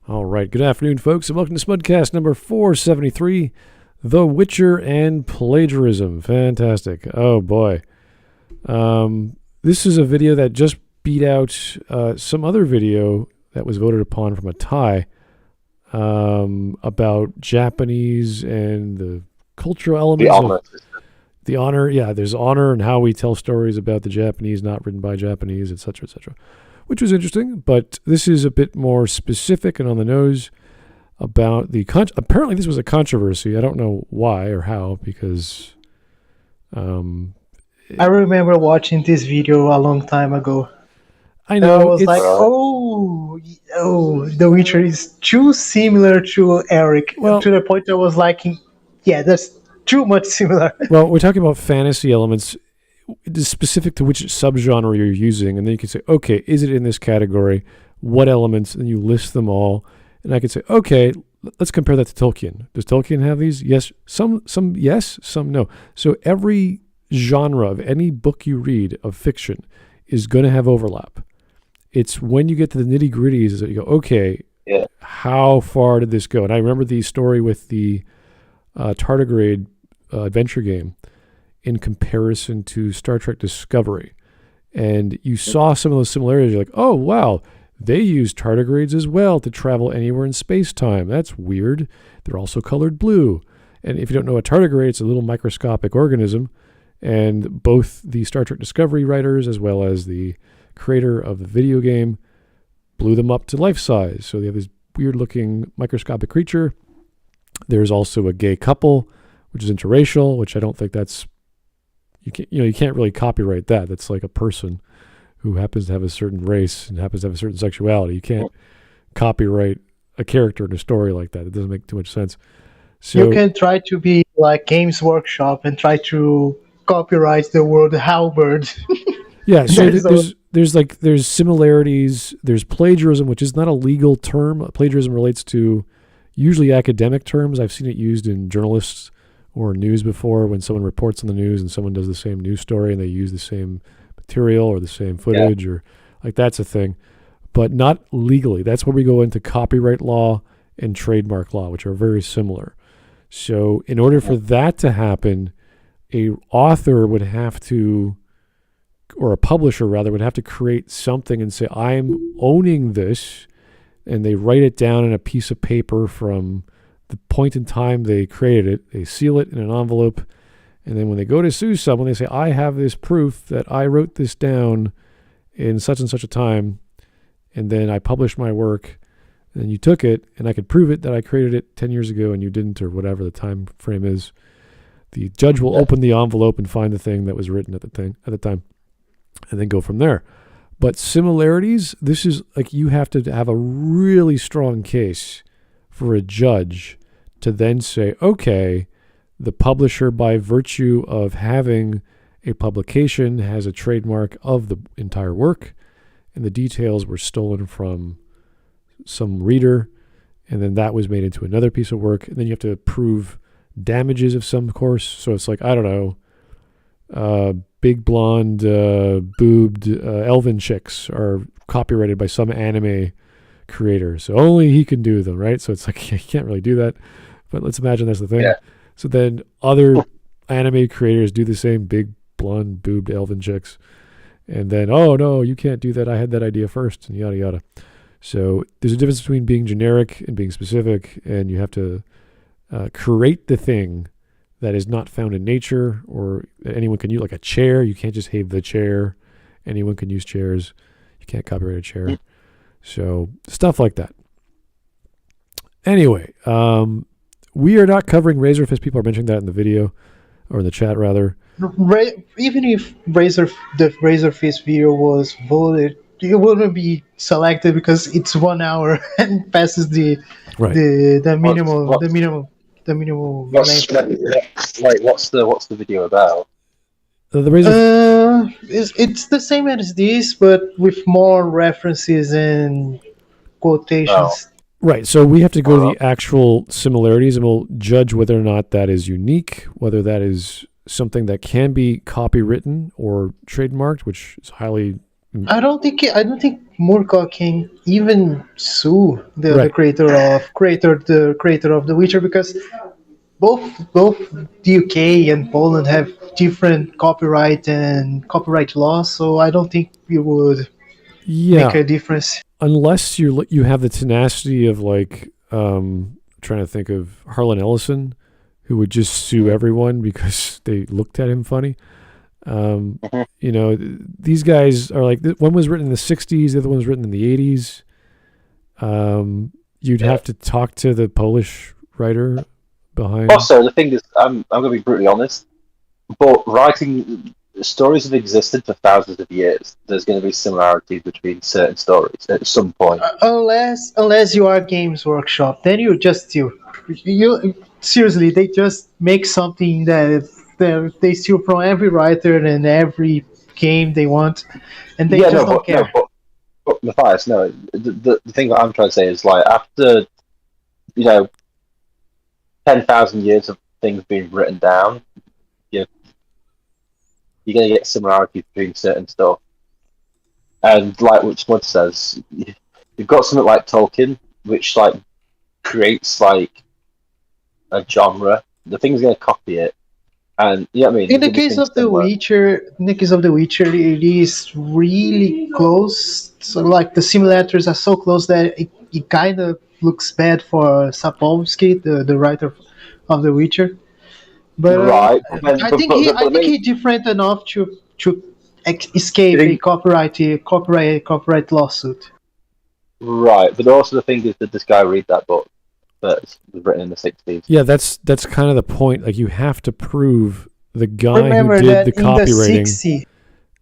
All right. Good afternoon, folks, and welcome to Smudcast number 473, The Witcher and Plagiarism. Fantastic. Oh, boy. This is a video that just beat out some other video that was voted upon from a tie about Japanese and the cultural elements. The honor. Yeah, there's honor and how we tell stories about the Japanese, not written by Japanese, etc., etc., which was interesting. But this is a bit more specific and on the nose about the apparently this was a controversy. I don't know why or how, because I remember watching this video a long time ago. I know. I was like, The Witcher is too similar to Elric. Well, to the point I was like, yeah, that's too much similar. Well, we're talking about fantasy elements. It is specific to which subgenre you're using, and then you can say, okay, is it in this category? What elements? And you list them all. And I could say, okay, let's compare that to Tolkien. Does Tolkien have these? Yes. Some yes, some no. So every genre of any book you read of fiction is going to have overlap. It's when you get to the nitty-gritties that you go, okay, how far did this go? And I remember the story with the tardigrade adventure game in comparison to Star Trek Discovery. And you saw some of those similarities. You're like, oh, wow, they use tardigrades as well to travel anywhere in space-time. That's weird. They're also colored blue. And if you don't know a tardigrade, it's a little microscopic organism. And both the Star Trek Discovery writers as well as the creator of the video game blew them up to life size. So they have this weird-looking microscopic creature. There's also a gay couple, which is interracial, which I don't think that's you can't really copyright that. That's like a person who happens to have a certain race and happens to have a certain sexuality. You can't copyright a character in a story like that. It doesn't make too much sense. So you can try to be like Games Workshop and try to copyright the word halberd. Yeah, so there's similarities. There's plagiarism, which is not a legal term. Plagiarism relates to usually academic terms. I've seen it used in journalists or news before when someone reports on the news and someone does the same news story and they use the same material or the same footage or like that's a thing, but not legally. That's where we go into copyright law and trademark law, which are very similar. So in order for that to happen, a author would have to, or a publisher rather, would have to create something and say, I'm owning this, and they write it down in a piece of paper from the point in time they created it. They seal it in an envelope, and then when they go to sue someone, they say, I have this proof that I wrote this down in such and such a time, and then I published my work, and you took it, and I could prove it that I created it 10 years ago and you didn't, or whatever the time frame is. The judge will open the envelope and find the thing that was written at the time, and then go from there. But similarities, this is like you have to have a really strong case for a judge to then say, okay, the publisher, by virtue of having a publication, has a trademark of the entire work, and the details were stolen from some reader, and then that was made into another piece of work, and then you have to prove damages of some course. So it's like, I don't know, big blonde, boobed elven chicks are copyrighted by some anime creator, so only he can do them, right? So it's like you can't really do that, but let's imagine that's the thing. So then other anime creators do the same, big blonde boobed elven chicks, and then, oh no, you can't do that, I had that idea first, and yada yada. So there's a difference between being generic and being specific, and you have to create the thing that is not found in nature, or anyone can use, like a chair. You can't just have the chair. Anyone can use chairs. You can't copyright a chair. So stuff like that. Anyway, we are not covering Razorfist. People are mentioning that in the video, or in the chat rather. Even if the Razorfist video was voted, it wouldn't be selected because it's 1 hour and passes the minimum. What's the video about? It's the same as this, but with more references and quotations. Right, so we have to go to the actual similarities, and we'll judge whether or not that is unique, whether that is something that can be copywritten or trademarked, which is highly. I don't think Moorcock can even sue the Right. creator of The Witcher, because both the UK and Poland have different copyright laws, so I don't think it would make Yeah, a difference. unless you have the tenacity of like trying to think of Harlan Ellison, who would just sue everyone because they looked at him funny. You know, these guys are like, one was written in the 60s, the other one was written in the 80s. You'd have to talk to the Polish writer behind. Also, the thing is, I'm going to be brutally honest, but writing stories have existed for thousands of years. There's going to be similarities between certain stories at some point. Unless you are Games Workshop, then you just you seriously, they just make something that they steal from every writer and every game they want, and they just don't care. But Matthias, no, the thing that I'm trying to say is, like, after 10,000 years of things being written down, you're going to get similarities between certain stuff. And like what Smudge says, you've got something like Tolkien, which like creates like a genre. The thing's going to copy it, and you know what I mean. In the case of The Witcher, it is really close. So like the simulators are so close that it kind of looks bad for Sapkowski, the writer of The Witcher. But right, I think he's different enough to escape a copyright lawsuit. Right, but also the thing is, did this guy read that book that was written in the 60s? Yeah, that's kind of the point. Like, you have to prove the guy who did the copywriting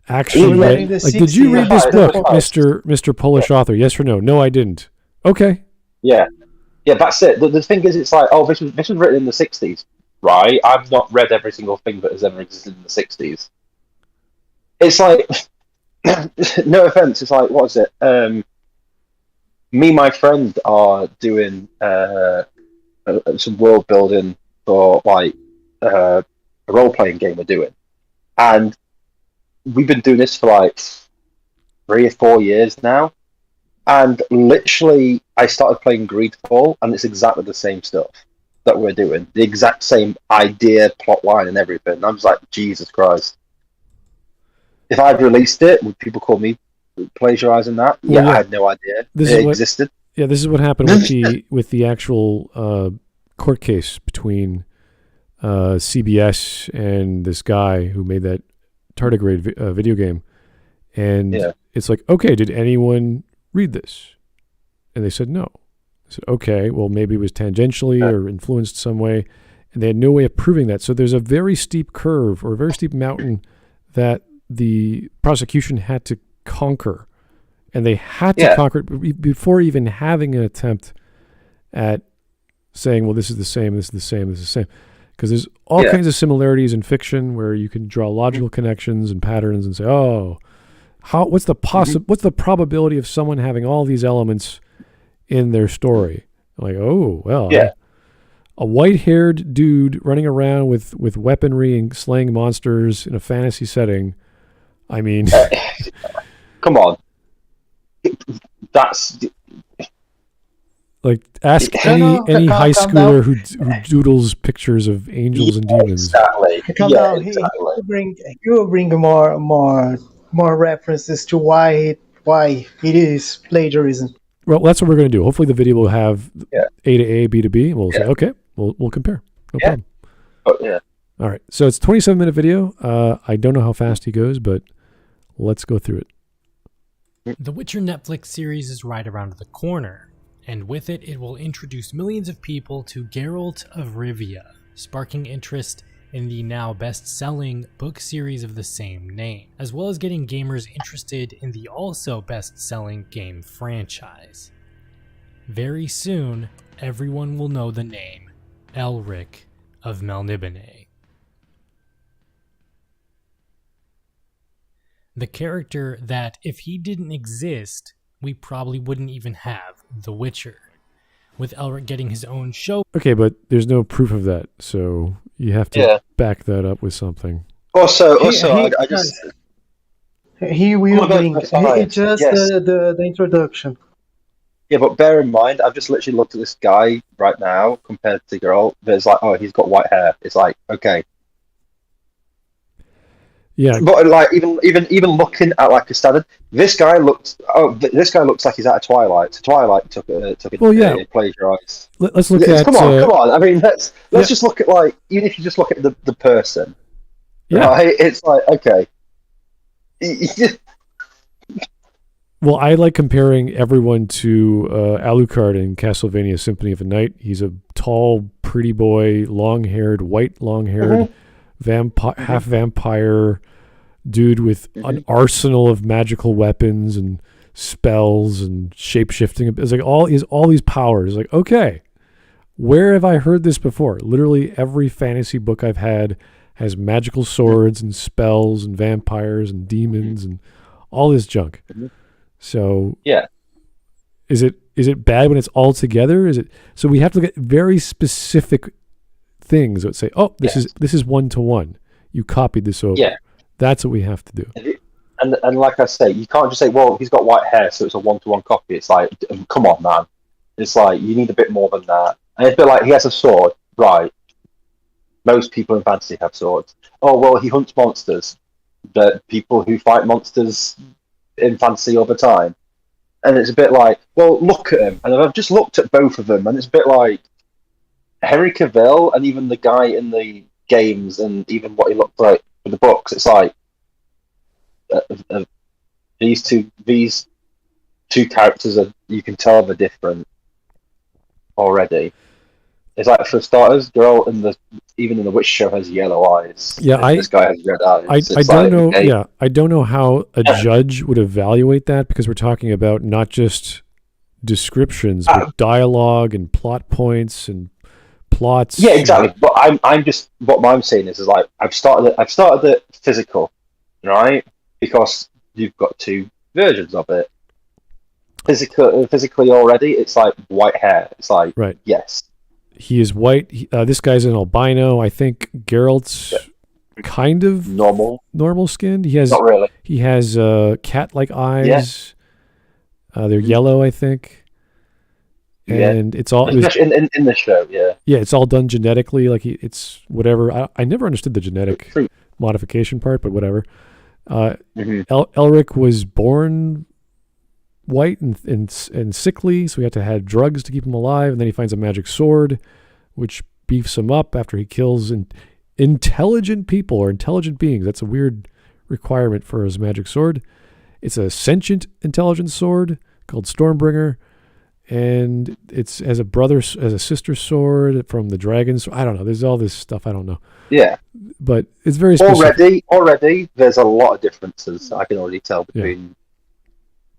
actually read. Like, did you read this book, Mr. Polish author? Yes or no? No, I didn't. Okay. Yeah, that's it. The thing is, it's like, oh, this was written in the 60s, right? I've not read every single thing that has ever existed in the 60s. It's like, no offense, it's like, what is it? Me and my friend are doing some world building for like a role playing game we're doing, and we've been doing this for like 3 or 4 years now. And literally, I started playing Greedfall, and it's exactly the same stuff that we're doing, the exact same idea, plot line, and everything. And I was like, Jesus Christ! If I'd released it, would people call me plagiarizing that? Yeah, I had no idea it existed. Yeah, this is what happened with the actual court case between CBS and this guy who made that tardigrade video game. And it's like, okay, did anyone read this? And they said no. I said, okay, well, maybe it was tangentially or influenced some way. And they had no way of proving that. So there's a very steep curve or a very steep mountain that the prosecution had to conquer. And they had to conquer it before even having an attempt at saying, well, this is the same, this is the same, this is the same. Because there's all kinds of similarities in fiction where you can draw logical connections and patterns and say, oh, what's the probability of someone having all these elements in their story? Like, oh, well, a white-haired dude running around with weaponry and slaying monsters in a fantasy setting. I mean, come on. That's like, ask any high schooler who doodles pictures of angels and demons. Exactly. He will bring more references to why it is plagiarism. Well, that's what we're going to do. Hopefully the video will have A to A, B to B, and we'll say, okay, we'll compare. No problem. Oh, yeah. All right. So it's a 27-minute video. I don't know how fast he goes, but let's go through it. The Witcher Netflix series is right around the corner, and with it, it will introduce millions of people to Geralt of Rivia, sparking interest in the now best-selling book series of the same name, as well as getting gamers interested in the also best-selling game franchise. Very soon, everyone will know the name Elric of Melniboné. The character that, if he didn't exist, we probably wouldn't even have The Witcher. With Elric getting his own show. Okay, but there's no proof of that, so you have to back that up with something. Also, He will bring. It's just Yes. the introduction. Yeah, but bear in mind, I've just literally looked at this guy right now compared to Geralt. There's like, oh, he's got white hair. It's like, okay. Yeah. But like, even looking at like a standard, this guy looks like he's out of Twilight. So Twilight took it. Well, yeah. Plagiarized. Let's look at. Come on. I mean, let's just look at like, even if you just look at the person. Yeah. Right? It's like, okay. Well, I like comparing everyone to Alucard in Castlevania Symphony of the Night. He's a tall, pretty boy, long-haired, half vampire dude with an arsenal of magical weapons and spells and shape-shifting. It's like he has all these powers. Like, okay, where have I heard this before? Literally every fantasy book I've had has magical swords and spells and vampires and demons and all this junk. So yeah, is it bad when it's all together? Is it so we have to look at very specific things that say, oh, this is 1-to-1. You copied this over. Yeah, that's what we have to do. And like I say, you can't just say, well, he's got white hair, so it's a 1-to-1 copy. It's like, come on, man. It's like you need a bit more than that. And it's a bit like he has a sword, right? Most people in fantasy have swords. Oh well, he hunts monsters. The people who fight monsters in fantasy all the time, and it's a bit like, well, look at him, and I've just looked at both of them, and it's a bit like Henry Cavill, and even the guy in the games, and even what he looked like for the books. It's like these two characters are, you can tell they're different already. It's like, for starters, Geralt even in the Witch Show has yellow eyes. Yeah, this guy has red eyes. I don't know. Okay. Yeah, I don't know how a judge would evaluate that, because we're talking about not just descriptions, but dialogue and plot points and plots. Yeah, exactly. But I'm just, what I'm saying is like, I've started it physical, right? Because you've got two versions of it. Physically already, it's like white hair. It's like, right. Yes. He is white. This guy's an albino. I think Geralt's kind of normal skinned. He has, not really. He has cat-like eyes. Yeah. They're yellow, I think. And it's all in the show. Yeah. Yeah, it's all done genetically. Like it's whatever. I never understood the genetic modification part, but whatever. Elric was born white and sickly, so he had to have drugs to keep him alive, and then he finds a magic sword which beefs him up after he kills intelligent people or intelligent beings. That's a weird requirement for his magic sword. It's a sentient intelligence sword called Stormbringer, and it's as a sister sword from the dragons. I don't know, there's all this stuff I don't know. Yeah, but it's very specific. Already there's a lot of differences I can already tell between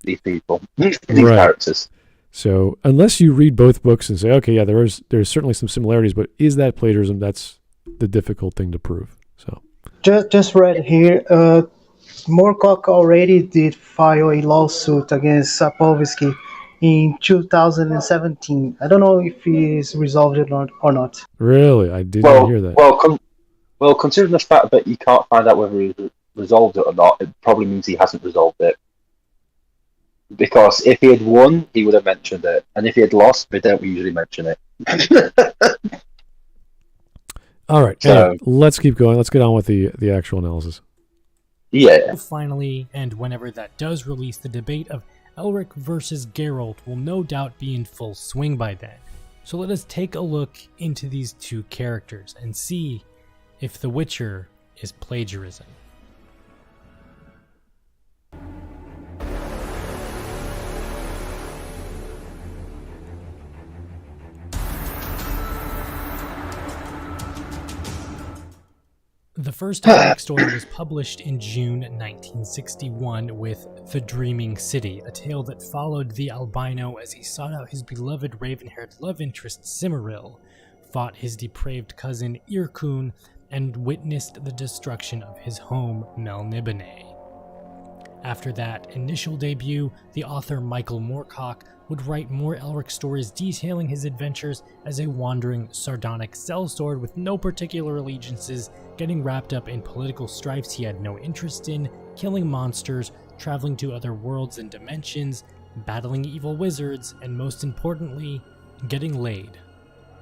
these people, these characters. So unless you read both books and say, okay, yeah, there's certainly some similarities, but is that plagiarism? That's the difficult thing to prove. So just read here, Moorcock already did file a lawsuit against Sapkowski in 2017. I don't know if he's resolved it or not. Really? I didn't hear that. Well, considering the fact that you can't find out whether he resolved it or not, it probably means he hasn't resolved it. Because if he had won, he would have mentioned it. And if he had lost, they don't usually mention it. All right. So, anyway, let's keep going. Let's get on with the actual analysis. Yeah. Finally, and whenever that does release, the debate of Elric versus Geralt will no doubt be in full swing by then. So let us take a look into these two characters and see if The Witcher is plagiarism. The first Elric story was published in June 1961 with The Dreaming City, a tale that followed the albino as he sought out his beloved raven-haired love interest Cimmeril, fought his depraved cousin Irkun, and witnessed the destruction of his home Melniboné. After that initial debut, the author Michael Moorcock would write more Elric stories detailing his adventures as a wandering, sardonic sellsword with no particular allegiances, getting wrapped up in political strifes he had no interest in, killing monsters, traveling to other worlds and dimensions, battling evil wizards, and most importantly, getting laid.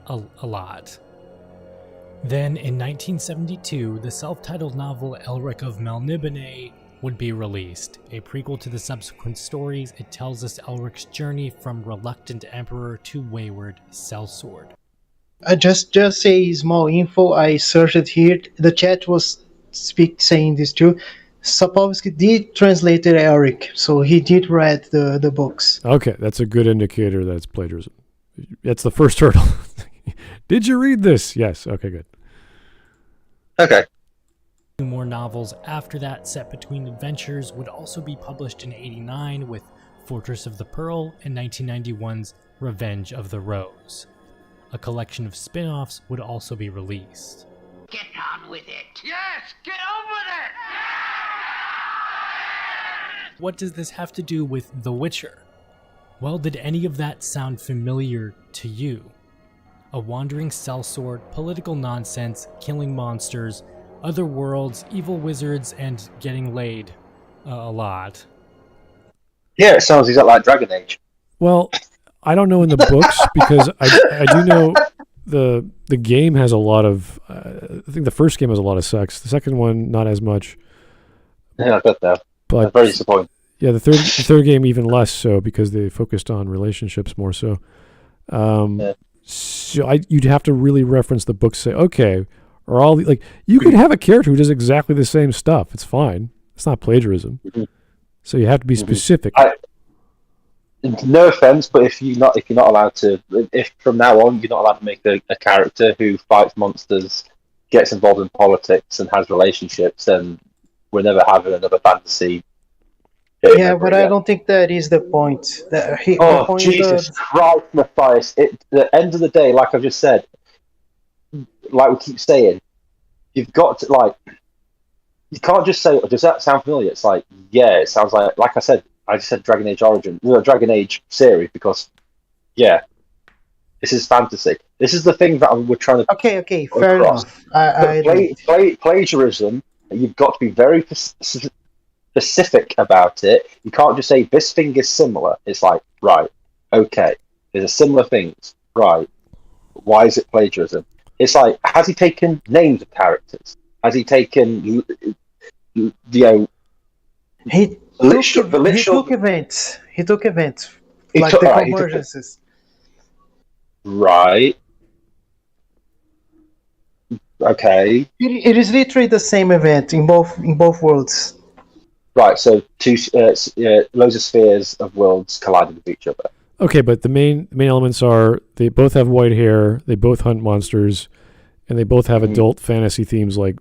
A lot. Then, in 1972, the self-titled novel Elric of Melniboné would be released. A prequel to the subsequent stories, it tells us Elric's journey from reluctant emperor to wayward sellsword. Just a small info. I searched it here. The chat was saying this too. Sapkowski did translate Elric, so he did read the books. Okay, that's a good indicator that it's plagiarism. That's the first hurdle. Did you read this? Yes. Okay, good. Okay. Two more novels after that, set between adventures, would also be published in '89 with Fortress of the Pearl and 1991's Revenge of the Rose. A collection of spin-offs would also be released. Get on with it. Yes, get on with it. What does this have to do with The Witcher? Well, did any of that sound familiar to you? A wandering sellsword, political nonsense, killing monsters, other worlds, evil wizards, and getting laid. A lot. Yeah, it sounds exactly like Dragon Age. Well, I don't know in the books because I do know the game has a lot of. I think the first game has a lot of sex. The second one, not as much. Yeah, I bet that. But I'm very disappointed. Yeah, the third game even less so because they focused on relationships more so. Yeah. So you'd have to really reference the book. Say, okay, or all like you could have a character who does exactly the same stuff. It's fine. It's not plagiarism. Mm-hmm. So you have to be specific. No offense, but if you're not allowed to, if from now on you're not allowed to make a character who fights monsters, gets involved in politics, and has relationships, then we're never having another fantasy. Yeah, but again. I don't think that is the point. The point Jesus Christ, Matthias! At the end of the day, like I've just said, like we keep saying, you've got to you can't just say, "Does that sound familiar?" It's like, yeah, it sounds like I said. I just said Dragon Age Origin, Dragon Age series, because, yeah, this is fantasy. This is the thing that we're trying to. Okay, fair enough. Plagiarism, you've got to be very specific about it. You can't just say this thing is similar. It's like, right, okay, there's a similar things, right? Why is it plagiarism? It's like, has he taken names of characters? Has he taken, He took events. Like the convergences. Right. Okay. It is literally the same event in both worlds. Right. So loads of spheres of worlds colliding with each other. Okay, but the main elements are they both have white hair, they both hunt monsters, and they both have adult fantasy themes like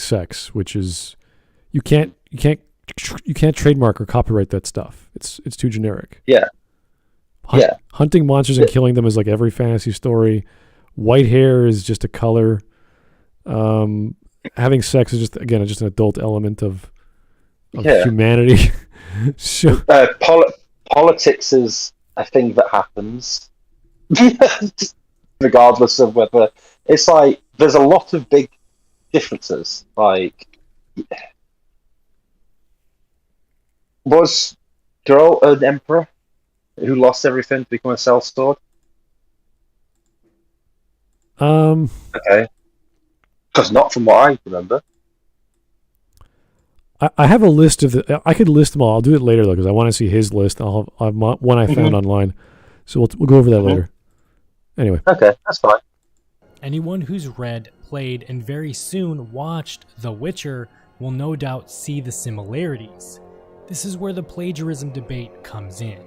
sex, which is you can't trademark or copyright that stuff. It's too generic. Yeah. Hunting monsters and killing them is like every fantasy story. White hair is just a color. Having sex is just an adult element of humanity. So, politics is a thing that happens, regardless of whether it's like there's a lot of big differences. Like. Was Geralt an emperor who lost everything to become a sellsword? Okay. Because not from what I remember. I have a list of I could list them all. I'll do it later though because I want to see his list. I'll have one I found online, so we'll go over that later. Anyway. Okay, that's fine. Anyone who's read, played, and very soon watched The Witcher will no doubt see the similarities. This is where the plagiarism debate comes in.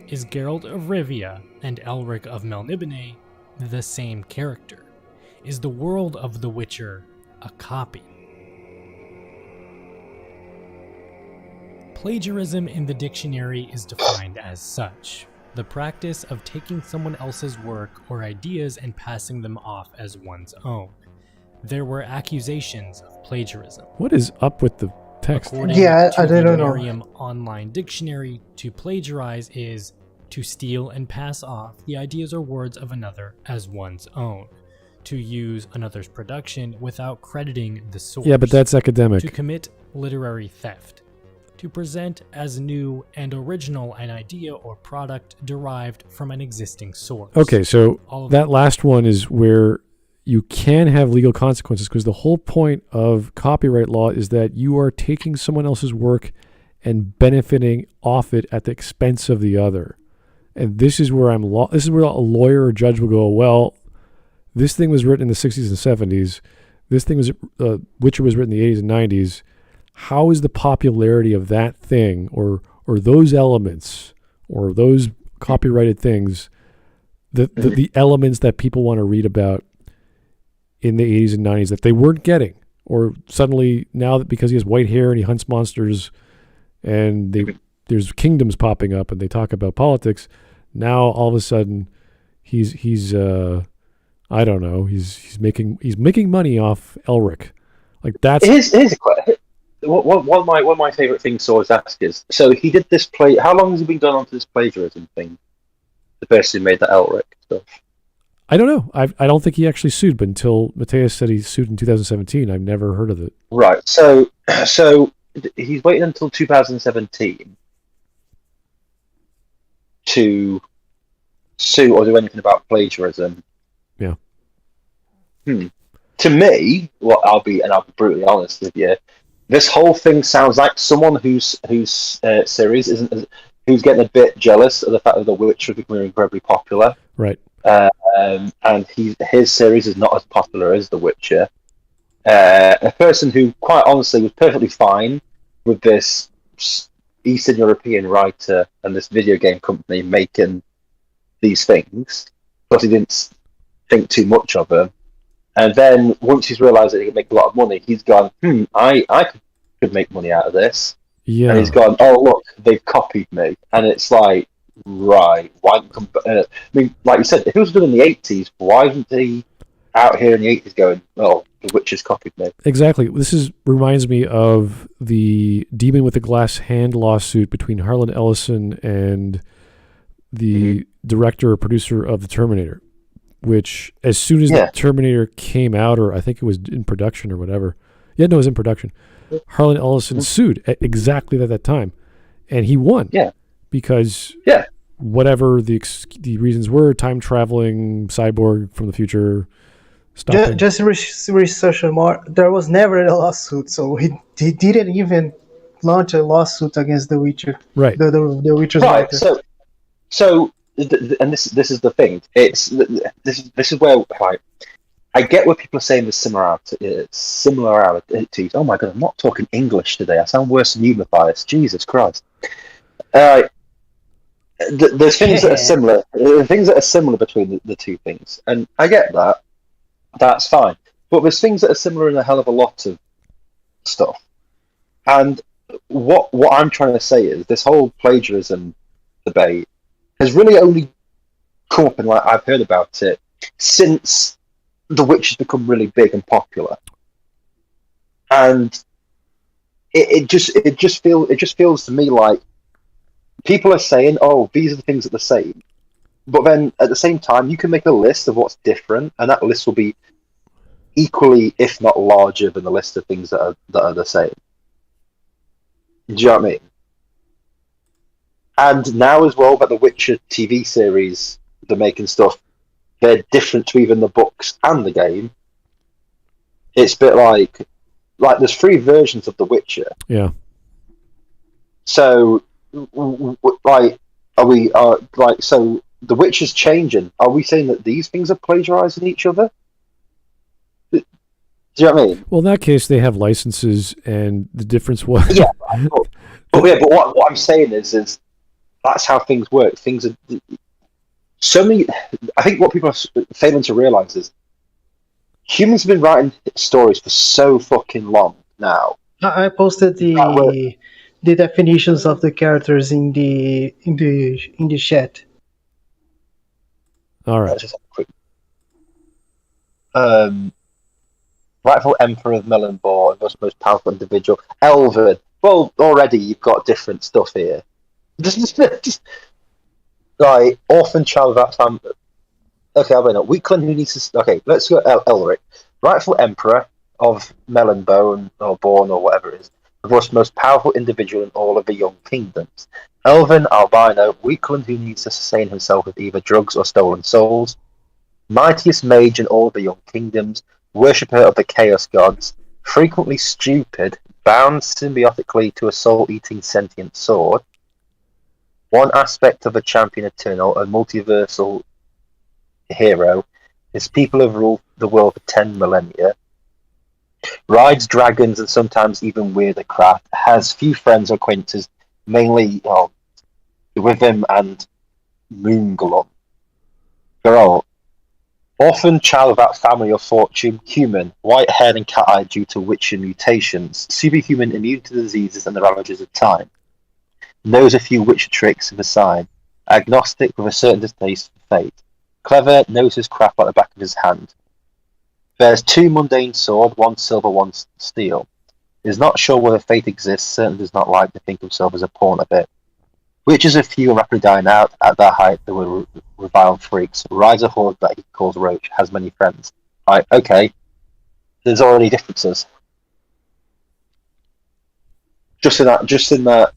Is Geralt of Rivia and Elric of Melniboné the same character? Is the world of The Witcher a copy? Plagiarism in the dictionary is defined as such: the practice of taking someone else's work or ideas and passing them off as one's own. There were accusations of plagiarism. What is up with the text? According to the Merriam Online Dictionary, to plagiarize is to steal and pass off the ideas or words of another as one's own, to use another's production without crediting the source. Yeah, but that's academic. To commit literary theft, to present as new and original an idea or product derived from an existing source. Okay, so that last one is where you can have legal consequences, because the whole point of copyright law is that you are taking someone else's work and benefiting off it at the expense of the other. And this is where this is where a lawyer or judge will go, well, this thing was written in the 60s and 70s. This thing was Witcher was written in the 80s and 90s. How is the popularity of that thing or those elements or those copyrighted things the elements that people want to read about in the 80s and 90s that they weren't getting, or suddenly now that because he has white hair and he hunts monsters and there's kingdoms popping up and they talk about politics, now all of a sudden he's I don't know, he's making money off Elric. Like that's here's a question. One of my favorite things to always ask is, so he did this play. How long has he been going on to this plagiarism thing? The person who made the Elric stuff. I don't know. I don't think he actually sued, but until Mateus said he sued in 2017, I've never heard of it. Right. So he's waited until 2017 to sue or do anything about plagiarism. Yeah. To me, I'll be brutally honest with you, this whole thing sounds like someone whose series who's getting a bit jealous of the fact that The Witcher is becoming incredibly popular. Right. And his series is not as popular as The Witcher. A person who, quite honestly, was perfectly fine with this Eastern European writer and this video game company making these things, but he didn't think too much of them. And then once he's realised that he can make a lot of money, he's gone, I could make money out of this. Yeah. And he's gone, oh, look, they've copied me. And it's like, right, why come I mean, like you said, if it was done in the 80s, why isn't he out here in the 80s going, oh, The Witcher's copied me? Exactly. This reminds me of the Demon with the Glass Hand lawsuit between Harlan Ellison and the director or producer of The Terminator, which as soon as The Terminator came out, or I think it was in production or whatever. Yeah, no, it was in production. Harlan Ellison sued exactly at that time, and he won. Yeah. Because whatever the reasons were, time traveling, cyborg from the future, stopping. Just research more. There was never a lawsuit, so he didn't even launch a lawsuit against The Witcher. Right. The Witcher's right. writer. So, and this is the thing. It's this is where I get what people are saying. The similarities. Oh my god, I'm not talking English today. I sound worse than you, Matthias. Jesus Christ. There's things that are similar. Things that are similar between the two things, and I get that. That's fine. But there's things that are similar in a hell of a lot of stuff. And what I'm trying to say is this whole plagiarism debate has really only come up, and like I've heard about it since The Witch has become really big and popular, and it just feels to me like people are saying, "Oh, these are the things that they're saying," but then at the same time, you can make a list of what's different, and that list will be equally, if not larger, than the list of things that are the same. Do you know what I mean? And now as well, that the Witcher TV series, they're making stuff, they're different to even the books and the game. It's a bit like there's 3 versions of The Witcher. Yeah. So, like, so The Witcher's changing. Are we saying that these things are plagiarizing each other? Do you know what I mean? Well, in that case, they have licenses, and the difference was... Yeah, but what I'm saying is that's how things work. Things are... So many... I think what people are failing to realise is humans have been writing stories for so fucking long now. I posted the definitions of the characters in the chat. All right. Just have a quick... Rightful Emperor of Melniboné, most powerful individual. Elven. Well, already you've got different stuff here. Just like orphan child of that family. Okay, I'll wait up. Weakling who needs to. Okay, let's go. Elric. Rightful Emperor of Melniboné or Born or whatever it is. the most powerful individual in all of the Young Kingdoms. Elven, albino, weakling who needs to sustain himself with either drugs or stolen souls. Mightiest mage in all the Young Kingdoms, worshipper of the Chaos Gods, frequently stupid, bound symbiotically to a soul-eating sentient sword. One aspect of a champion eternal, a multiversal hero. His people have ruled the world for 10 millennia. Rides dragons and sometimes even weirder craft. Has few friends or acquaintances, mainly with him and Moonglum. Geralt. Orphan, child without family or fortune, human, white-haired and cat-eyed due to witcher mutations, superhuman, immune to diseases and the ravages of time. Knows a few witcher tricks of a sign. Agnostic with a certain distaste for fate. Clever, knows his craft like the back of his hand. Bears 2 mundane sword, 1 silver, 1 steel. Is not sure whether fate exists, certainly does not like to think of himself as a pawn a bit. Witches are few and rapidly dying out. At their height, they were reviled freaks. Rides a horde that he calls Roach. Has many friends. Right, okay. There's already differences. Just in that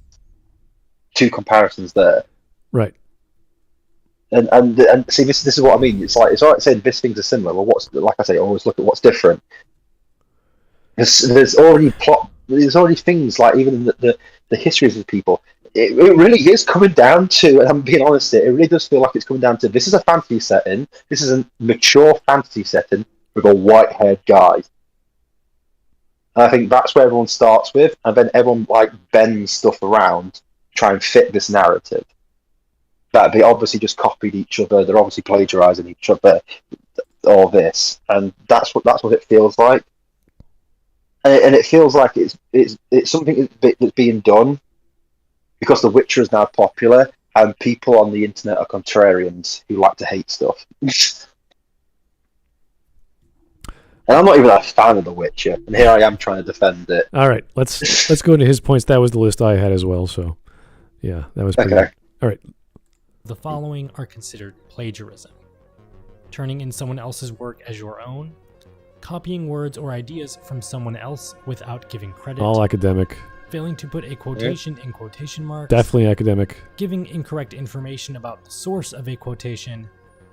2 comparisons there. Right. And see, this is what I mean. It's alright saying this things are similar. Well, like I say, always look at what's different. There's already plot. There's already things like even the histories of people. It really is coming down to, and I'm being honest here, it really does feel like it's coming down to, this is a fantasy setting, this is a mature fantasy setting with a white-haired guy. And I think that's where everyone starts with, and then everyone bends stuff around to try and fit this narrative. That they obviously just copied each other, they're obviously plagiarizing each other, all this, and that's what it feels like. And it feels like it's something that's being done because The Witcher is now popular, and people on the internet are contrarians who like to hate stuff. And I'm not even a fan of The Witcher, and here I am trying to defend it. All right, let's go into his points. That was the list I had as well, so yeah, that was pretty good. All right. The following are considered plagiarism: turning in someone else's work as your own, copying words or ideas from someone else without giving credit, All academic. failing to put a quotation in quotation marks, Definitely academic. giving incorrect information about the source of a quotation,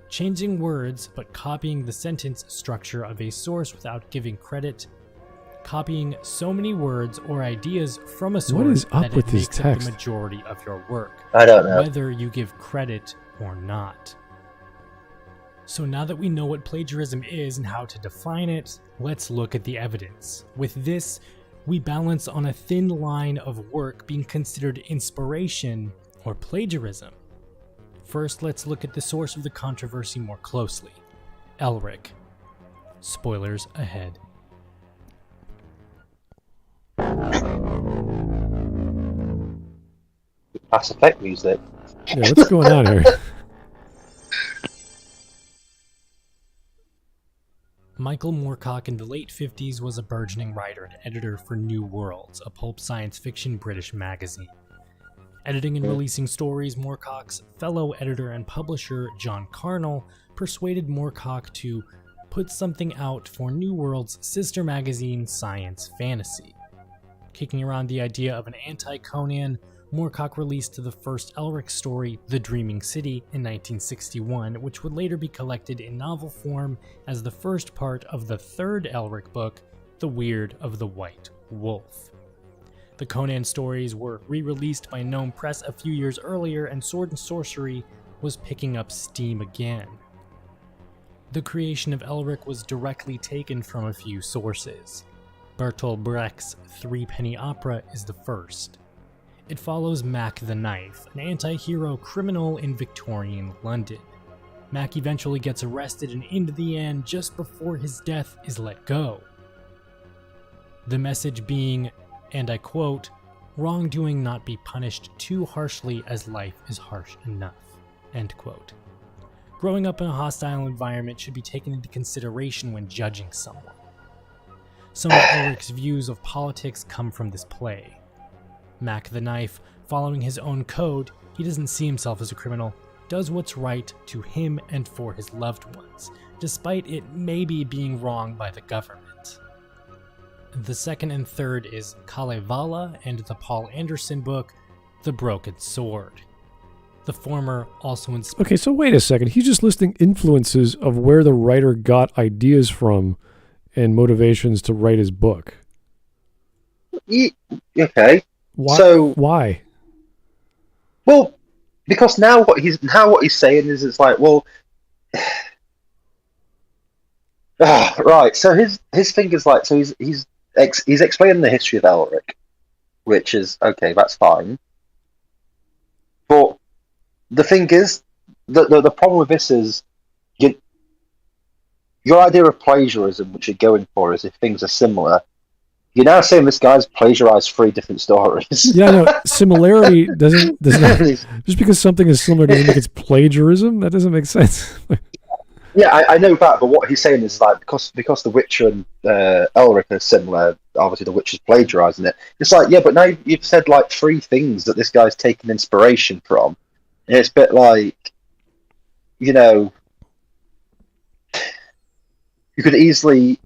changing words but copying the sentence structure of a source without giving credit, copying so many words or ideas from a source What is up that with it this makes up text? the majority of your work, I don't know. whether you give credit or not. So now that we know what plagiarism is and how to define it, let's look at the evidence. With this, we balance on a thin line of work being considered inspiration or plagiarism. First, let's look at the source of the controversy more closely. Elric. Spoilers ahead. Mass Effect music. Yeah, what's going on here? Michael Moorcock in the late 50s was a burgeoning writer and editor for New Worlds, a pulp science fiction British magazine. Editing and releasing stories, Moorcock's fellow editor and publisher, John Carnell, persuaded Moorcock to put something out for New World's sister magazine, Science Fantasy. Kicking around the idea of an anti-Conan, Moorcock released the first Elric story, The Dreaming City, in 1961, which would later be collected in novel form as the first part of the third Elric book, The Weird of the White Wolf. The Conan stories were re-released by Gnome Press a few years earlier, and Sword and Sorcery was picking up steam again. The creation of Elric was directly taken from a few sources. Bertolt Brecht's Threepenny Opera is the first. It follows Mac the Knife, an anti-hero criminal in Victorian London. Mac eventually gets arrested and into the end, just before his death, is let go. The message being, and I quote, "Wrongdoing not be punished too harshly as life is harsh enough," end quote. Growing up in a hostile environment should be taken into consideration when judging someone. Some of Elric's views of politics come from this play. Mac the Knife, following his own code, he doesn't see himself as a criminal, does what's right to him and for his loved ones, despite it maybe being wrong by the government. The second and third is Kalevala and the Paul Anderson book, The Broken Sword. The former also inspired... Okay, so wait a second. He's just listing influences of where the writer got ideas from and motivations to write his book. Okay. Why? So why? Well, because now what he's saying is it's like, well, right. So his thing is like, so he's explaining the history of Elric, which is okay. That's fine. But the thing is, the problem with this is, your idea of plagiarism, which you're going for, is if things are similar. You're now saying this guy's plagiarized 3 different stories. Yeah, no, similarity does not just because something is similar doesn't make it's plagiarism. That doesn't make sense. Yeah, I know that, but what he's saying is like because The Witcher and Elric are similar. Obviously, The Witcher's plagiarizing it. It's like, yeah, but now you've said like 3 things that this guy's taken inspiration from, and it's a bit like, you could easily.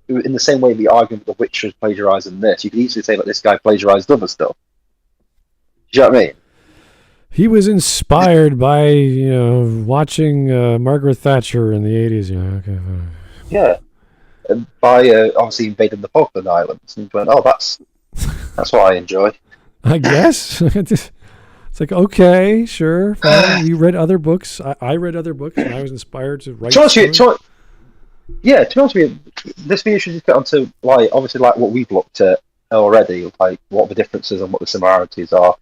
In the same way the argument that The Witcher is plagiarising this, you could easily say that this guy plagiarised other stuff. Do you know what I mean? He was inspired by, watching Margaret Thatcher in the 80s. Okay, fine. Yeah. And by obviously invading the Falkland Islands. And he went, oh, that's what I enjoy. I guess. It's like, okay, sure, fine. You read other books. I read other books, and I was inspired to write Yeah, to be honest with you, this video should just get onto like obviously like what we've looked at already, like what the differences and what the similarities are,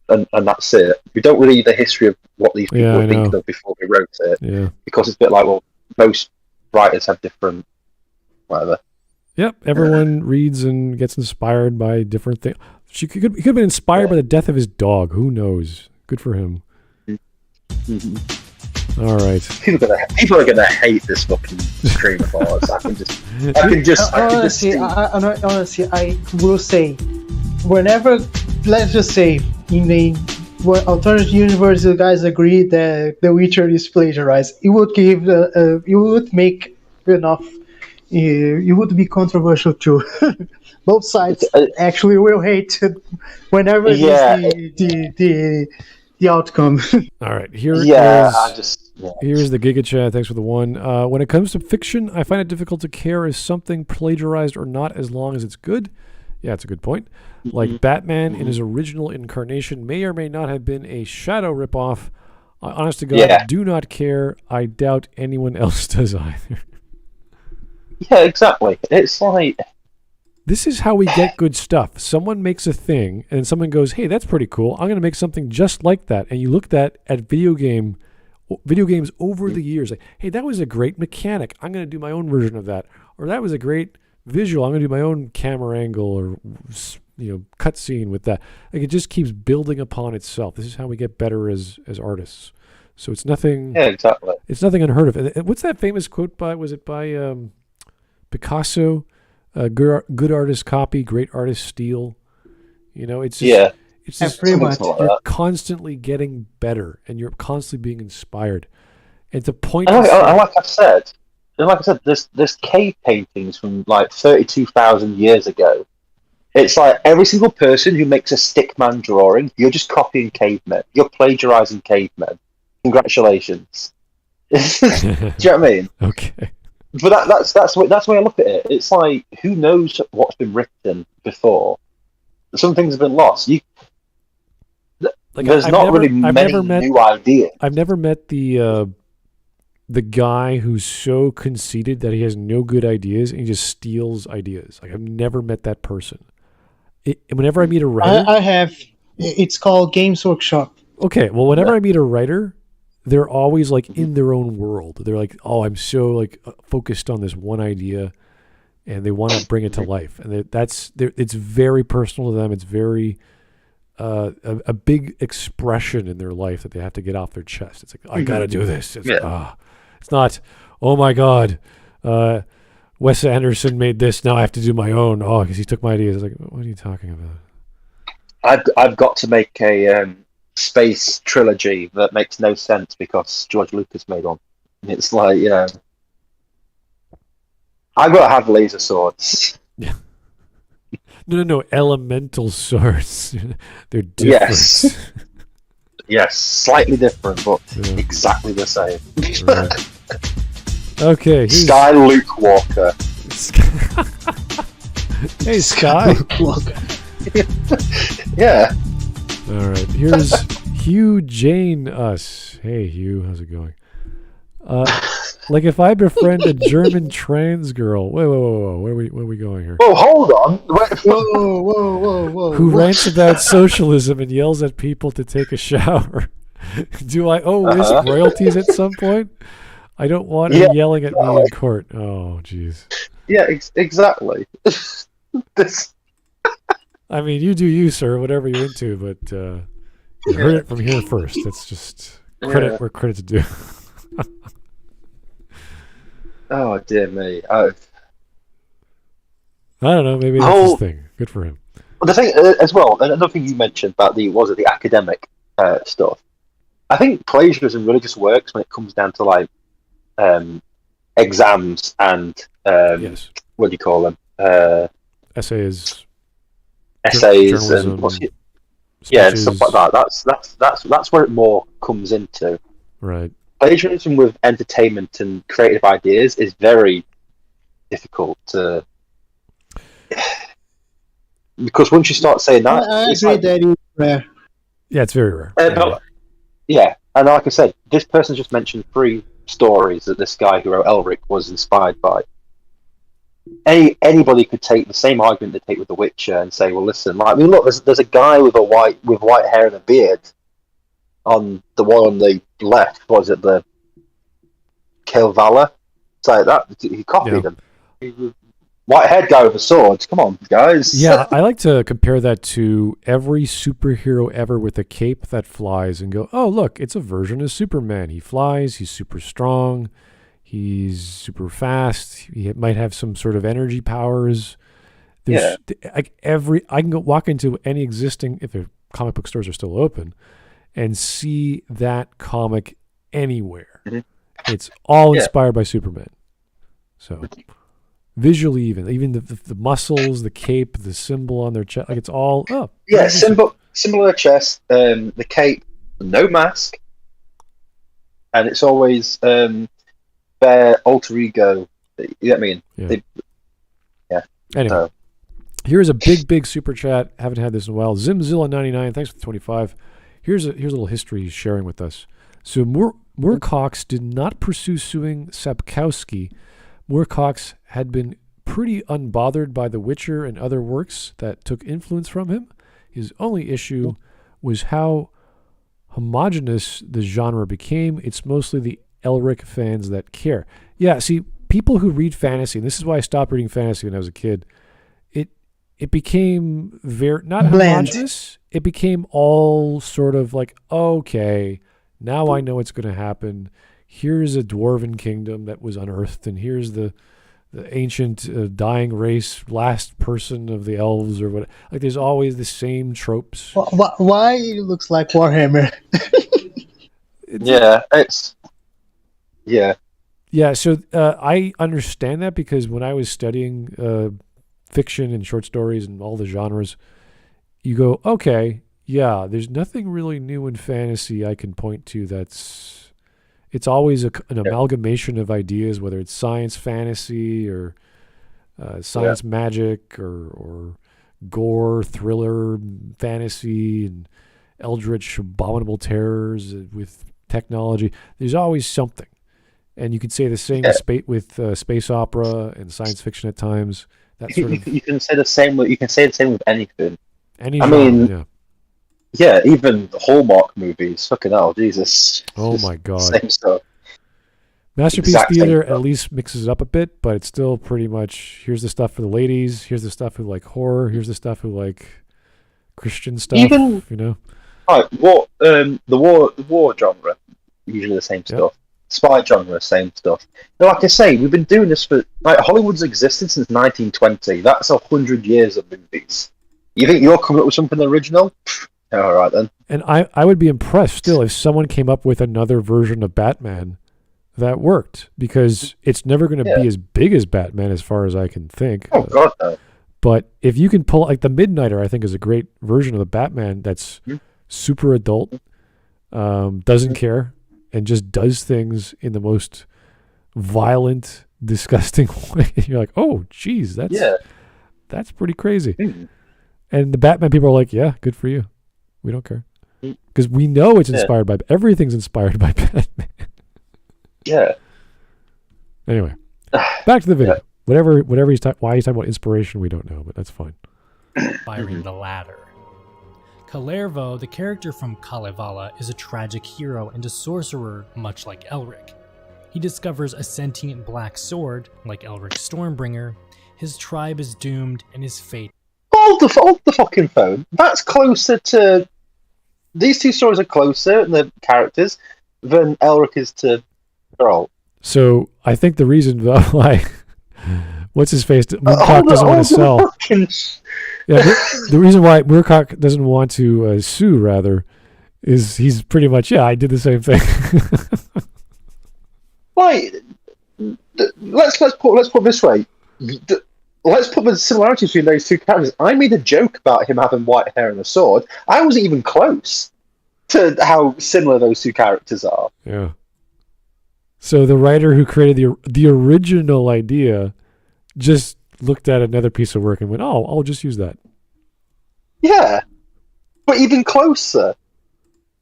and that's it. We don't really need the history of what these people were thinking of before they wrote it, because it's a bit like, well, most writers have different whatever. Yep, everyone reads and gets inspired by different things. He could have been inspired by the death of his dog. Who knows? Good for him. Mm-hmm. All right. People are gonna hate this fucking stream of ours. I can just honestly, I will say, whenever, let's just say, in the alternate universe, the guys agree that The Witcher is plagiarized, it would give it would make enough. It would be controversial too. Both sides actually will hate whenever it is the outcome. All right, here's the Giga Chat. Thanks for the one. When it comes to fiction, I find it difficult to care if something plagiarized or not, as long as it's good. Yeah, that's a good point. Like Batman in his original incarnation may or may not have been a shadow ripoff. Honest to God, do not care. I doubt anyone else does either. Yeah, exactly. It's like, this is how we get good stuff. Someone makes a thing, and someone goes, hey, that's pretty cool. I'm going to make something just like that. And you look at video games over the years. Like, hey, that was a great mechanic. I'm going to do my own version of that. Or that was a great visual. I'm going to do my own camera angle or cut scene with that. Like, it just keeps building upon itself. This is how we get better as artists. So it's nothing. Yeah, exactly. It's nothing unheard of. And what's that famous quote by? Was it by Picasso? Good artist copy, great artist steal. It's just, it's just pretty much. You're constantly getting better, and you're constantly being inspired. And the point. And like I said, there's cave paintings from like 32,000 years ago. It's like every single person who makes a stickman drawing, you're just copying cavemen. You're plagiarizing cavemen. Congratulations. Do you know what I mean? Okay. But that's the way I look at it. It's like, who knows what's been written before? Some things have been lost. There's not really many new ideas. I've never met the guy who's so conceited that he has no good ideas and he just steals ideas. Like, I've never met that person. Whenever I meet a writer, I have. It's called Games Workshop. Okay, well, whenever I meet a writer, they're always like in their own world. They're like, oh, I'm so like focused on this one idea, and they want to bring it to life. And it's very personal to them. It's very a big expression in their life that they have to get off their chest. It's like, I got to do this. It's not, oh my God, Wes Anderson made this. Now I have to do my own. Oh, because he took my ideas. It's like, what are you talking about? I've got to make a space trilogy that makes no sense because George Lucas made one. And it's like, I've got to have laser swords. Yeah. No. Elemental swords. They're different. Yes, slightly different, but Yeah. exactly the same. Right. Okay. Sky Luke Walker. Hey, Sky. Yeah. All right. Here's Hugh Jane Us. Hey, Hugh. How's it going? Like if I befriend a German trans girl. Whoa. Where are we going here? Oh, hold on. Whoa. Who rants about socialism and yells at people to take a shower. Do I owe Whisp royalties at some point? I don't want her yelling at me in court. Oh, jeez. Yeah, exactly. I mean, you do you, sir, whatever you're into, but you heard it from here first. That's just credit where credit's due. Oh, dear me. I don't know. Maybe that's his thing. Good for him. The thing, as well, another thing you mentioned about the academic stuff. I think plagiarism really just works when it comes down to like exams and Yes. what do you call them? Essays Essays and speeches. stuff like that. That's where it more comes into. Right. Plagiarism with entertainment and creative ideas is very difficult to, because once you start saying that, I agree that is rare. Yeah, it's very rare. And like I said, this person just mentioned 3 stories that this guy who wrote Elric was inspired by. Anybody could take the same argument they take with The Witcher and say, well, listen, like, I mean, look, there's a guy with white hair and a beard on the one on the left. Was it the Kalevala? So that he copied him. White-haired guy with a sword. Come on, guys. Yeah, I like to compare that to every superhero ever with a cape that flies and go, oh, look, it's a version of Superman. He flies, he's super strong, he's super fast, he might have some sort of energy powers. There's like I can go walk into any existing, if the comic book stores are still open, and see that comic anywhere. Mm-hmm. It's all inspired by Superman. So visually, even the muscles, the cape, the symbol on their chest, like it's all symbol on their chest, the cape, no mask, and it's always their alter ego. You know what I mean? Yeah. Anyway, here's a big super chat. Haven't had this in a while. Zimzilla99, thanks for the 25. Here's a little history he's sharing with us. So Moorcox did not pursue suing Sapkowski. Moorcox had been pretty unbothered by The Witcher and other works that took influence from him. His only issue was how homogenous the genre became. It's mostly the Elric fans that care. Yeah, see, people who read fantasy, and this is why I stopped reading fantasy when I was a kid, it became very, not homogenous, it became all sort of like, okay, now I know what's going to happen. Here's a dwarven kingdom that was unearthed, and here's the ancient dying race, last person of the elves or what. Like, there's always the same tropes. Why it looks like Warhammer? Yeah, so I understand that because when I was studying fiction and short stories and all the genres, you go, okay, yeah, there's nothing really new in fantasy I can point to it's always an amalgamation of ideas, whether it's science fantasy or science magic or gore, thriller, fantasy, and eldritch, abominable terrors with technology. There's always something. And you could say the same with space opera and science fiction at times. That sort of, you can say the same with anything. Any genre, even Hallmark movies. Fucking hell, Jesus. Oh my God. Same stuff. Masterpiece Theater at least mixes it up a bit, but it's still pretty much, here's the stuff for the ladies, here's the stuff who like horror, here's the stuff who like Christian stuff. Even, you know. Right, the war genre, usually the same stuff. Spy genre, same stuff. Now, like I say, we've been doing this for, like, Hollywood's existed since 1920. That's 100 years of movies. You think you're coming up with something original? All right, then. And I would be impressed still if someone came up with another version of Batman that worked, because it's never going to be as big as Batman as far as I can think. Oh, God, no. But if you can pull, like the Midnighter, I think is a great version of the Batman that's super adult, doesn't care, and just does things in the most violent, disgusting way. You're like, oh, geez, that's pretty crazy. And the Batman people are like, yeah, good for you. We don't care. Because we know it's inspired by, everything's inspired by Batman. Yeah. Anyway, back to the video. Whatever why he's talking about inspiration, we don't know, but that's fine. Inspiring the latter. Kalervo, the character from Kalevala, is a tragic hero and a sorcerer much like Elric. He discovers a sentient black sword, like Elric's Stormbringer. His tribe is doomed and his fate. Hold the fucking phone. That's closer to... These two stories are closer in the characters than Elric is to Geralt. So I think the reason why... What's his face? Moorcock doesn't want to sell. Yeah, the reason why Moorcock doesn't want to sue, rather, is he's pretty much, I did the same thing. Right. Let's put it this way. Let's put the similarities between those two characters. I made a joke about him having white hair and a sword. I wasn't even close to how similar those two characters are. Yeah. So the writer who created the original idea just looked at another piece of work and went, "Oh, I'll just use that." Yeah, but even closer.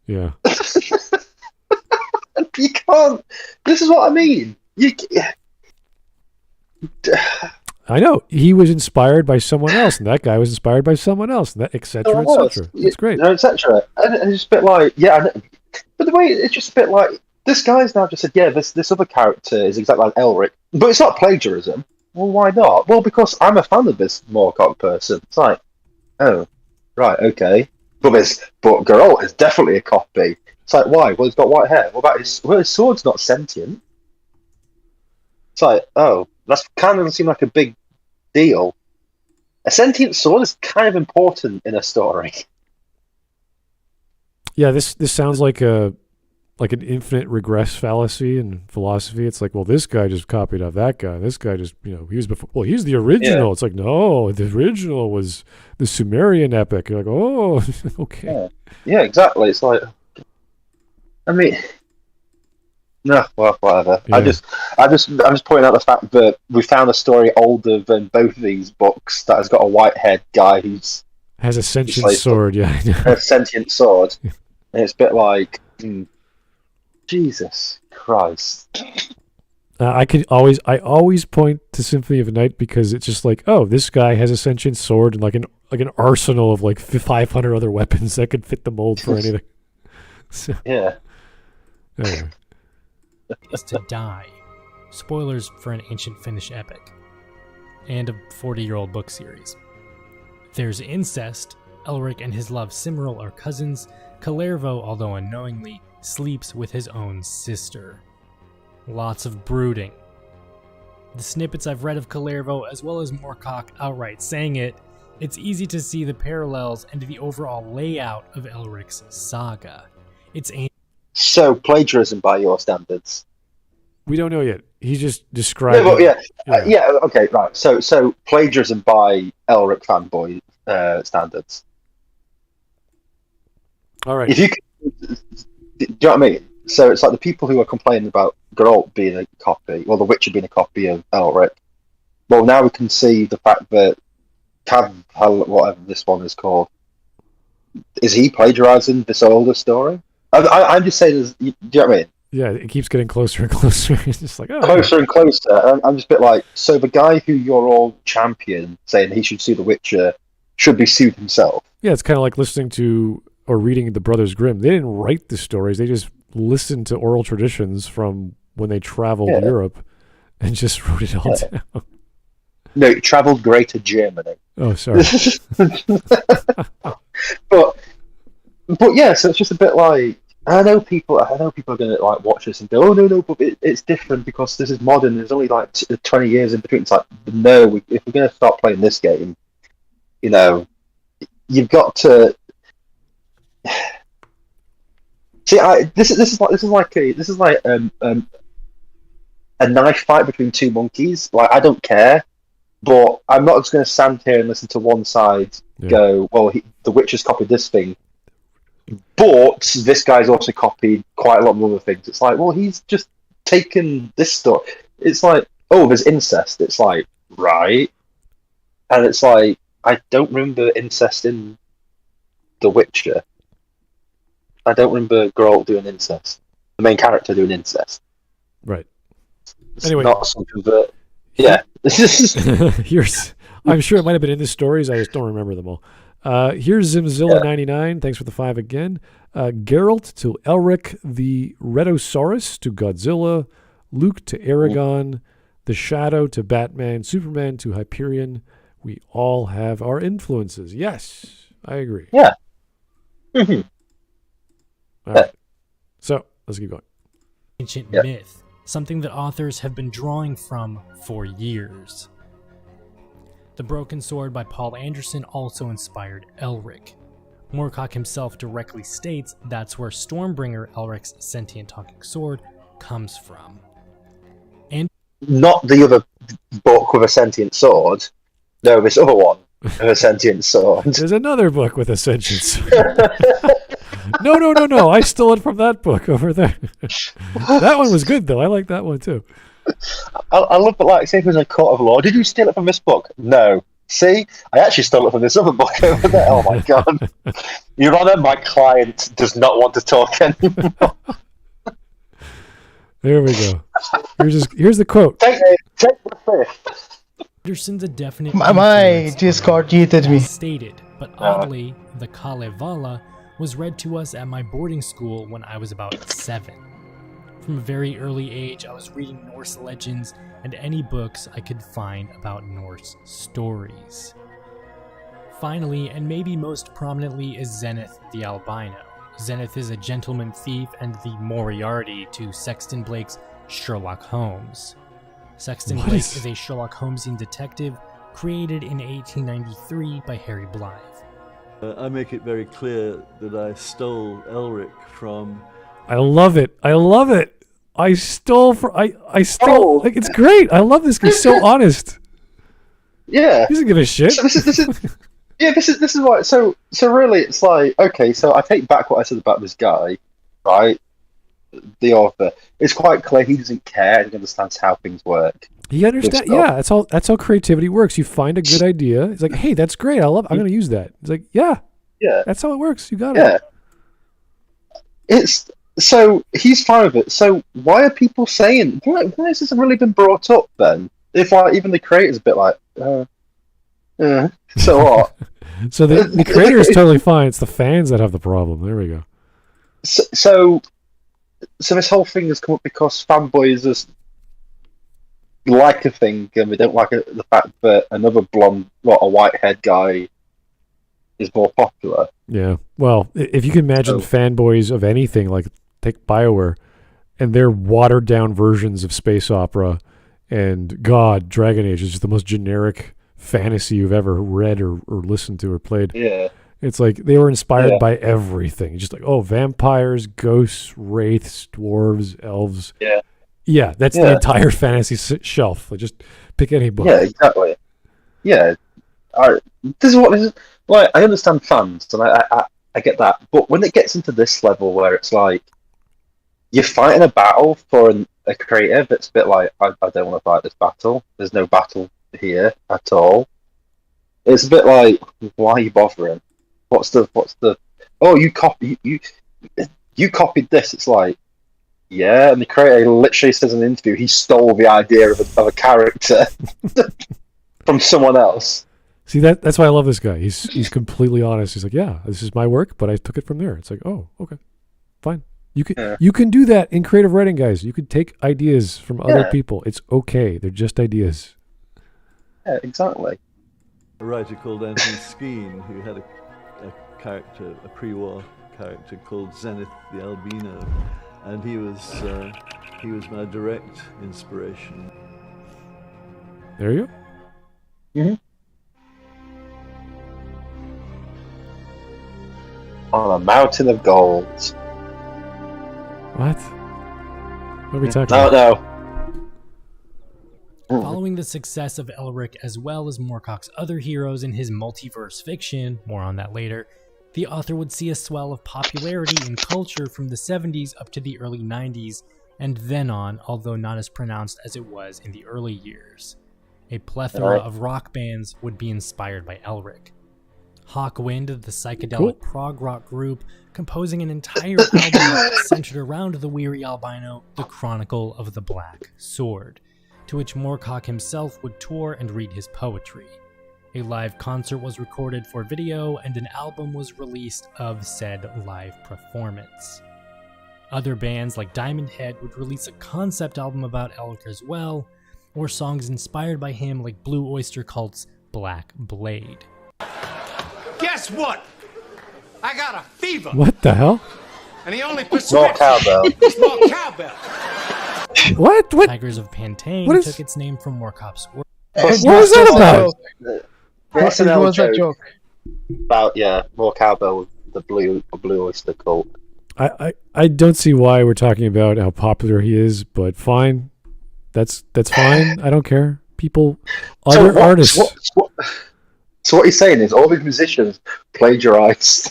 Yeah. You can't. This is what I mean. I know he was inspired by someone else, and that guy was inspired by someone else, and that etc. etc. It's great. Etc. And it's just a bit like, but the way it's just a bit like this guy's now just said, this other character is exactly like Elric, but it's not plagiarism. Well, why not? Well, because I'm a fan of this Moorcock person. It's like, oh, right, okay. But Geralt is definitely a copy. It's like, why? Well, he's got white hair. What about his sword's not sentient? It's like, oh, that kind of doesn't seem like a big deal. A sentient sword is kind of important in a story. Yeah, this sounds like an infinite regress fallacy in philosophy. It's like, well, this guy just copied off that guy. This guy just, he was before. Well, he's the original. Yeah. It's like, no, the original was the Sumerian epic. You're like, oh, okay. Yeah, exactly. It's like, I mean, no, well, whatever. Yeah. I'm just pointing out the fact that we found a story older than both of these books that has got a white-haired guy who's has a sentient sword. Yeah, a sentient sword, and it's a bit like. Jesus Christ! I always point to Symphony of the Night because it's just like, oh, this guy has a sentient sword and like an arsenal of like 500 other weapons that could fit the mold for anything. So, yeah. Anyway. Is to die. Spoilers for an ancient Finnish epic and a 40-year-old book series. There's incest. Elric and his love Cymril are cousins. Kalervo, although unknowingly, sleeps with his own sister. Lots of brooding. The snippets I've read of Kalervo, as well as Moorcock outright saying it, it's easy to see the parallels and the overall layout of Elric's saga. So, plagiarism by your standards? We don't know yet. He just described okay, right. So plagiarism by Elric fanboy standards. All right. If you could, do you know what I mean? So it's like the people who are complaining about Geralt being a copy, well, The Witcher being a copy of Elric. Well, now we can see the fact that whatever this one is called, is he plagiarizing this older story? I'm just saying, do you know what I mean? Yeah, it keeps getting closer and closer. It's just like, closer and closer. I'm just a bit like, so the guy who you're all champion saying he should sue The Witcher should be sued himself. Yeah, it's kind of like listening to or reading the Brothers Grimm. They didn't write the stories. They just listened to oral traditions from when they traveled Europe and just wrote it all down. No, it traveled Greater Germany. Oh, sorry. but yeah, so it's just a bit like, I know people are going to like watch this and go, oh no, but it's different because this is modern. There's only like 20 years in between. It's like, no, if we're going to start playing this game, you've got to. See, this is like a knife fight between two monkeys. Like, I don't care But I'm not just going to stand here and listen to one side go, well, The Witcher's copied this thing, but this guy's also copied quite a lot of other things. It's like, well, he's just taken this stuff. It's like, oh, there's incest. It's like, right. And it's like, I don't remember incest in The Witcher. I don't remember Geralt doing incest. The main character doing incest. Right. It's Anyway. not something that... Yeah. Here's... I'm sure it might have been in the stories. I just don't remember them all. Here's Zimzilla99. Thanks for the 5 again. Geralt to Elric the Retosaurus to Godzilla. Luke to Aragon. The Shadow to Batman. Superman to Hyperion. We all have our influences. Yes, I agree. Yeah. Mm-hmm. All right. So, let's keep going. Ancient myth. Something that authors have been drawing from for years. The Broken Sword by Paul Anderson also inspired Elric. Moorcock himself directly states that's where Stormbringer, Elric's sentient talking sword, comes from. And not the other book with a sentient sword. No, this other one with a sentient sword. There's another book with a sentient sword. No. I stole it from that book over there. That one was good, though. I like that one, too. I love it, like, say if it was a court of law. Did you steal it from this book? No. See? I actually stole it from this other book over there. Oh, my God. Your Honor, my client does not want to talk anymore. There we go. Here's the quote. Take the fifth. Anderson's a definite... My Discord yeeted me. Stated, but oddly, the Kalevala was read to us at my boarding school when I was about 7. From a very early age, I was reading Norse legends and any books I could find about Norse stories. Finally, and maybe most prominently, is Zenith the Albino. Zenith is a gentleman thief and the Moriarty to Sexton Blake's Sherlock Holmes. Sexton Blake is a Sherlock Holmesian detective created in 1893 by Harry Blythe. I make it very clear that I stole Elric from... I love it. I stole. Like, it's great. I love this guy. He's so honest. Yeah. He doesn't give a shit. So this is why. So really, it's like, okay. So I take back what I said about this guy, right? The author. It's quite clear he doesn't care and he understands how things work. He understands. Yeah, that's how creativity works. You find a good idea. It's like, hey, that's great. I'm going to use that. It's like, yeah, that's how it works. You got it. Yeah. So he's fine with it. So why are people saying? Why has this really been brought up then? If like even the creator's a bit like, so what? So the creator is totally fine. It's the fans that have the problem. There we go. So this whole thing has come up because fanboys just like a thing, and we don't like the fact that another blonde, a white-haired guy is more popular. Yeah. Well, if you can imagine fanboys of anything, like take BioWare, and their watered-down versions of space opera, and God, Dragon Age is just the most generic fantasy you've ever read or listened to or played. Yeah. It's like they were inspired by everything. Just like, vampires, ghosts, wraiths, dwarves, elves. Yeah. Yeah, that's the entire fantasy shelf. Just pick any book. Yeah, exactly. Yeah. This is what this is. Like, I understand fans, and I get that. But when it gets into this level where it's like, you're fighting a battle for a creator that's a bit like, I don't want to fight this battle. There's no battle here at all. It's a bit like, why are you bothering? What's the? Oh, you copied this. It's like, yeah, and the creator literally says in an interview he stole the idea of a character from someone else. See, that's why I love this guy. He's completely honest. He's like, yeah, this is my work, but I took it from there. It's like, oh, okay, fine. You can do that in creative writing, guys. You can take ideas from other people. It's okay. They're just ideas. Yeah, exactly. A writer called Anthony Skeen, who had a character, a pre-war character called Zenith the Albino, and he was my direct inspiration. There you go. Mm-hmm. On a mountain of gold. What? What are we talking about? No. Following the success of Elric as well as Moorcock's other heroes in his multiverse fiction, more on that later, the author would see a swell of popularity in culture from the 70s up to the early 90s, and then on, although not as pronounced as it was in the early years. A plethora of rock bands would be inspired by Elric. Hawkwind, the psychedelic prog rock group, composing an entire album centered around the weary albino, The Chronicle of the Black Sword, to which Moorcock himself would tour and read his poetry. A live concert was recorded for video, and an album was released of said live performance. Other bands like Diamond Head would release a concept album about Elric as well, or songs inspired by him like Blue Oyster Cult's Black Blade. Guess what? I got a fever. What the hell? And the only More prescription cowbell. is more cowbell. What? Tigers of Pantane What is- took its name from Moorcock's work. What was that about? What's It an was a joke joke. about more cowbell with the blue oyster cult? I don't see why we're talking about how popular he is, but fine. That's fine. I don't care. People, other artists. So what he's saying is all these musicians plagiarized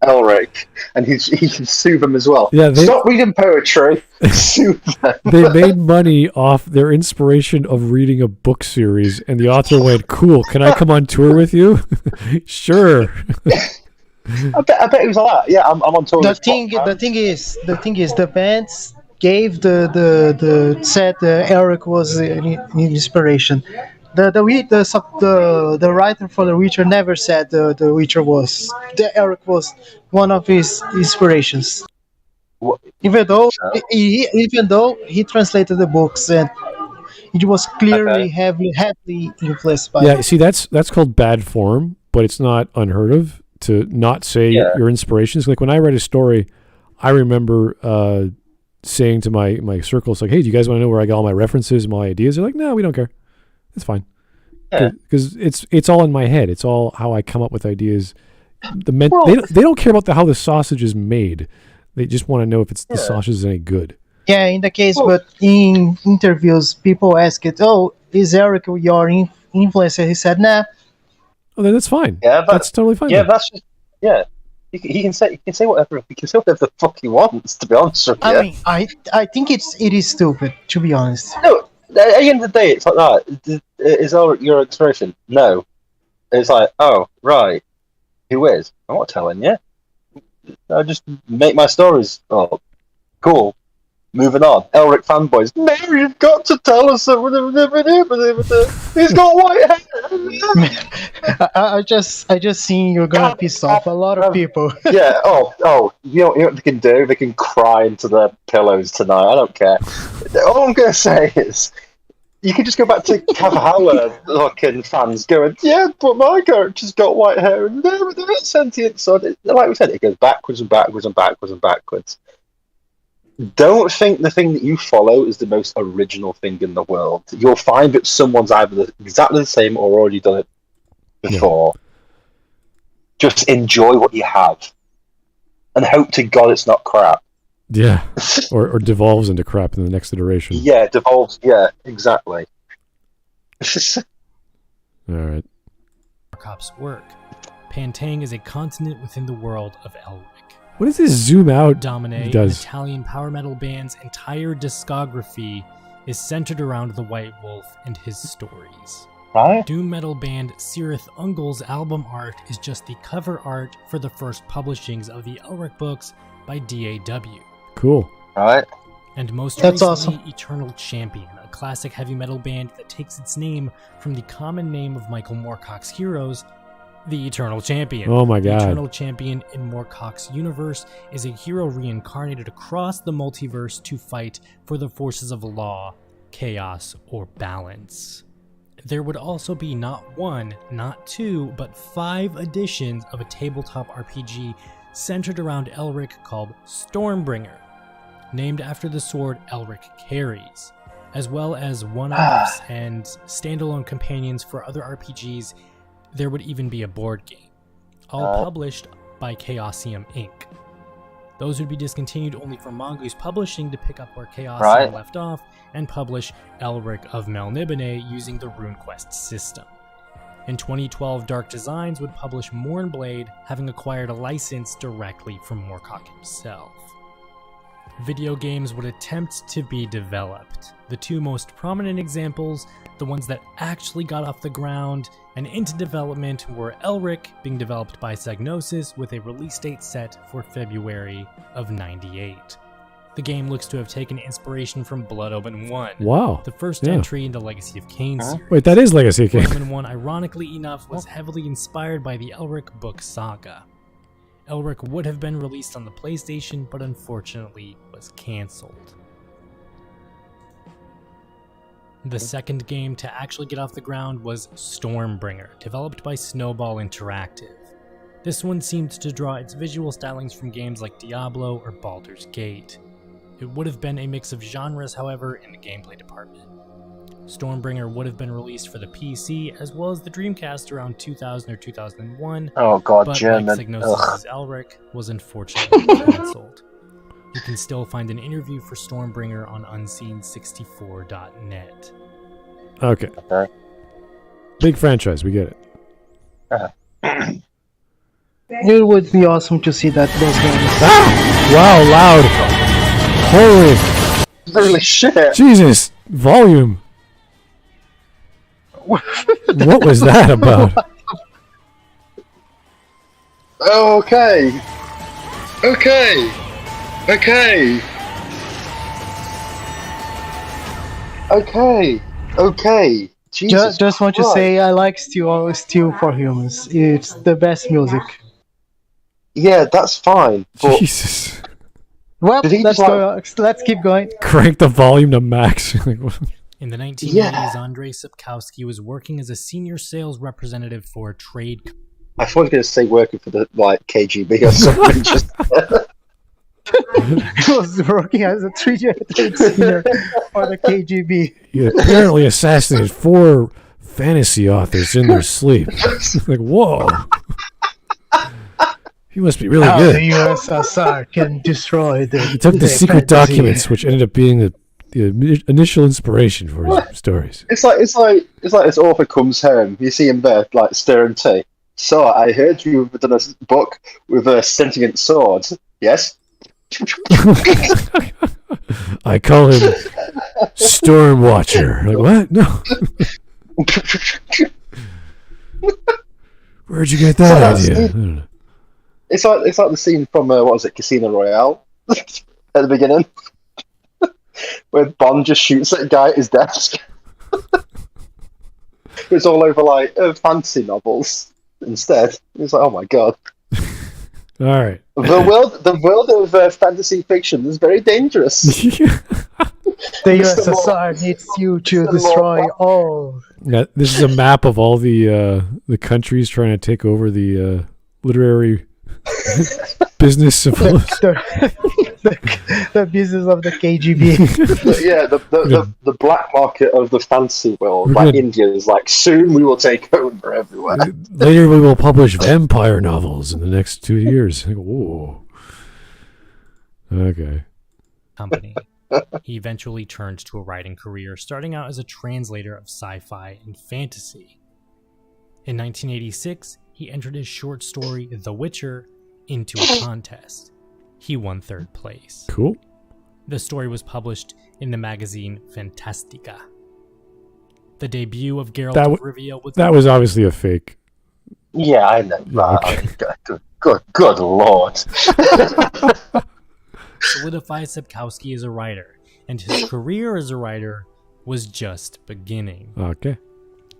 Elric, and he can sue them as well. Yeah, Stop reading poetry. Sue them. They made money off their inspiration of reading a book series, and the author went, "Cool, can I come on tour with you?" Sure. I bet it was like that. Yeah, I'm on tour. The with thing this is, the bands gave the said Elric was an inspiration. The writer for The Witcher never said the Witcher was Elric was one of his inspirations. What? Even though he translated the books and it was clearly heavily influenced by. Yeah, see, that's called bad form, but it's not unheard of to not say your inspirations. Like when I write a story, I remember saying to my circle, it's like, "Hey, do you guys want to know where I got all my references and my ideas?" They're like, "No, we don't care. It's fine." Because it's all in my head. It's all how I come up with ideas. They don't care about how the sausage is made. They just want to know if the sausage is any good. Yeah, in the case, but in interviews, people ask it, "Oh, is Elric your influencer?" He said, "Nah." Oh, then that's fine. Yeah, that's totally fine. Yeah, that's just He can say whatever the fuck he wants. To be honest with you. I mean, I think it is stupid, to be honest. No, at the end of the day, it's like that. Is Elric your inspiration? No. It's like, oh, right. Who is? I'm not telling you. I just make my stories. Oh, cool. Moving on. Elric fanboys. No, you've got to tell us. He's got white hair. I just seen you're gonna piss off a lot of people. Yeah. Oh. You know what they can do? They can cry into their pillows tonight. I don't care. All I'm gonna say is, you can just go back to Kavhala looking fans going, yeah, but my character's got white hair and they're sentient. So, like we said, it goes backwards and backwards and backwards and backwards. Don't think the thing that you follow is the most original thing in the world. You'll find that someone's either exactly the same or already done it before. Yeah. Just enjoy what you have. And hope to God it's not crap. Yeah. or devolves into crap in the next iteration. Yeah, devolves. Yeah, exactly. All right. Moorcock's work. Pantang is a continent within the world of Elric. What does this zoom out? Dominate, an Italian power metal band's entire discography is centered around the White Wolf and his stories. Right. Doom metal band Cirith Ungol's album art is just the cover art for the first publishings of the Elric books by DAW. Cool. Right. And most That's recently, awesome. Eternal Champion, a classic heavy metal band that takes its name from the common name of Michael Moorcock's heroes, the Eternal Champion. Oh my god. The Eternal Champion in Moorcock's universe is a hero reincarnated across the multiverse to fight for the forces of law, chaos, or balance. There would also be not one, not two, but 5 editions of a tabletop RPG centered around Elric called Stormbringer, named after the sword Elric carries, as well as one-offs and standalone companions for other RPGs. There would even be a board game, all published by Chaosium Inc. Those would be discontinued only for Mongoose Publishing to pick up where Chaos Right. left off and publish Elric of Melniboné using the RuneQuest system. In 2012, Dark Designs would publish Mournblade, having acquired a license directly from Moorcock himself. Video games would attempt to be developed. The two most prominent examples, the ones that actually got off the ground and into development, were Elric, being developed by Psygnosis with a release date set for February of '98. The game looks to have taken inspiration from Blood Omen 1, Wow. the first Yeah. entry in the Legacy of Kain series. Wait, that is Legacy of Blood Kain. Omen 1, ironically enough, was heavily inspired by the Elric book saga. Elric would have been released on the PlayStation, but unfortunately was cancelled. The second game to actually get off the ground was Stormbringer, developed by Snowball Interactive. This one seemed to draw its visual stylings from games like Diablo or Baldur's Gate. It would have been a mix of genres, however, in the gameplay department. Stormbringer would have been released for the PC as well as the Dreamcast around 2000 or 2001, Oh god, but German. like Psygnosis' Elric, was unfortunately cancelled. You can still find an interview for Stormbringer on unseen64.net. Okay. Okay. Big franchise, we get it. It would be awesome to see that those games. Wow, loud. Holy Holy shit! Jesus. Volume. What was that about? Okay. Okay. Okay. Okay. Okay. Jesus Just want to Christ. say I like Steel for Humans. It's the best music. Yeah, that's fine. But Jesus. Well, Did he let's just, go. Let's keep going. Crank the volume to max. Like, what? In the 1980s, Yeah. Andrei Sapkowski was working as a senior sales representative for a trade I thought I was going to say working for the KGB or something. Just He was working as a trade senior for the KGB. He apparently assassinated 4 fantasy authors in their sleep. Like, whoa. He must be really How the good. USSR can destroy the. He took the secret documents, which ended up being the initial inspiration for his stories. it's like this author comes home. You see him there, like stirring tea. So I heard you've done a book with a sentient sword. Yes. I call him Stormwatcher. Like, what? No. Where'd you get that idea? I don't know. It's like the scene from what was it, Casino Royale, at the beginning, where Bond just shoots at a guy at his desk. It's all over like fantasy novels. Instead, it's like, oh my god, All right. the world of fantasy fiction is very dangerous. The USSR needs you to destroy all. Yeah, this is a map of all the countries trying to take over the literary business of The business of the KGB. Yeah, the black market of the fantasy world, We're like gonna- India, is like soon we will take over everywhere. Later we will publish vampire novels in the next 2 years. Like, whoa. Okay. company. He eventually turned to a writing career, starting out as a translator of sci-fi and fantasy. In 1986, he entered his short story The Witcher into a contest. He won 3rd place. Cool. The story was published in the magazine Fantastica. The debut of Geralt That of Rivia was That was obviously a fake. Yeah, I know. Okay. Good lord. solidified Sapkowski as a writer, and his career as a writer was just beginning. Okay.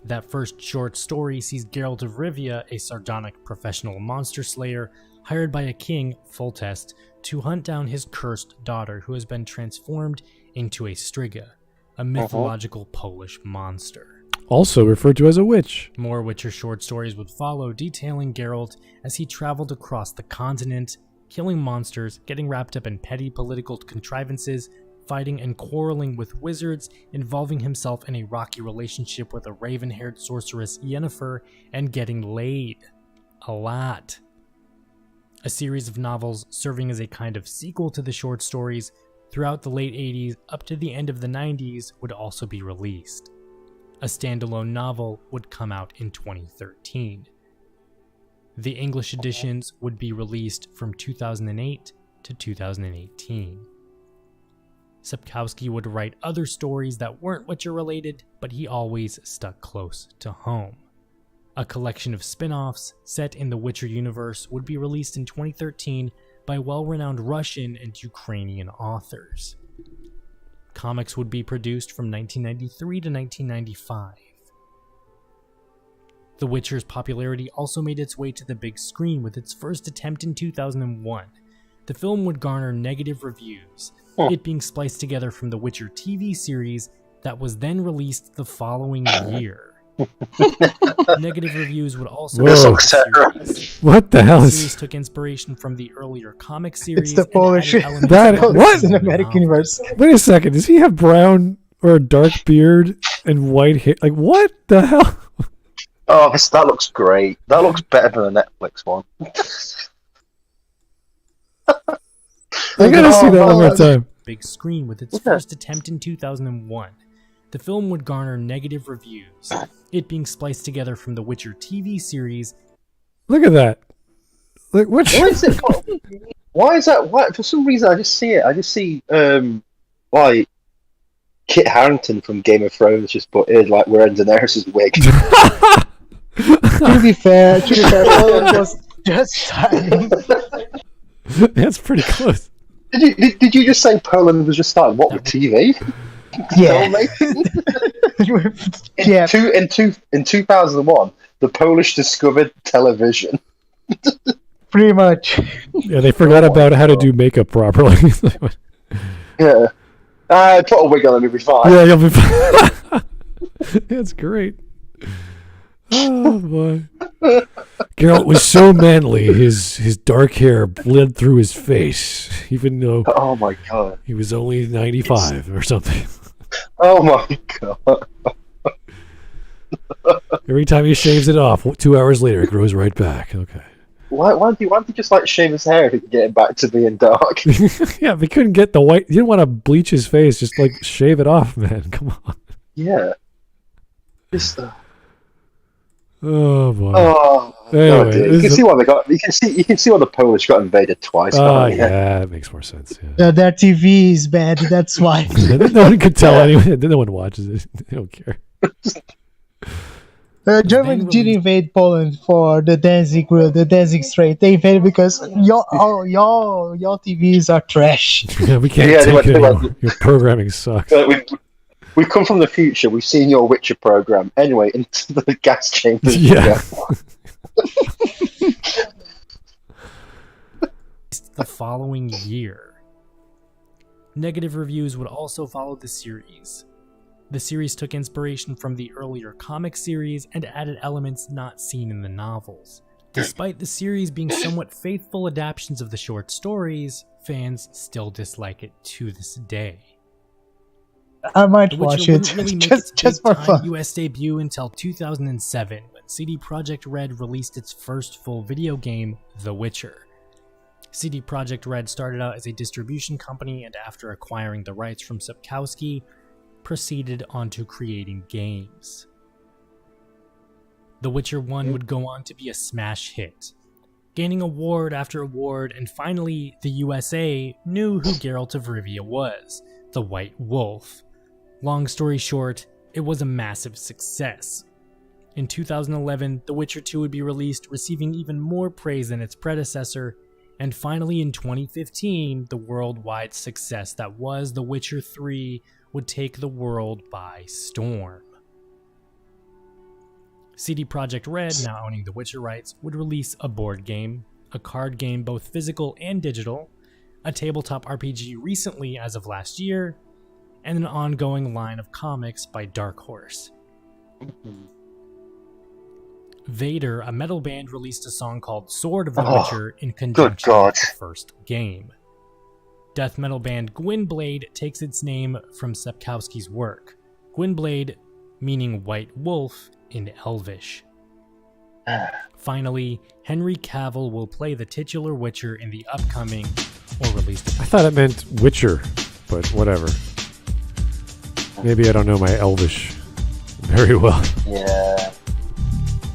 That first short story sees Geralt of Rivia, a sardonic professional monster slayer, hired by a king, Foltest, to hunt down his cursed daughter who has been transformed into a Striga, a mythological Polish monster. Also referred to as a witch. More Witcher short stories would follow, detailing Geralt as he traveled across the continent, killing monsters, getting wrapped up in petty political contrivances, fighting and quarreling with wizards, involving himself in a rocky relationship with a raven-haired sorceress Yennefer, and getting laid. A lot. A series of novels serving as a kind of sequel to the short stories throughout the late 80s up to the end of the 90s would also be released. A standalone novel would come out in 2013. The English editions would be released from 2008 to 2018. Sapkowski would write other stories that weren't Witcher related, but he always stuck close to home. A collection of spin-offs set in the Witcher universe would be released in 2013 by well-renowned Russian and Ukrainian authors. Comics would be produced from 1993 to 1995. The Witcher's popularity also made its way to the big screen with its first attempt in 2001. The film would garner negative reviews, it being spliced together from the Witcher TV series that was then released the following year. Negative reviews would also Whoa. follow the series. What the hell The is series took inspiration from the earlier comic series. It's the and Polish added elements That- of what? Polish cinematic novels. universe. Wait a second. Does he have brown or a dark beard and white hair? Like, what the hell? Oh, that looks great. That looks better than the Netflix one. I gotta see that one more time. Big screen with its first attempt in 2001. The film would garner negative reviews, it being spliced together from the Witcher TV series. Look at that. Like, what? Why is it? Why is that? Why, for some reason, I just see it. I just see like Kit Harington from Game of Thrones just put in like wearing Daenerys' wig. To be fair, Poland was just starting. That's pretty close. Did you just say Poland was just starting? What, with TV? Yeah. Yeah. In 2001, the Polish discovered television. Pretty much. Yeah, they forgot about how to do makeup properly. Yeah. Put a wig on and you'll be fine. Yeah, you'll be fine. That's great. Oh boy. Geralt was so manly, his dark hair bled through his face, even though Oh my god. he was only 95 or something. Oh my god. Every time he shaves it off, 2 hours later it grows right back. Okay. Why don't you just like shave his hair if he can get it back to being dark? Yeah, if he couldn't get the white, you didn't want to bleach his face, just like shave it off, man. Come on. Yeah. Just. Oh boy. Oh. Anyway, God, dude. You this can is see why they got. You can see why the Polish got invaded twice. Oh can't you? yeah, that makes more sense. Yeah. Their TV is bad, that's why. No one could tell anyway. No one watches it. They don't care. Germany did invade Poland for the Danzig Grill, the Danzig Strait. They invaded because your TVs are trash. Yeah, we can't Yeah, they take went- it they went- anymore. Your programming sucks. We've come from the future. We've seen your Witcher program. Anyway, into the gas chambers. Yeah. The following year. Negative reviews would also follow the series. The series took inspiration from the earlier comic series and added elements not seen in the novels. Despite the series being somewhat faithful adaptations of the short stories, fans still dislike it to this day. I might The watch Witcher it wouldn't really make its just for big-time fun. US debut until 2007, when CD Projekt Red released its first full video game, The Witcher. CD Projekt Red started out as a distribution company and after acquiring the rights from Sapkowski, proceeded onto creating games. The Witcher 1 would go on to be a smash hit, gaining award after award, and finally, the USA knew who Geralt of Rivia was, the White Wolf. Long story short, it was a massive success. In 2011, The Witcher 2 would be released, receiving even more praise than its predecessor, and finally in 2015, the worldwide success that was The Witcher 3 would take the world by storm. CD Projekt Red, now owning the Witcher rights, would release a board game, a card game both physical and digital, a tabletop RPG recently as of last year, and an ongoing line of comics by Dark Horse. Vader, a metal band, released a song called Sword of the Witcher in conjunction God. with the first game. Death metal band Gwynblade takes its name from Sapkowski's work. Gwynblade meaning White Wolf in Elvish. Finally, Henry Cavill will play the titular Witcher in the upcoming or released. I thought it meant Witcher, but whatever. Maybe I don't know my Elvish very well. Yeah.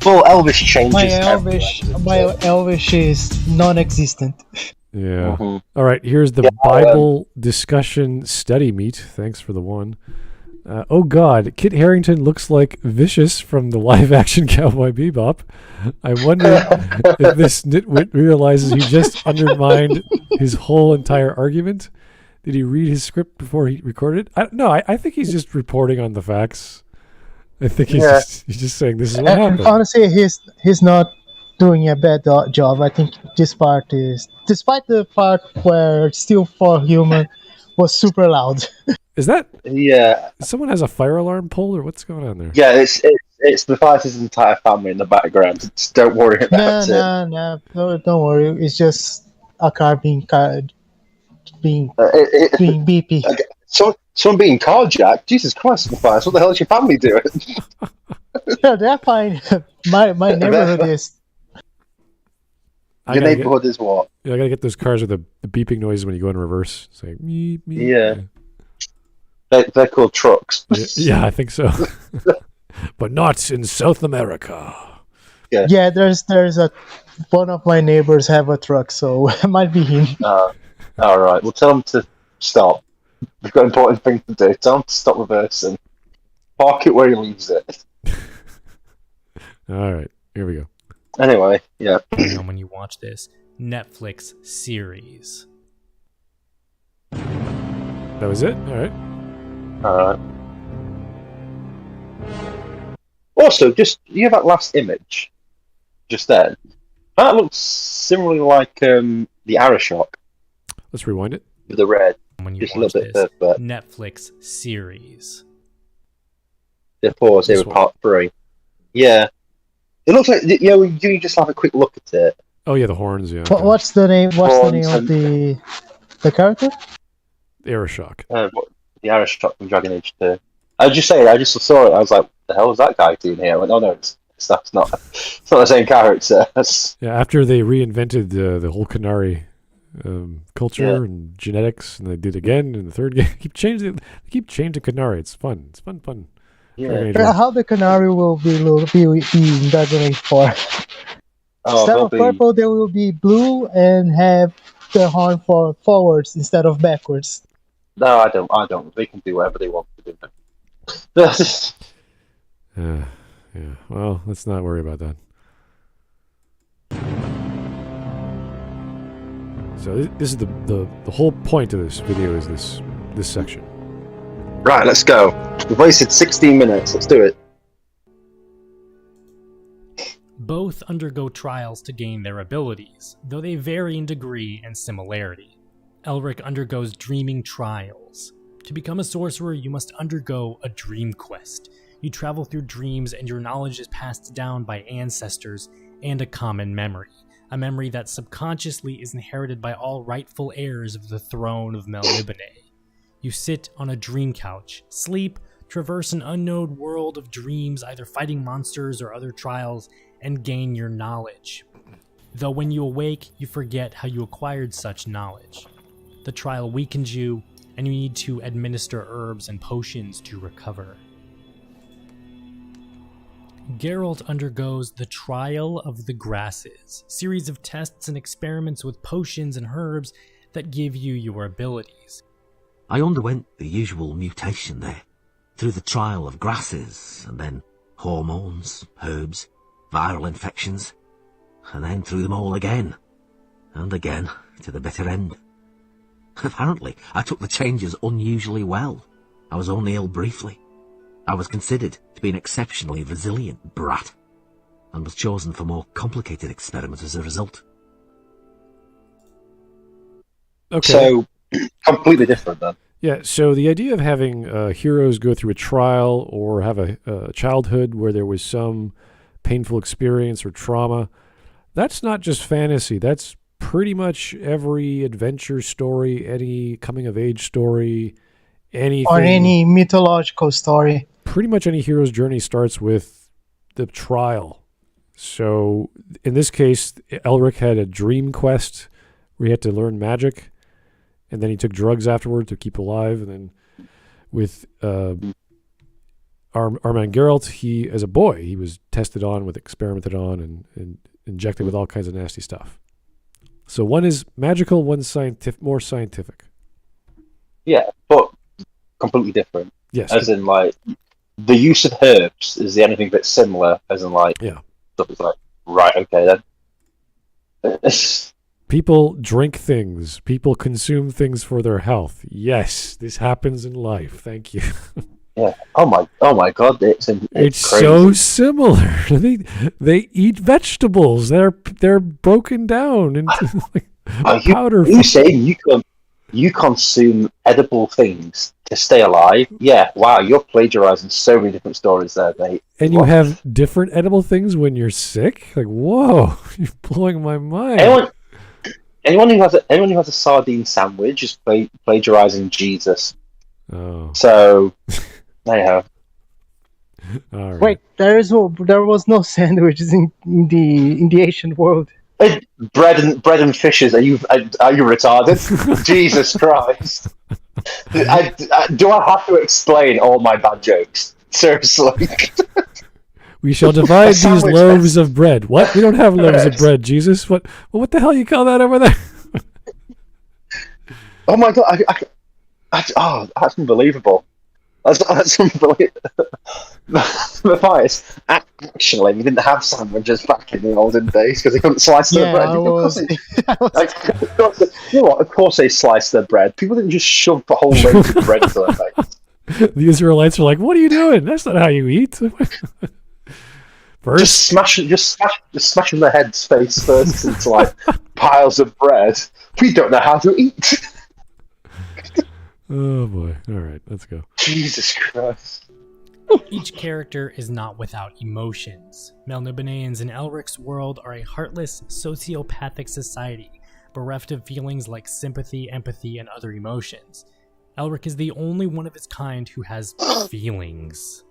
Well, Elvish changes. My Elvish is non-existent. Yeah. All right, here's the Bible discussion study meet. Thanks for the one. Oh God, Kit Harington looks like Vicious from the live-action Cowboy Bebop. I wonder if this nitwit realizes he just undermined his whole entire argument. Did he read his script before he recorded it? No, I think he's just reporting on the facts. I think he's just saying this is what happened. Honestly, he's not doing a bad job. I think this part is, despite the part where Still for Human was super loud. Is that? Yeah. Someone has a fire alarm pulled, or what's going on there? Yeah, it's the fighter's entire family in the background. Just don't worry about it. No, don't worry. It's just a car being beepy. Okay. Someone being carjacked? Jesus Christ, Matthias, what the hell is your family doing? No, they're fine. My neighborhood is. Your neighborhood is what? Yeah, I gotta get those cars with the beeping noises when you go in reverse. It's like, meep, meep. Yeah. They're called trucks. Yeah, I think so. But not in South America. Yeah, there's one of my neighbors have a truck, so it might be him. All right, well, tell them to stop. We've got important things to do. Tell them to stop reversing. Park it where he leaves it. All right, here we go. Anyway, yeah. When you watch this Netflix series. That was it? All right. Also, just you have that last image just then. That looks similarly like the Arashock. Let's rewind it. With the red. When you just watch a little this bit of Netflix series. The pause here with part 3. Yeah. It looks like you just have a quick look at it. Oh yeah, the horns, yeah. What's the name of the character? Arashock. The Arashock from Dragon Age 2. I was just saying, I just saw it, I was like, what the hell is that guy doing here? I went, oh no, it's not the same character. Yeah, after they reinvented the whole Canary culture and genetics, and they did again in the third game. They keep changing Canary. It's fun. It's fun. Yeah. How the Canary will be in Dragon Age 4. Instead of purple, they will be blue and have the horn for forwards instead of backwards. No, I don't. They can do whatever they want to do. Yeah. Well, let's not worry about that. So this is the whole point of this video is this section. Right, let's go. We've wasted 16 minutes. Let's do it. Both undergo trials to gain their abilities, though they vary in degree and similarity. Elric undergoes dreaming trials. To become a sorcerer, you must undergo a dream quest. You travel through dreams and your knowledge is passed down by ancestors and a common memory. A memory that subconsciously is inherited by all rightful heirs of the throne of Melniboné. You sit on a dream couch, sleep, traverse an unknown world of dreams, either fighting monsters or other trials, and gain your knowledge. Though when you awake, you forget how you acquired such knowledge. The trial weakens you, and you need to administer herbs and potions to recover. Geralt undergoes the Trial of the Grasses, series of tests and experiments with potions and herbs that give you your abilities. I underwent the usual mutation there, through the trial of grasses, and then hormones, herbs, viral infections, and then through them all again, and again, to the bitter end. Apparently, I took the changes unusually well. I was only ill briefly. I was considered to be an exceptionally resilient brat, and was chosen for more complicated experiments as a result. Okay. So, completely different then. Yeah, so the idea of having heroes go through a trial or have a childhood where there was some painful experience or trauma, that's not just fantasy. That's pretty much every adventure story, any coming-of-age story, anything. Or any mythological story. Pretty much any hero's journey starts with the trial. So in this case, Elric had a dream quest where he had to learn magic, and then he took drugs afterward to keep alive. And then with our man Geralt, he, as a boy, he was tested on, experimented on, and injected with all kinds of nasty stuff. So one is magical, one's more scientific. Yeah, but completely different. Yes. As in, like, the use of herbs is the only thing that's similar, as in, like, stuff is like, right, okay then. People drink things. People consume things for their health. Yes, this happens in life. Thank you. Yeah. Oh my God! It's crazy. So similar. They eat vegetables. They're broken down into powder. You saying you consume edible things to stay alive? Yeah. Wow, you're plagiarizing so many different stories there, mate. And you have different edible things when you're sick. Like, whoa, you're blowing my mind. Anyone who has a sardine sandwich is plagiarizing Jesus. Oh. So. I have. All right. Wait, there was no sandwiches in the ancient world. Bread and fishes. Are you retarded? Jesus Christ! Do I have to explain all my bad jokes? Seriously. We shall divide these loaves of bread. What? We don't have loaves of bread, Jesus. What? Well, what the hell you call that over there? Oh my God! That's unbelievable. That's unbelievable. Matthias, actually, we didn't have sandwiches back in the olden days because they couldn't slice their bread. You know what? Of course they sliced their bread. People didn't just shove the whole loaf of bread into their face. The Israelites were like, "What are you doing? That's not how you eat." Just smashing their heads face first into like piles of bread. We don't know how to eat. Oh boy. All right, let's go. Jesus Christ. Each character is not without emotions. Melnibonéans in Elric's world are a heartless, sociopathic society, bereft of feelings like sympathy, empathy, and other emotions. Elric is the only one of his kind who has feelings.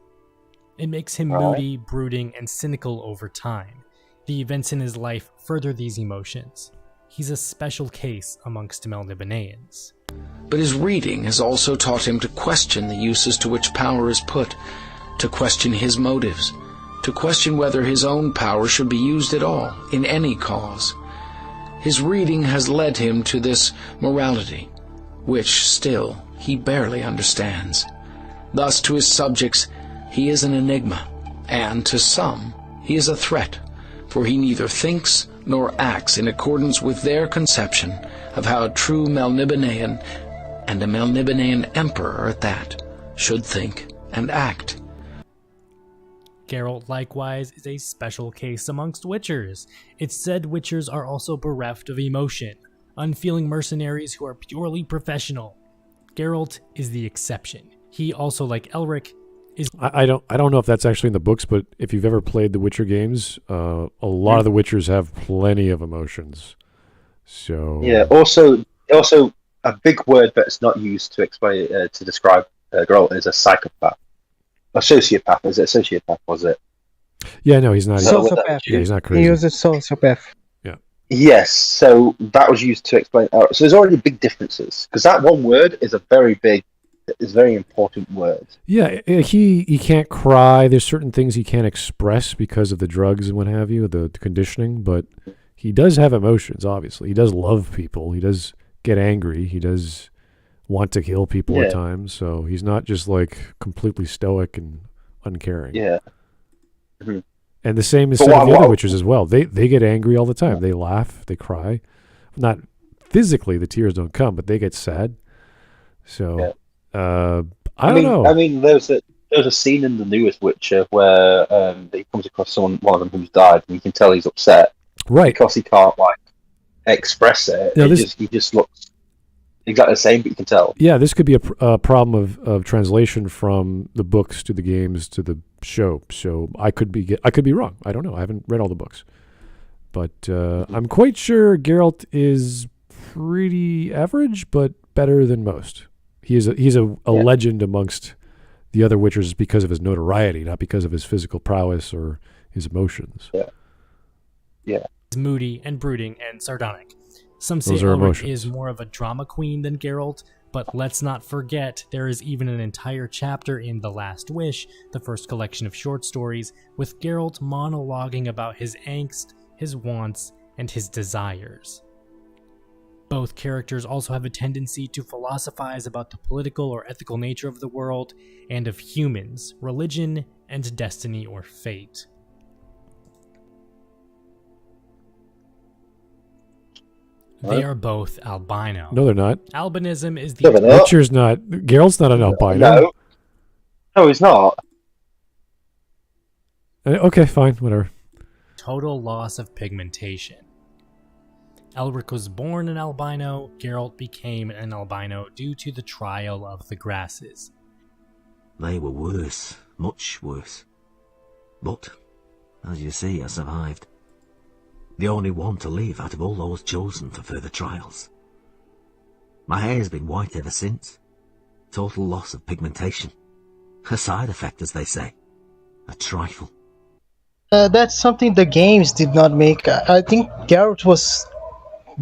It makes him moody, brooding, and cynical over time. The events in his life further these emotions. He's a special case amongst Melnibonéans. But his reading has also taught him to question the uses to which power is put, to question his motives, to question whether his own power should be used at all, in any cause. His reading has led him to this morality, which, still, he barely understands. Thus, to his subjects, he is an enigma, and to some, he is a threat, for he neither thinks nor acts in accordance with their conception of how a true Melnibonéan, and a Melnibonéan emperor at that, should think and act. Geralt, likewise, is a special case amongst Witchers. It's said Witchers are also bereft of emotion, unfeeling mercenaries who are purely professional. Geralt is the exception. He also, like Elric, is... I don't know if that's actually in the books, but if you've ever played the Witcher games, a lot of the Witchers have plenty of emotions. So yeah. Also, a big word that's not used to explain to describe Geralt is a psychopath, a sociopath. Is it a sociopath? Was it? Yeah, no, he's not. Sociopath. Yeah, he's not crazy. He was a sociopath. Yeah. Yes. So that was used to explain. So there's already big differences because that one word is a very important word. Yeah, he can't cry. There's certain things he can't express because of the drugs and what have you, the conditioning, but he does have emotions, obviously. He does love people. He does get angry. He does want to kill people at times. So he's not just like completely stoic and uncaring. Yeah. Mm-hmm. And the same is said of the other Witchers as well. They get angry all the time. They laugh. They cry. Not physically, the tears don't come, but they get sad. So I don't know. I mean, there's a scene in the newest Witcher where he comes across one of them who's died, and you can tell he's upset. Right. Because he can't express it. Now, he just looks exactly the same, but you can tell. Yeah, this could be a problem of translation from the books to the games to the show. So I could be wrong. I don't know. I haven't read all the books, but I'm quite sure Geralt is pretty average, but better than most. He's a legend amongst the other Witchers because of his notoriety, not because of his physical prowess or his emotions. Yeah. Yeah. Is moody and brooding and sardonic. Some say Those are Elric emotions. is more of a drama queen than Geralt, but let's not forget there is even an entire chapter in The Last Wish, the first collection of short stories, with Geralt monologuing about his angst, his wants, and his desires. Both characters also have a tendency to philosophize about the political or ethical nature of the world and of humans, religion, and destiny or fate. They are both albino. No, they're not. Albinism is No, the they're not. Witcher's not. Geralt's not an albino. No. No, he's not. Okay, fine, whatever. total loss of pigmentation. Elric was born an albino, Geralt became an albino due to the trial of the grasses. They were worse, much worse. But, as you see, I survived. The only one to live out of all those chosen for further trials. My hair's been white ever since. Total loss of pigmentation. A side effect, as they say. A trifle. That's something the games did not make. I think Geralt was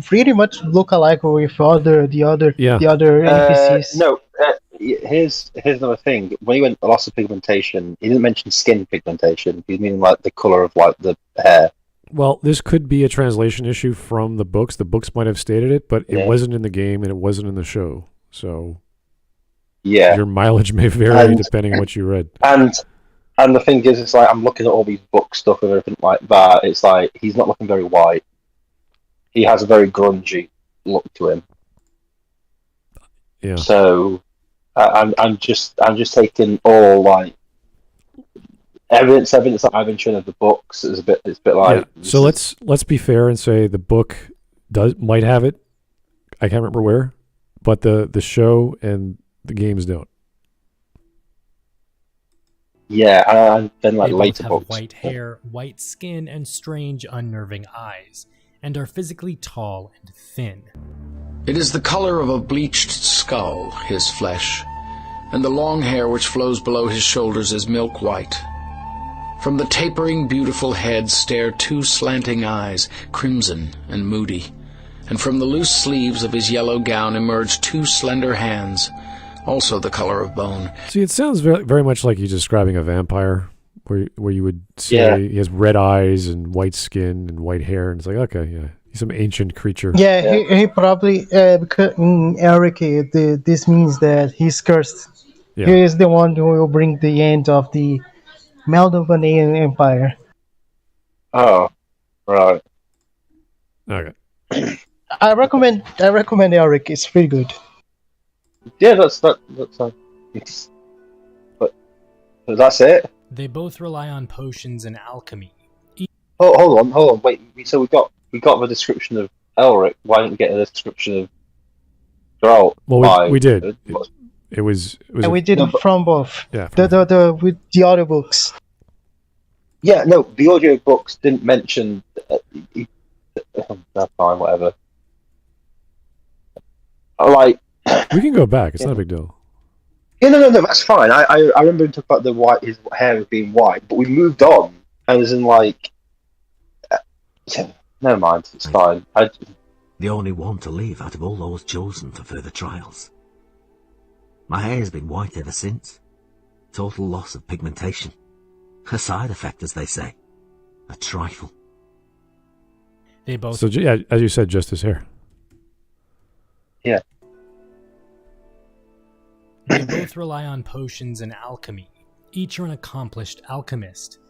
pretty much look-alike with the other NPCs. No, here's another thing. When he went loss of pigmentation, he didn't mention skin pigmentation. He mean like the color of like the hair. Well, this could be a translation issue from the books. The books might have stated it, but it wasn't in the game and it wasn't in the show. So yeah, your mileage may vary depending on what you read. And the thing is, it's like I'm looking at all these book stuff and everything like that. It's like he's not looking very white. He has a very grungy look to him. Yeah. So I'm just taking all like evidence that I've been shown of the books. It's a bit like. Yeah. So let's be fair and say the book might have it. I can't remember where, but the show and the games don't. Yeah, and then like they later both have books. white hair, white skin, and strange, unnerving eyes, and are physically tall and thin. It is the color of a bleached skull, his flesh, and the long hair which flows below his shoulders is milk white. From the tapering, beautiful head stare two slanting eyes, crimson and moody, and from the loose sleeves of his yellow gown emerge two slender hands, also the color of bone. See, it sounds very, very much like he's describing a vampire, where you would say he has red eyes and white skin and white hair, and it's like, okay, yeah, he's some ancient creature. Yeah, he probably because in Elric, this means that he's cursed. Yeah. He is the one who will bring the end of the Melniboné Empire. Oh, right. Okay. I recommend Elric. It's pretty good. Yeah, that's but that's it. They both rely on potions and alchemy. Oh, hold on, wait. So we got the description of Elric. Why didn't we get a description of Geralt? Well, we did. It was And we did from both. Yeah. With the audiobooks. Yeah, no, the audio books didn't mention. That's fine, whatever. Like, we can go back. It's not a big deal. yeah, no, that's fine. I remember him talking about his hair being white, but we moved on, and as in like, never mind, it's fine. The only one to live out of all those chosen for further trials. My hair's been white ever since. Total loss of pigmentation. A side effect, as they say. A trifle. They both. So yeah, as you said, just his hair. Yeah. They both rely on potions and alchemy. Each are an accomplished alchemist.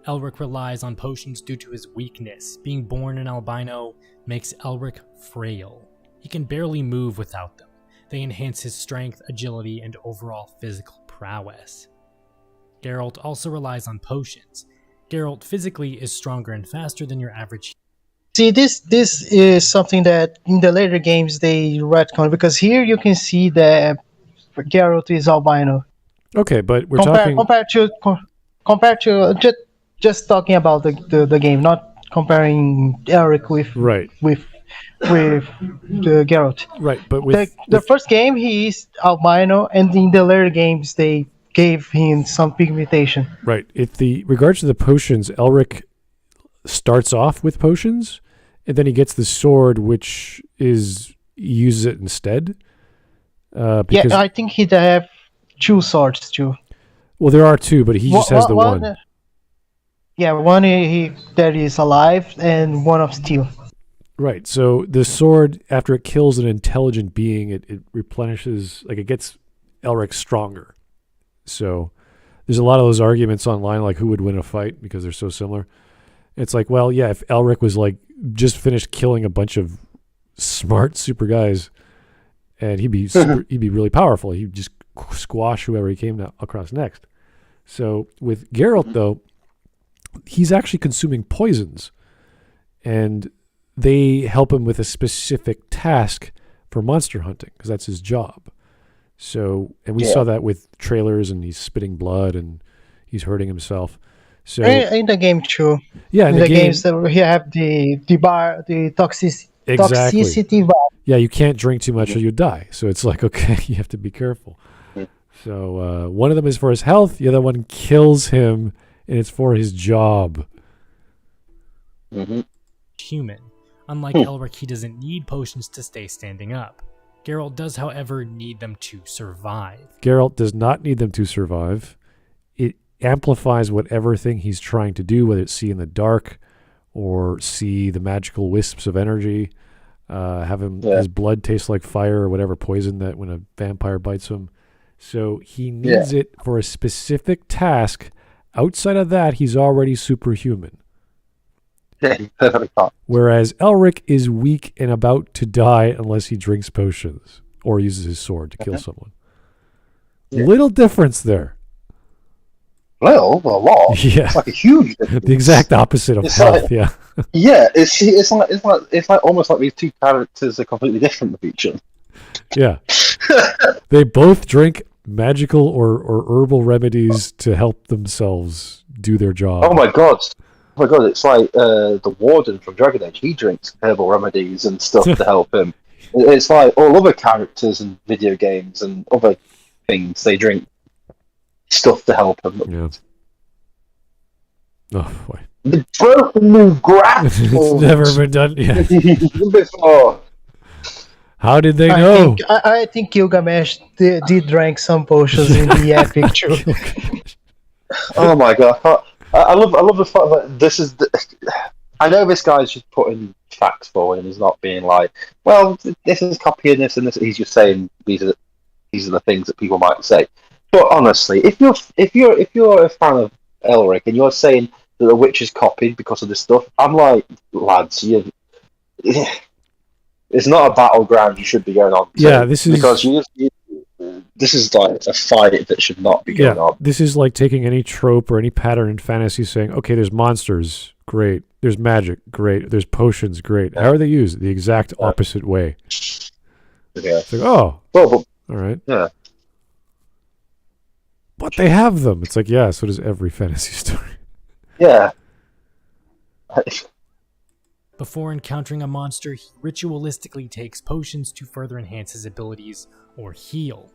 Elric relies on potions due to his weakness. Being born an albino makes Elric frail. He can barely move without them. They enhance his strength, agility, and overall physical prowess. Geralt also relies on potions. Geralt physically is stronger and faster than your average. See, this is something that in the later games they retcon, because here you can see that Geralt is albino. Okay, but we're talking compared to just talking about the game, not comparing Elric with the Geralt. Right, but the first game he is albino, and in the later games they gave him some pigmentation. Right. If the regards to the potions, Elric starts off with potions, and then he gets the sword, which he uses it instead. Because, I think he'd have 2 swords too. Well, there are 2, but he just has the one. One that is alive and one of steel. Right. So the sword, after it kills an intelligent being, it replenishes, like it gets Elric stronger. So there's a lot of those arguments online, like who would win a fight because they're so similar. It's like, well, yeah, if Elric was like just finished killing a bunch of smart super guys, and he'd be really powerful. He'd just squash whoever he came across next. So with Geralt, though, he's actually consuming poisons, and they help him with a specific task for monster hunting because that's his job. So, and we saw that with trailers, and he's spitting blood and he's hurting himself. So in the game too. Yeah, in the games that we have the toxicity bar. Yeah, you can't drink too much or you die. So it's like, okay, you have to be careful. So one of them is for his health, the other one kills him, and it's for his job. Human. Unlike Elric, he doesn't need potions to stay standing up. Geralt does, however, need them to survive. Geralt does not need them to survive. It amplifies whatever thing he's trying to do, whether it's see in the dark or see the magical wisps of energy, have his blood taste like fire or whatever poison that when a vampire bites him. So he needs it for a specific task. Outside of that, he's already superhuman. Whereas Elric is weak and about to die unless he drinks potions or uses his sword to kill someone. Little difference there. Well, a lot. Yeah, it's like a huge difference. The exact opposite of health. Yeah. Yeah, it's like almost like these two characters are completely different with each other. Yeah, they both drink magical or herbal remedies to help themselves do their job. Oh my god! It's like the Warden from Dragon Age. He drinks herbal remedies and stuff to help him. It's like all other characters in video games and other things. They drink stuff to help them. Yeah. Oh boy. The broken new grass. It's never been done yet. Before. How did they know? I think Gilgamesh did drink some potions in the epic too. Oh my god! I love the fact that this is. I know this guy's just putting facts forward and he's not being like, well, this is copying this and this. He's just saying these are the things that people might say. But honestly, if you're a fan of Elric and you're saying that The Witch is copied because of this stuff, I'm like, lads, it's not a battleground you should be going on to. Yeah, this is because this is like a fight that should not be going on. This is like taking any trope or any pattern in fantasy, saying, okay, there's monsters, great. There's magic, great. There's potions, great. How are they used? The exact opposite way. Yeah. It's like, oh, all right. Yeah. But they have them. It's like, yeah, so does every fantasy story. Yeah. Before encountering a monster, he ritualistically takes potions to further enhance his abilities or heal.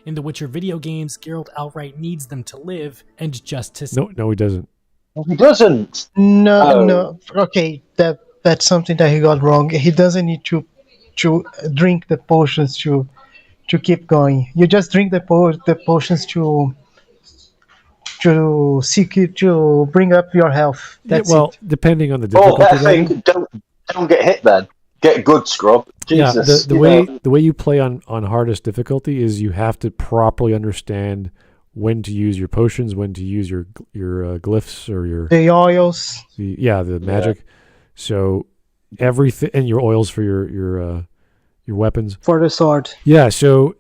In the Witcher video games, Geralt outright needs them to live and just to... No, he doesn't. No, he doesn't. No. Okay, that's something that he got wrong. He doesn't need to drink the potions to keep going. You just drink the potions to seek you to bring up your health. That's it. Depending on the difficulty. Don't get hit then. Get good, scrub. Jesus. Yeah, the way you play on hardest difficulty is you have to properly understand when to use your potions, when to use your glyphs or the oils. The magic. So everything, and your oils for your weapons. For the sword. Yeah, so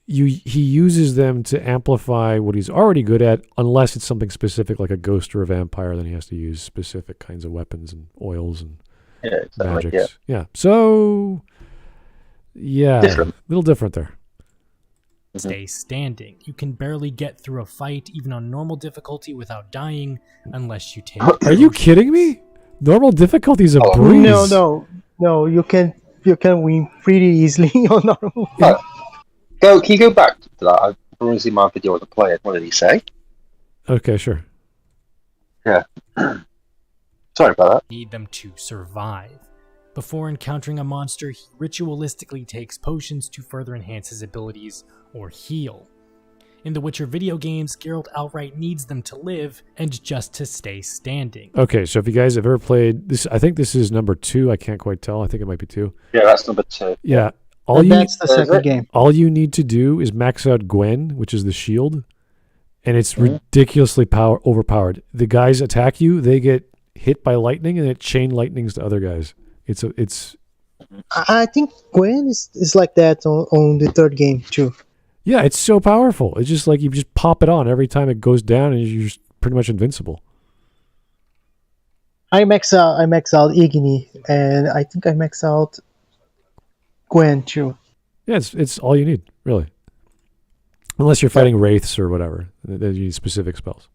he uses them to amplify what he's already good at, unless it's something specific like a ghost or a vampire, then he has to use specific kinds of weapons and oils and magics. Yeah. So a little different there. Stay standing. You can barely get through a fight, even on normal difficulty, without dying, unless you take... Are you kidding me? Normal difficulty is a breeze. No, you can win pretty easily on normal. Can you go back to that? I've already seen my video of the player. What did he say? Okay, sure. Yeah. Sorry about that. Need them to survive. Before encountering a monster, he ritualistically takes potions to further enhance his abilities or heal. In the Witcher video games, Geralt outright needs them to live and just to stay standing. Okay, so if you guys have ever played this, I think this is number 2. I can't quite tell. I think it might be 2. Yeah, that's number 2. Yeah. That's the second game. All you need to do is max out Gwen, which is the shield, and it's ridiculously overpowered. The guys attack you, they get hit by lightning, and it chain lightnings to other guys. It's. I think Gwen is like that on the third game too. Yeah, it's so powerful. It's just like you just pop it on every time it goes down, and you're just pretty much invincible. I max out Igni, and I think I max out Gwen too. Yeah, it's all you need, really. Unless you're fighting wraiths or whatever, then you need specific spells.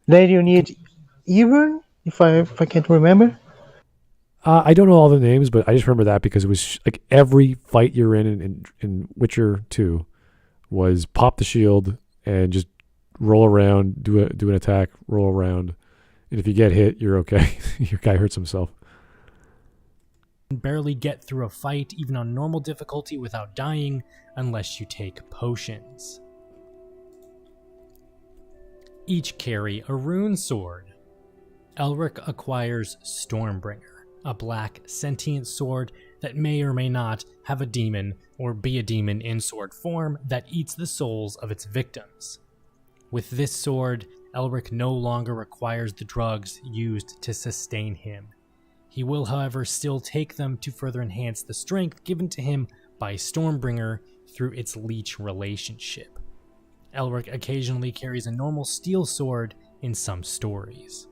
Then you need Irun, if I can't remember. I don't know all the names, but I just remember that because it was like every fight you're in Witcher 2 was pop the shield and just roll around, do an attack, roll around, and if you get hit, you're okay. Your guy hurts himself. Barely get through a fight, even on normal difficulty, without dying, unless you take potions. Each carry a rune sword. Elric acquires Stormbringer, a black sentient sword that may or may not have a demon or be a demon in sword form that eats the souls of its victims. With this sword, Elric no longer requires the drugs used to sustain him. He will, however, still take them to further enhance the strength given to him by Stormbringer through its leech relationship. Elric occasionally carries a normal steel sword in some stories.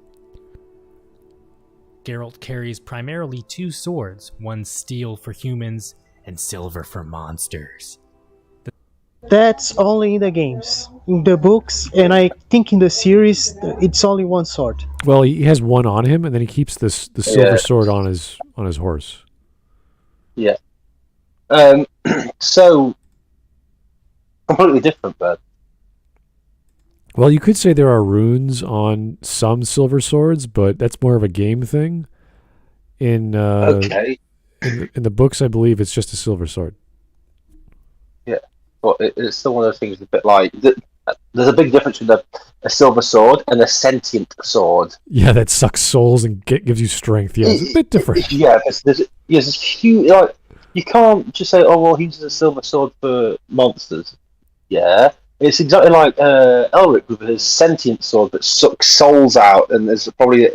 Geralt carries primarily 2 swords, one steel for humans and silver for monsters. That's only in the games. In the books, and I think in the series, it's only one sword. Well, he has one on him, and then he keeps the silver sword on his horse. Yeah. So completely different, but. Well, you could say there are runes on some silver swords, but that's more of a game thing. In the books, I believe it's just a silver sword. Yeah, but it's still one of those things. A bit like there's a big difference between a silver sword and a sentient sword. Yeah, that sucks souls and gives you strength. Yeah, it's a bit different. Yeah, there's this huge. Like, you can't just say, "Oh, well, he uses a silver sword for monsters." Yeah. It's exactly like Elric with his sentient sword that sucks souls out and is probably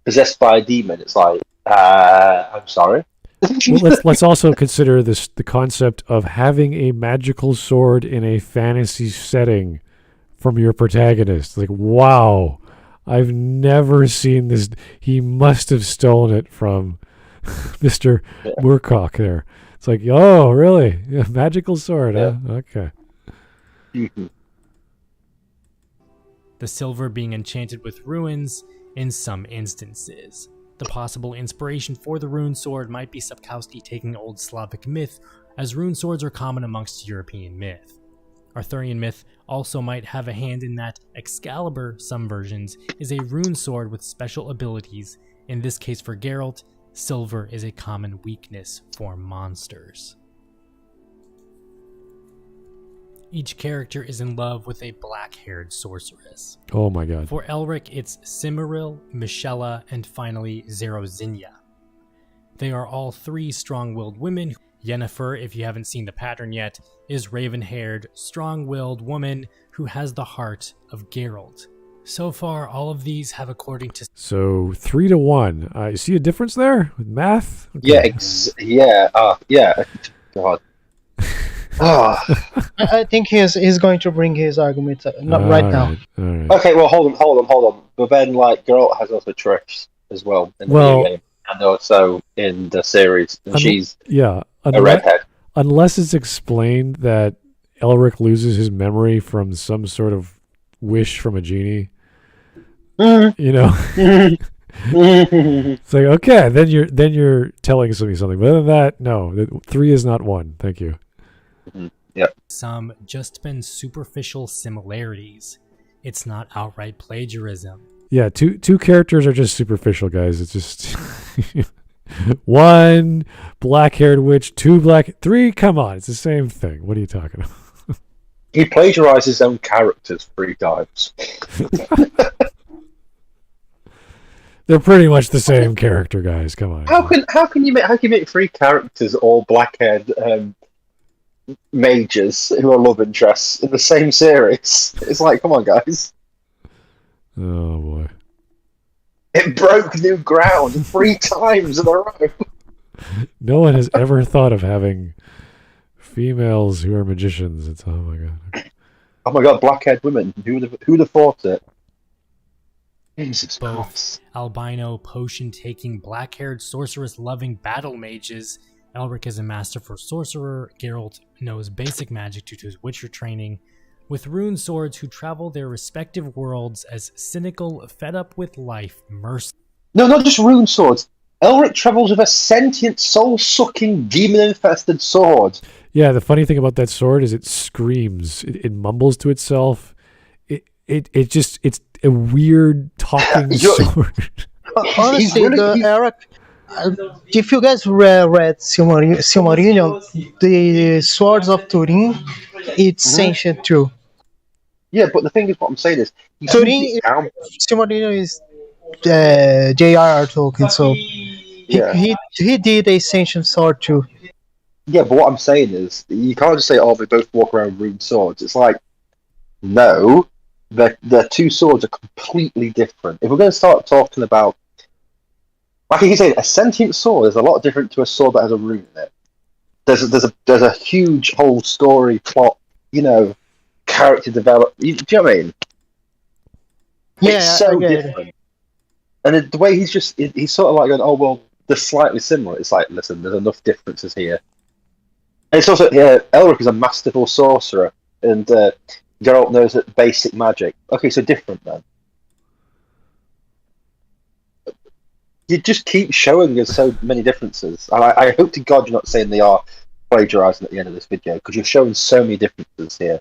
possessed by a demon. It's like, I'm sorry. Well, let's also consider the concept of having a magical sword in a fantasy setting from your protagonist. Like, wow, I've never seen this. He must have stolen it from Mr. Moorcock there. It's like, oh, really? Yeah, magical sword, huh? Okay. Mm-hmm. The silver being enchanted with runes in some instances. The possible inspiration for the rune sword might be Sapkowski taking old Slavic myth, as rune swords are common amongst European myth. Arthurian myth also might have a hand in that Excalibur, some versions, is a rune sword with special abilities. In this case for Geralt, silver is a common weakness for monsters. Each character is in love with a black-haired sorceress. Oh my god. For Elric, it's Cimmeril, Michella, and finally Zerozinia. They are all 3 strong-willed women. Yennefer, if you haven't seen the pattern yet, is raven-haired, strong-willed woman who has the heart of Geralt. So far, all of these have according to... So 3-1. You see a difference there with math? Okay. Yeah. God. Oh. I think he's going to bring his argument right now. All right. Okay, well, hold on. But then, like, Geralt has also Trish as well in the video game, and also in the series, and she's a redhead. Unless it's explained that Elric loses his memory from some sort of wish from a genie, you know. It's like, okay, then you're telling me something. But other than that, no, 3 is not 1. Thank you. Yep. Some just been superficial similarities. It's not outright plagiarism. Yeah, two characters are just superficial, guys. It's just one black-haired witch, three. Come on, it's the same thing. What are you talking about? He plagiarized his own characters 3 times. They're pretty much the same character, guys. Come on. How can you make 3 characters all black-haired mages who are love interests in the same series? It's like, come on, guys. Oh boy. It broke new ground 3 times in a row. No one has ever thought of having females who are magicians. It's oh my god. Oh my god, black-haired women. Who'd have thought it? Jesus Both Christ. albino, potion-taking, black-haired, sorceress-loving battle mages. Elric is a masterful sorcerer. Geralt knows basic magic due to his Witcher training. With rune swords who travel their respective worlds as cynical, fed up with life, mercenaries. No, not just rune swords. Elric travels with a sentient, soul-sucking, demon-infested sword. Yeah, the funny thing about that sword is it screams. It mumbles to itself. It's a weird talking sword. Honestly, Eric, if you guys read Silmarillion, the Swords of Turin, it's ancient too. Yeah, but the thing is, what I'm saying is, Turin, Silmarillion is J.R.R. Tolkien, so he did a ancient sword too. Yeah, but what I'm saying is, you can't just say, "Oh, they both walk around with rune swords." It's like, no, the 2 swords are completely different. If we're going to start talking about, like you say, a sentient sword is a lot different to a sword that has a rune in it. There's a huge whole story plot, character development. Do you know what I mean? Yeah, it's so different. And the way he's sort of like going, "Oh well, they're slightly similar." It's like, listen, there's enough differences here. And it's also, Elric is a masterful sorcerer, and Geralt knows that basic magic. Okay, so different then. You just keep showing us so many differences. And I hope to God you're not saying they are plagiarizing at the end of this video, because you're showing so many differences here.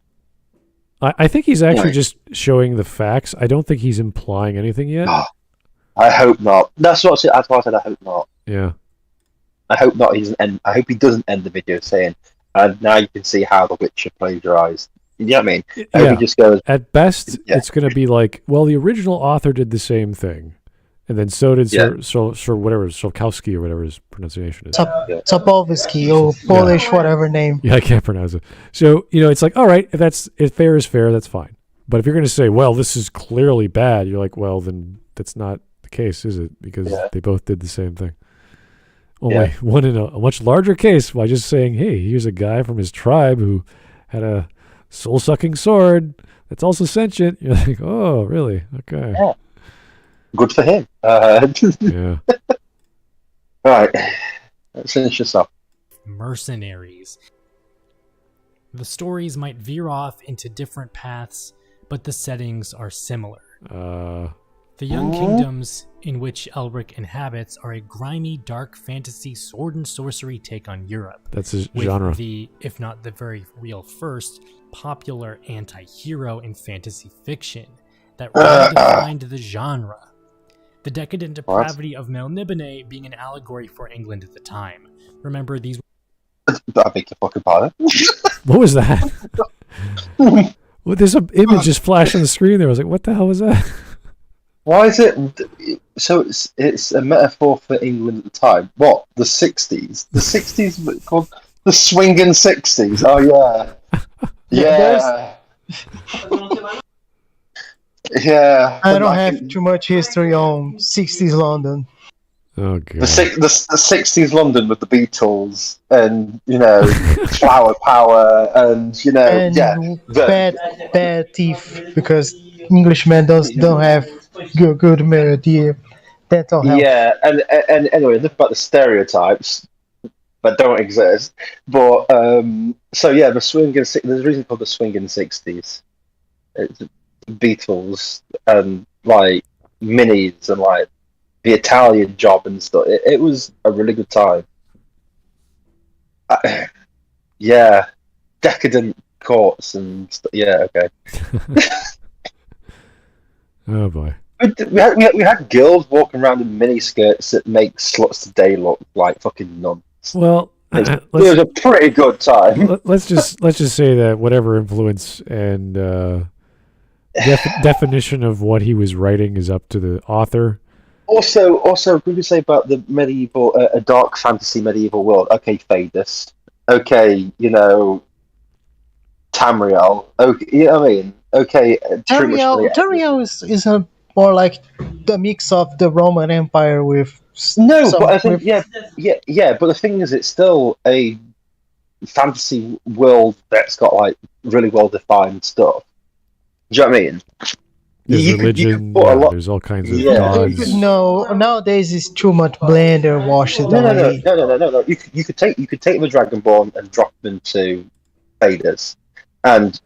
I think he's actually just showing the facts. I don't think he's implying anything yet. I hope not. That's what I said. I hope not. Yeah. I hope not. I hope he doesn't end the video saying, "And now you can see how The Witcher plagiarized." You know what I mean? I hope he just goes. At best, it's going to be like, well, the original author did the same thing, and then so did Solkowski or whatever his pronunciation is. Sapolsky or Polish, whatever name. Yeah, I can't pronounce it. So it's like, all right, if fair is fair, that's fine. But if you're going to say, well, this is clearly bad, you're like, well, then that's not the case, is it? Because they both did the same thing. Only one in a much larger case by just saying, hey, here's a guy from his tribe who had a soul-sucking sword that's also sentient. You're like, oh, really? Okay. Yeah. Good for him. Yeah. All right. Let's finish this up. Mercenaries. The stories might veer off into different paths, but the settings are similar. The young kingdoms in which Elric inhabits are a grimy, dark fantasy sword and sorcery take on Europe. That's his with genre. The, if not the very real first, popular anti-hero in fantasy fiction that redefined the genre. The decadent depravity of Melniboné being an allegory for England at the time. Remember these... I beg your fucking pardon. What was that? Well, there's an image just flashed on the screen there. I was like, what the hell was that? Why is it? So it's a metaphor for England at the time. What? The 60s? The 60s called the swinging 60s. Oh, yeah. Yeah. I don't have too much history on 60s London. Oh, God. The 60s London with the Beatles and, flower power and, bad teeth, because Englishmen don't have good dental health. Yeah, and anyway, enough about the stereotypes that don't exist. But the swinging. There's a reason called the swinging 60s. It's Beatles and like minis and like the Italian Job and stuff. It was a really good time. Decadent courts and stuff. Yeah, okay. Oh boy. We had girls walking around in miniskirts that make sluts today look like fucking nuns. Well, It was a pretty good time. let's just say that whatever influence and definition of what he was writing is up to the author. Also, what did we say about the medieval, a dark fantasy medieval world? Okay, Fadus. Okay, Tamriel. Okay, you know what I mean? Okay, Tamriel is a more like the mix of the Roman Empire with. But I think yeah. But the thing is, it's still a fantasy world that's got like really well defined stuff. Do you know what I mean? There's religion. There's all kinds of gods. No, nowadays it's too much blender washed away. No. You could take the Dragonborn and drop them into Fadus, and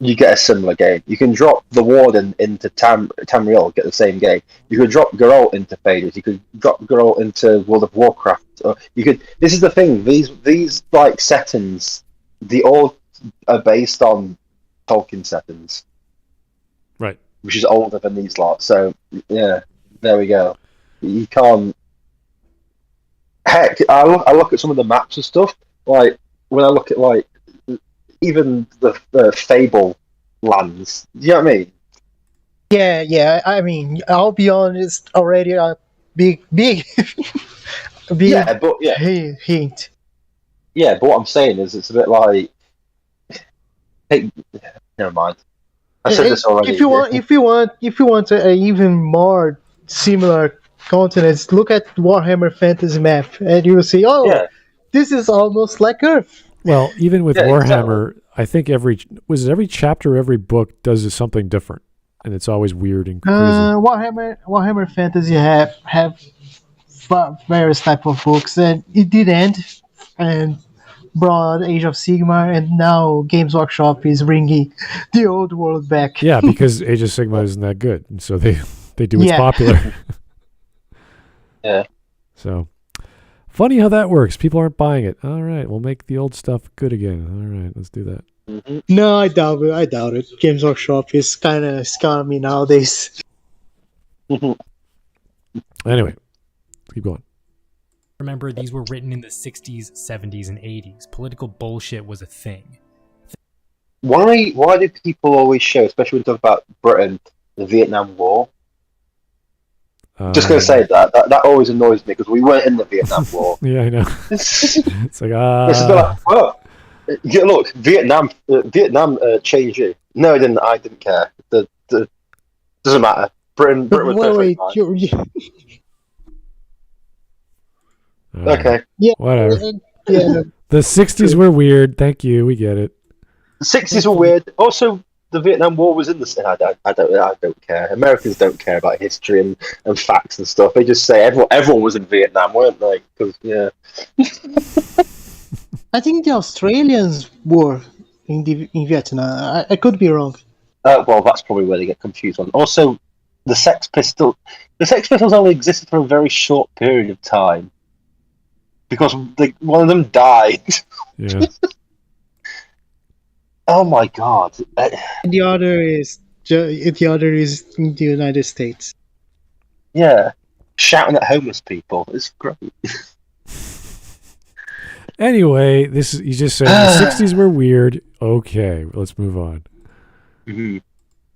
you get a similar game. You can drop the Warden into Tamriel, get the same game. You could drop Geralt into Fadus. You could drop Geralt into World of Warcraft. Or you could. This is the thing. These like settings, they all are based on Tolkien settings, right? Which is older than these lots. So yeah, there we go. You can't. Heck, I look at some of the maps and stuff. Like when I look at like. Even the Fable lands. Do you know what I mean? Yeah. I mean, I'll be honest. Already a big, hint. Yeah, but what I'm saying is, it's a bit like. Hey, never mind. I said this already. If you want an even more similar continents, look at Warhammer Fantasy map, and you will see. This is almost like Earth. Well, even with Warhammer, exactly. I think every chapter, every book does something different, and it's always weird and crazy. Warhammer Fantasy have various type of books, and it did end and brought Age of Sigmar, and now Games Workshop is bringing the old world back. Yeah, because Age of Sigmar isn't that good, and so they do what's popular. Yeah. So. Funny how that works. People aren't buying it. All right, we'll make the old stuff good again. All right, let's do that. Mm-hmm. No, I doubt it. Games Workshop is kind of scummy nowadays. Anyway, let's keep going. Remember, these were written in the 60s, 70s, and 80s. Political bullshit was a thing. Why do people always show, especially when we talk about Britain, the Vietnam War? Just going to say that always annoys me because we weren't in the Vietnam War. Yeah, I know. It's like look, Vietnam changed you. No, it didn't. I didn't care. Doesn't matter. Britain was perfectly fine. Okay. Yeah. Whatever. Yeah. The 60s were weird. Thank you. We get it. The 60s were weird. Also, the Vietnam War was in the. I don't care. Americans don't care about history and facts and stuff. They just say everyone was in Vietnam, weren't they? Because I think the Australians were in Vietnam. I could be wrong. Well, that's probably where they get confused on. Also, the Sex Pistols only existed for a very short period of time because one of them died. Yeah. Oh my god! The other is in the United States. Yeah, shouting at homeless people is great. Anyway, he's just saying the 60s were weird. Okay, let's move on. Mm-hmm.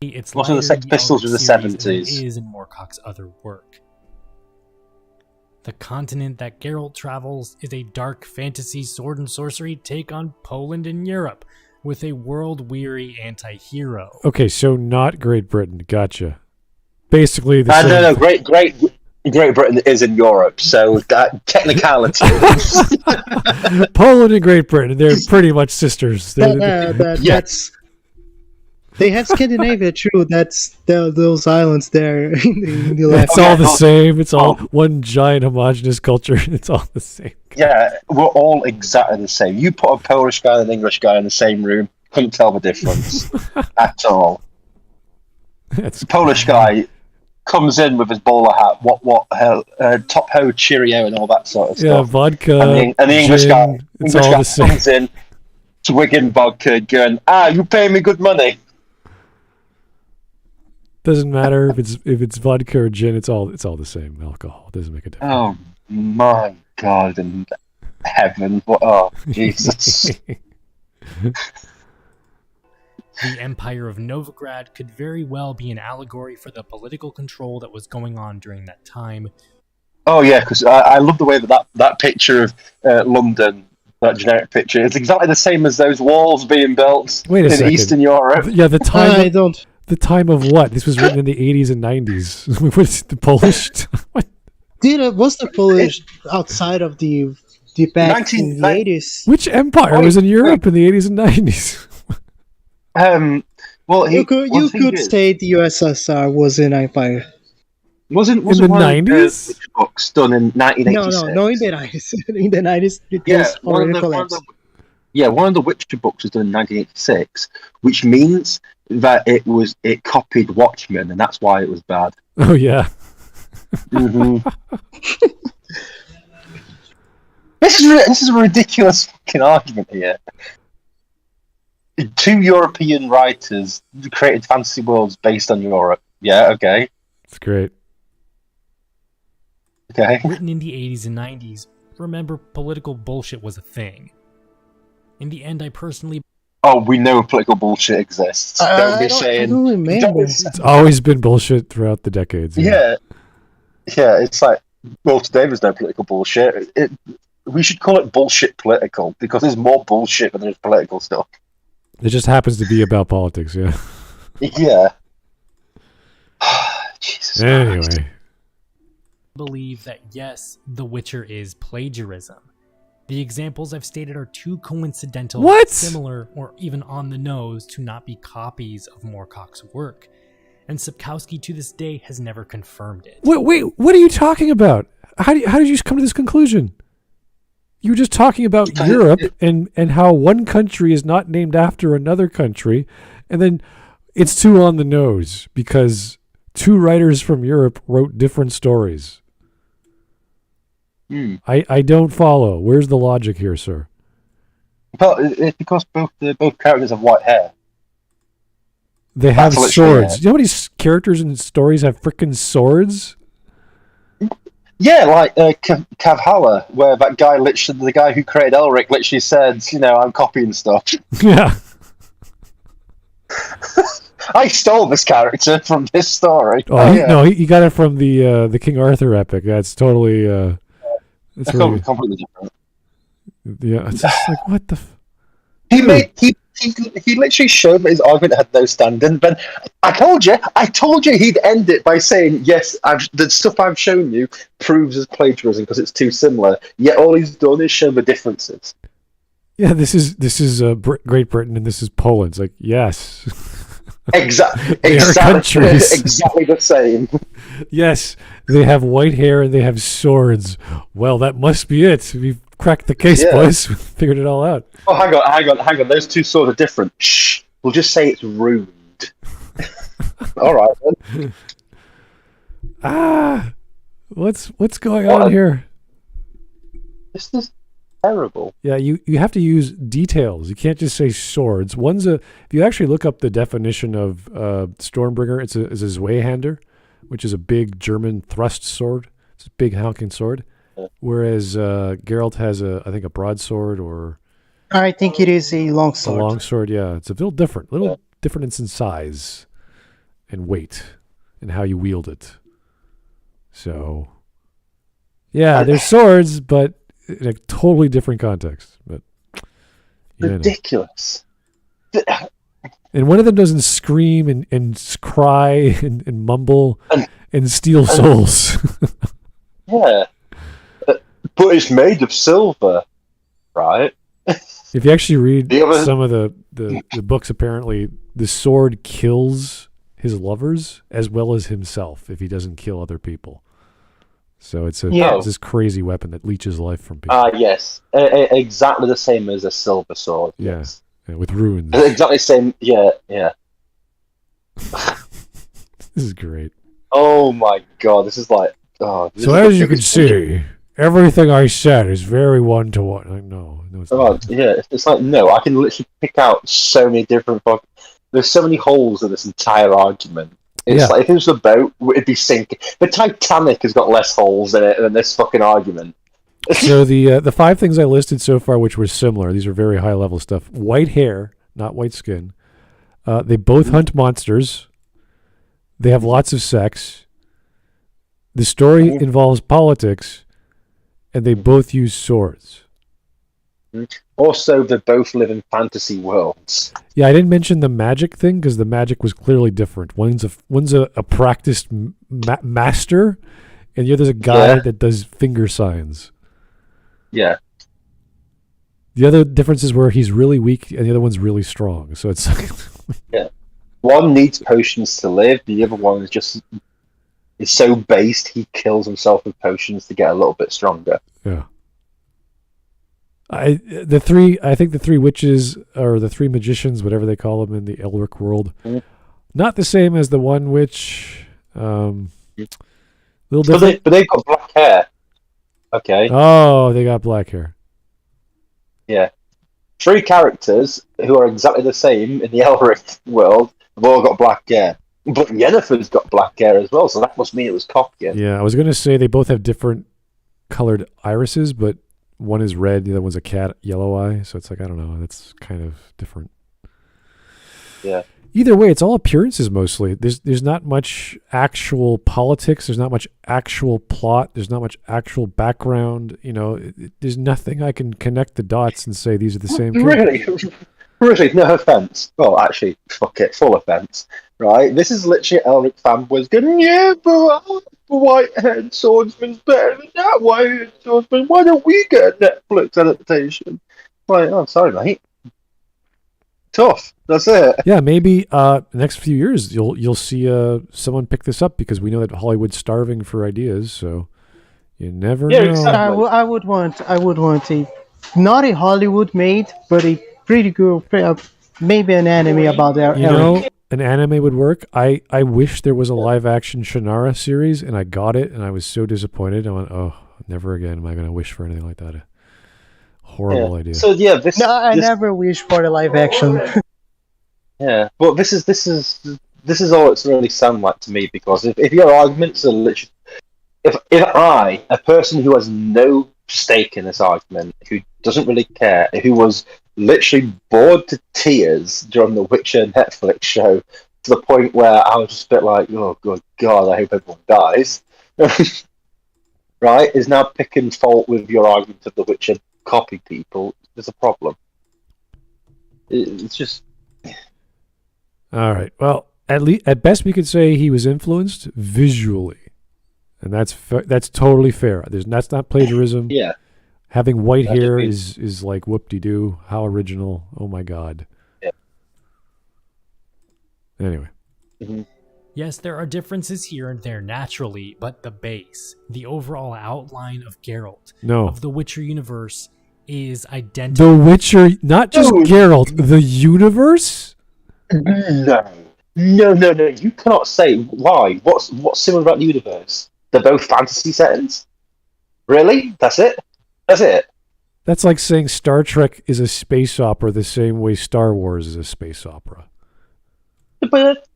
It's also the Sex Pistols were the 70s. Is in Moorcock's other work. The continent that Geralt travels is a dark fantasy sword and sorcery take on Poland and Europe, with a world-weary anti-hero. Okay, so not Great Britain. Gotcha. Basically, the same. No. Great Britain is in Europe, so that technicality. Poland and Great Britain, they're pretty much sisters. They have Scandinavia too. That's those islands there in the left. It's all the same. It's all one giant homogenous culture. It's all the same. Yeah, we're all exactly the same. You put a Polish guy and an English guy in the same room, couldn't tell the difference at all. The Polish guy comes in with his bowler hat, top ho Cheerio and all that sort of stuff. Yeah, vodka. And the English gin, guy, comes in, swigging vodka, going, you pay me good money. Doesn't matter if it's vodka or gin. It's all the same alcohol. It doesn't make a difference. Oh my God in heaven! Oh Jesus! The Empire of Novigrad could very well be an allegory for the political control that was going on during that time. Oh yeah, because I love the way that picture of London, that generic picture, it's exactly the same as those walls being built in Eastern Europe. Yeah, the time. I don't. The time of what? This was written in the 80s and 90s. What's the Polish? What? Was the Polish outside of the back in the 80s? Which empire was in Europe in the 80s and 90s? Well, you could say the USSR was an empire. Wasn't in the 90s? Witcher books done in 1986? No, in the 90s. In the 90s, it was already collapsed. One of the Witcher books was done in 1986, which means that it copied Watchmen, and that's why it was bad. Oh yeah. Mm-hmm. This is a ridiculous fucking argument here. Two European writers created fantasy worlds based on Europe. Yeah, okay. It's great. Okay. Written in the 80s and 90s, remember, political bullshit was a thing. In the end, I personally... Oh, we know political bullshit exists. Don't be saying... I don't remember. It's always been bullshit throughout the decades. Yeah, it's like, well, today there's no political bullshit. We should call it bullshit political, because there's more bullshit than there's political stuff. It just happens to be about politics, yeah. Yeah. Jesus anyway. Christ. Believe that yes, The Witcher is plagiarism. The examples I've stated are too coincidental, similar, or even on the nose to not be copies of Moorcock's work. And Sapkowski to this day has never confirmed it. Wait, what are you talking about? How did you come to this conclusion? You were just talking about Europe and how one country is not named after another country, and then it's too on the nose because two writers from Europe wrote different stories. I don't follow. Where's the logic here, sir? Well, it's because both characters have white hair. They have swords. You know how many characters in stories have frickin' swords? Yeah, like Kavhala, where that guy the guy who created Elric literally said, I'm copying stuff. Yeah. I stole this character from this story. No, he got it from the King Arthur epic. That's totally... It's really, completely different. Yeah, it's just like, what the... He literally showed that his argument had no standing, but I told you he'd end it by saying, yes, the stuff I've shown you proves as plagiarism because it's too similar, yet all he's done is show the differences. Yeah, this is Great Britain and this is Poland. It's like, yes. Exactly the same. Yes, they have white hair and they have swords. Well, that must be it. We've cracked the case, boys. We figured it all out. Oh, hang on. Those two swords are different. Shh. We'll just say it's ruined. All right, then. What's going on here? This is terrible. Yeah, you have to use details. You can't just say swords. If you actually look up the definition of Stormbringer, it's a Zweihander, which is a big German thrust sword. It's a big honking sword. Whereas Geralt has I think a broadsword, or I think it is a longsword. A longsword, yeah. It's a little different difference in size and weight and how you wield it. So, yeah, there's swords, but in a totally different context. But ridiculous. And one of them doesn't scream and cry and mumble and steal souls. Yeah. But it's made of silver, right? If you actually read some of the books, apparently the sword kills his lovers as well as himself if he doesn't kill other people. So it's this crazy weapon that leeches life from people. Yes. Exactly the same as a silver sword. Yeah, with runes. Exactly the same. Yeah. This is great. Oh my god, this is like... Oh, so as you can see, everything I said is very one-to-one. Like, no, it's not. Yeah, it's like, no, I can literally pick out so many different... There's so many holes in this entire argument. It's like if it was a boat, it'd be sinking. The Titanic has got less holes in it than this fucking argument. So the 5 things I listed so far, which were similar, these are very high level stuff. White hair, not white skin. They both hunt monsters. They have lots of sex. The story involves politics, and they both use swords. Also, they both live in fantasy worlds. Yeah, I didn't mention the magic thing because the magic was clearly different. One's a practiced master, and the other's a guy that does finger signs. Yeah. The other differences were he's really weak and the other one's really strong. So it's like yeah. One needs potions to live. The other one is so based he kills himself with potions to get a little bit stronger. Yeah. I think the 3 witches or the 3 magicians, whatever they call them in the Elric world, not the same as the one witch. Little different. But they've got black hair. Okay. Oh, they got black hair. Yeah. 3 characters who are exactly the same in the Elric world have all got black hair. But Yennefer's got black hair as well, so that must mean it was copying. Yeah, I was going to say they both have different colored irises, but one is red, the other one's a cat yellow eye, so it's like, I don't know, that's kind of different. Yeah. Either way, it's all appearances mostly. There's not much actual politics. There's not much actual plot. There's not much actual background. There's nothing I can connect the dots and say these are the same characters. Really, no offense. Well, actually, fuck it, full offense. Right? This is literally Elric fanboys going, yeah, but white-haired swordsman's better than that white-haired swordsman. Why don't we get a Netflix adaptation? Like, oh, sorry, mate. Tough. That's it. Yeah, maybe the next few years you'll see someone pick this up because we know that Hollywood's starving for ideas. So you never know. Exactly. I would want a not a Hollywood made, but a pretty good maybe an anime about their. An anime would work. I wish there was a live action Shannara series, and I got it, and I was so disappointed. I went, oh, never again am I going to wish for anything like that. Horrible idea. So yeah, I never wish for a live action. Yeah, but this is all it's really sound like to me, because if your arguments are literally, if I, a person who has no stake in this argument, who doesn't really care, who was literally bored to tears during the Witcher Netflix show to the point where I was just a bit like, oh good God, I hope everyone dies, right, is now picking fault with your argument of the Witcher copy people, there's a problem. It's just... All right. Well, at best we could say he was influenced visually, and that's totally fair. That's not plagiarism. Yeah. Having white hair is like whoop-de-doo. How original. Oh my God. Yeah. Anyway. Mm-hmm. Yes, there are differences here and there naturally, but the base, the overall outline of Geralt, of the Witcher universe, is identical. The Witcher, not just Geralt, the universe? No. You cannot say why. What's similar about the universe? They're both fantasy settings. Really? That's it. That's like saying Star Trek is a space opera the same way Star Wars is a space opera. But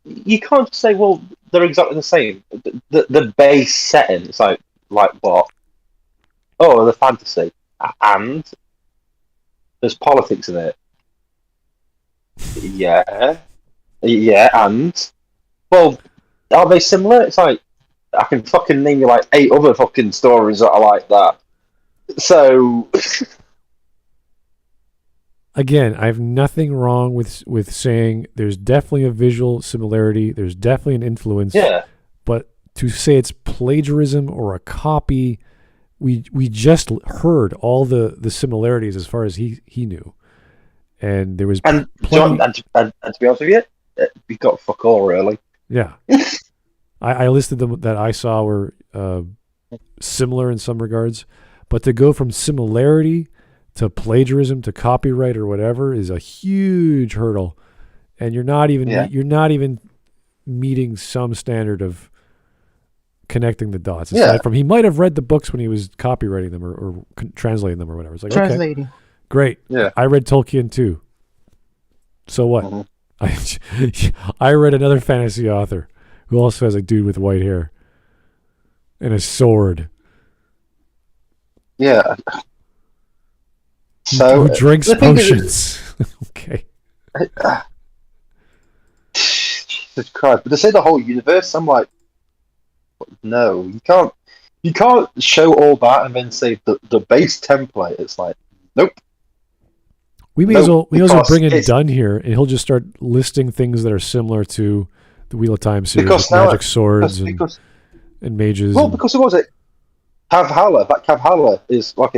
you can't just say, well, they're exactly the same. The base setting is like what? Oh, the fantasy, and there's politics in it. Yeah, and well, are they similar? It's like I can fucking name you like 8 other fucking stories that are like that. So again, I have nothing wrong with saying there's definitely a visual similarity. There's definitely an influence. Yeah. But to say it's plagiarism or a copy, we just heard all the similarities as far as he knew. And there was and plenty... John, and to be honest with you, we got fuck all really. Yeah. I listed them that I saw were similar in some regards, but to go from similarity to plagiarism to copyright or whatever is a huge hurdle, and you're not even meeting some standard of connecting the dots. Aside from he might have read the books when he was copywriting them or translating them or whatever. It's like translating. Okay, great. Yeah, I read Tolkien too. So what? Mm-hmm. I read another fantasy author who also has a dude with white hair and a sword. Yeah. So who drinks potions. Okay. Jesus Christ! But to say the whole universe, I'm like, no, you can't. You can't show all that and then say the base template. It's like, nope. We may as well bring in Dunn here, and he'll just start listing things that are similar to the Wheel of Time series, with magic swords and mages. Well, because it was it. Kavhala, that Kavhala is like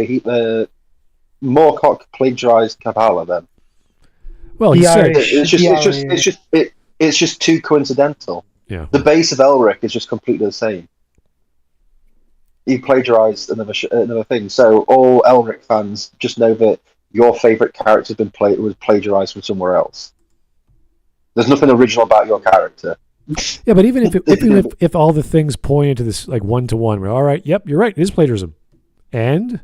Moorcock plagiarized Kavhala. Then, well, he said it's just too coincidental. Yeah, the base of Elric is just completely the same. He plagiarized another thing, so all Elric fans just know that your favorite character was plagiarized from somewhere else. There's nothing original about your character. Yeah, but even if all the things point into this like 1-to-1, we're all right. Yep, you're right. It is plagiarism, and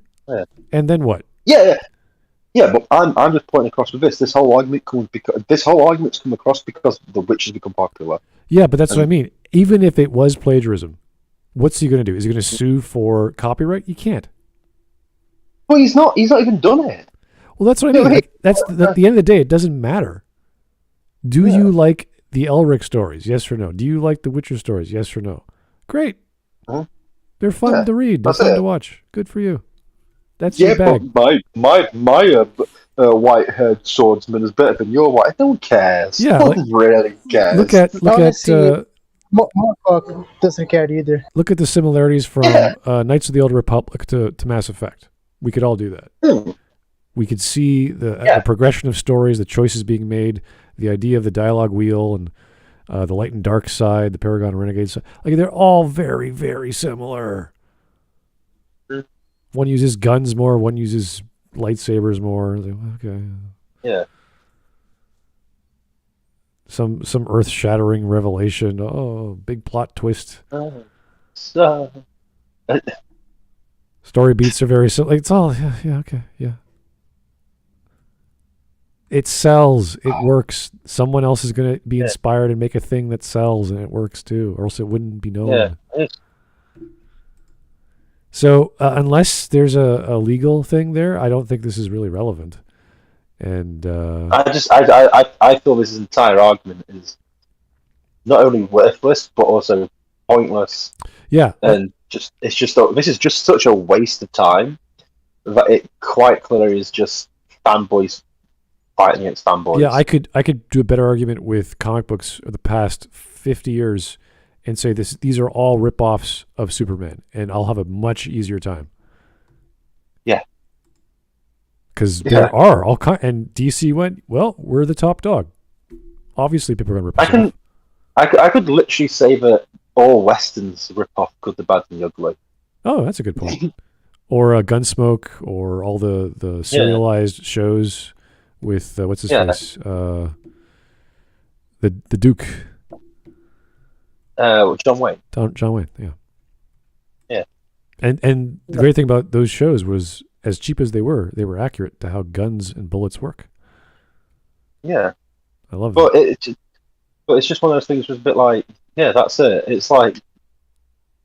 then what? Yeah. But I'm just pointing across with this. This whole argument's come across because The Witch has become popular. Yeah, but that's what I mean. Even if it was plagiarism, what's he going to do? Is he going to sue for copyright? You can't. Well, he's not. He's not even done it. Well, that's what I mean. That's at the end of the day, it doesn't matter. Do you like the Elric stories? Yes or no. Do you like the Witcher stories? Yes or no. Great. Uh-huh. They're fun to read. They're fun to watch. Good for you. That's your bag. But my white-haired swordsman is better than your white. No one cares. Yeah, no one really cares. Look at Moorcock doesn't care either. Look at the similarities from Knights of the Old Republic to Mass Effect. We could all do that. We could see the progression of stories, the choices being made, the idea of the dialogue wheel, and the light and dark side, the Paragon and Renegade side. Like, they're all very, very similar. One uses guns more, one uses lightsabers more. Like, okay. Yeah. Some earth-shattering revelation. Oh, big plot twist. Story beats are very similar. Like, it's all okay. It sells. It works. Someone else is going to be inspired and make a thing that sells, and it works too, or else it wouldn't be known. Yeah. So unless there's a legal thing there, I don't think this is really relevant. And I feel this entire argument is not only worthless but also pointless. Yeah, and this is just such a waste of time that it quite clearly is just fanboys fighting against fanboys. Yeah, I could do a better argument with comic books of the past 50 years and say these are all rip-offs of Superman, and I'll have a much easier time. Yeah. Because there are all kinds, and DC went, well, we're the top dog. Obviously, people are going to rip us off. I could literally say that all Westerns rip off Good, the Bad, and the Ugly. Oh, that's a good point. Or Gunsmoke, or all the serialized shows with, what's his face? The Duke. John Wayne. John Wayne, yeah. Yeah. And the great thing about those shows was, as cheap as they were accurate to how guns and bullets work. Yeah. I love that. But it's just one of those things was a bit like, yeah, that's it. It's like,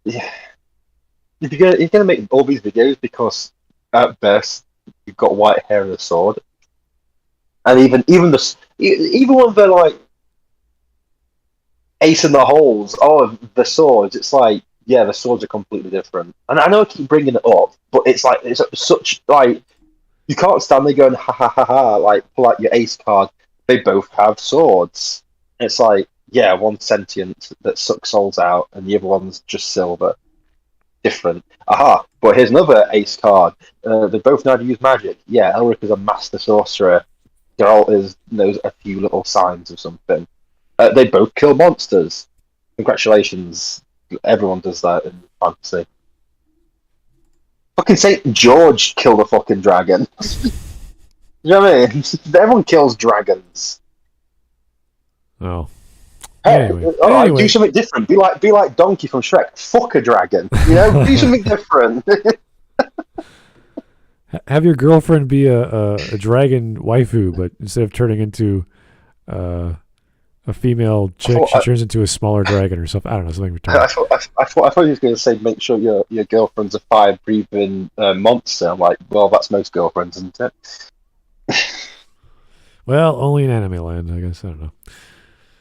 yeah. If you're going to make all these videos because at best you've got white hair and a sword, and even when they're like ace in the holes, the swords, it's like, yeah, the swords are completely different. And I know I keep bringing it up, but it's like, it's such, like, you can't stand there going, ha ha ha ha, like, pull out your ace card. They both have swords. And it's like, yeah, one's sentient that sucks souls out, and the other one's just silver. Different. Aha, but here's another ace card. They both know how to use magic. Yeah, Elric is a master sorcerer. Geralt knows a few little signs of something. They both kill monsters. Congratulations. Everyone does that in fantasy. Fucking St. George killed a fucking dragon. You know what I mean? Everyone kills dragons. Oh. Anyway. Do something different. Be like Donkey from Shrek. Fuck a dragon. You know, do something different. Have your girlfriend be a dragon waifu, but instead of turning into a female chick. She turns into a smaller dragon or something. I don't know, something retarded. I thought he was going to say, make sure your girlfriend's a fire-breathing monster. I'm like, well, that's most girlfriends, isn't it? Well, only in anime land, I guess. I don't know.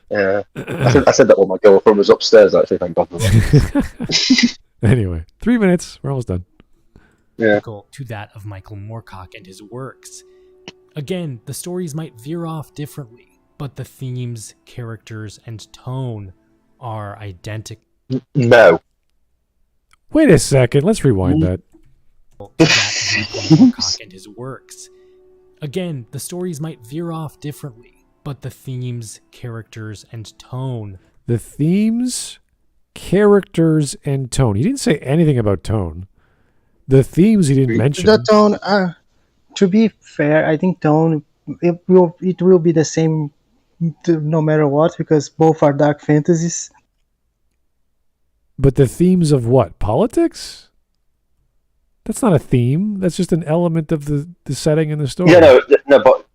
Yeah, I said that when my girlfriend was upstairs. Actually, thank God for that. Anyway, 3 minutes. We're almost done. Yeah. To that of Michael Moorcock and his works. Again, the stories might veer off differently, but the themes, characters, and tone are identical. No. Wait a second. Let's rewind that. To that of Michael Moorcock and his works. Again, the stories might veer off differently, but the themes, characters, and tone. The themes, characters, and tone. He didn't say anything about tone. The themes he didn't mention. The tone, to be fair, I think tone, it will be the same no matter what, because both are dark fantasies. But the themes of what? Politics? That's not a theme. That's just an element of the setting and the story. Yeah,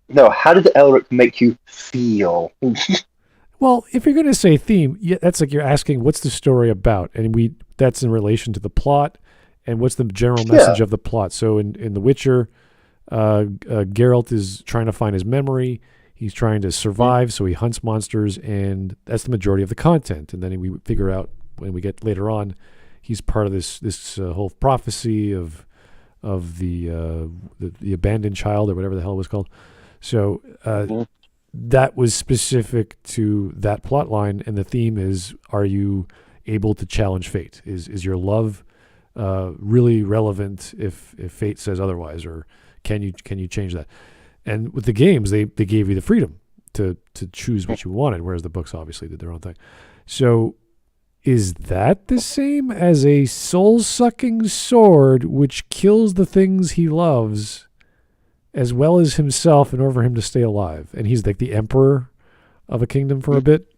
no. How did Elric make you feel? Well, if you're going to say theme, that's like you're asking what's the story about, and that's in relation to the plot, and what's the general message of the plot. So in The Witcher, Geralt is trying to find his memory. He's trying to survive, so he hunts monsters, and that's the majority of the content. And then we figure out when we get later on, he's part of this whole prophecy of the abandoned child or whatever the hell it was called. So that was specific to that plot line, and the theme is: are you able to challenge fate? Is your love really relevant if fate says otherwise, or can you change that? And with the games, they gave you the freedom to choose what you wanted, whereas the books obviously did their own thing. So is that the same as a soul-sucking sword which kills the things he loves as well as himself in order for him to stay alive? And he's like the emperor of a kingdom for a bit,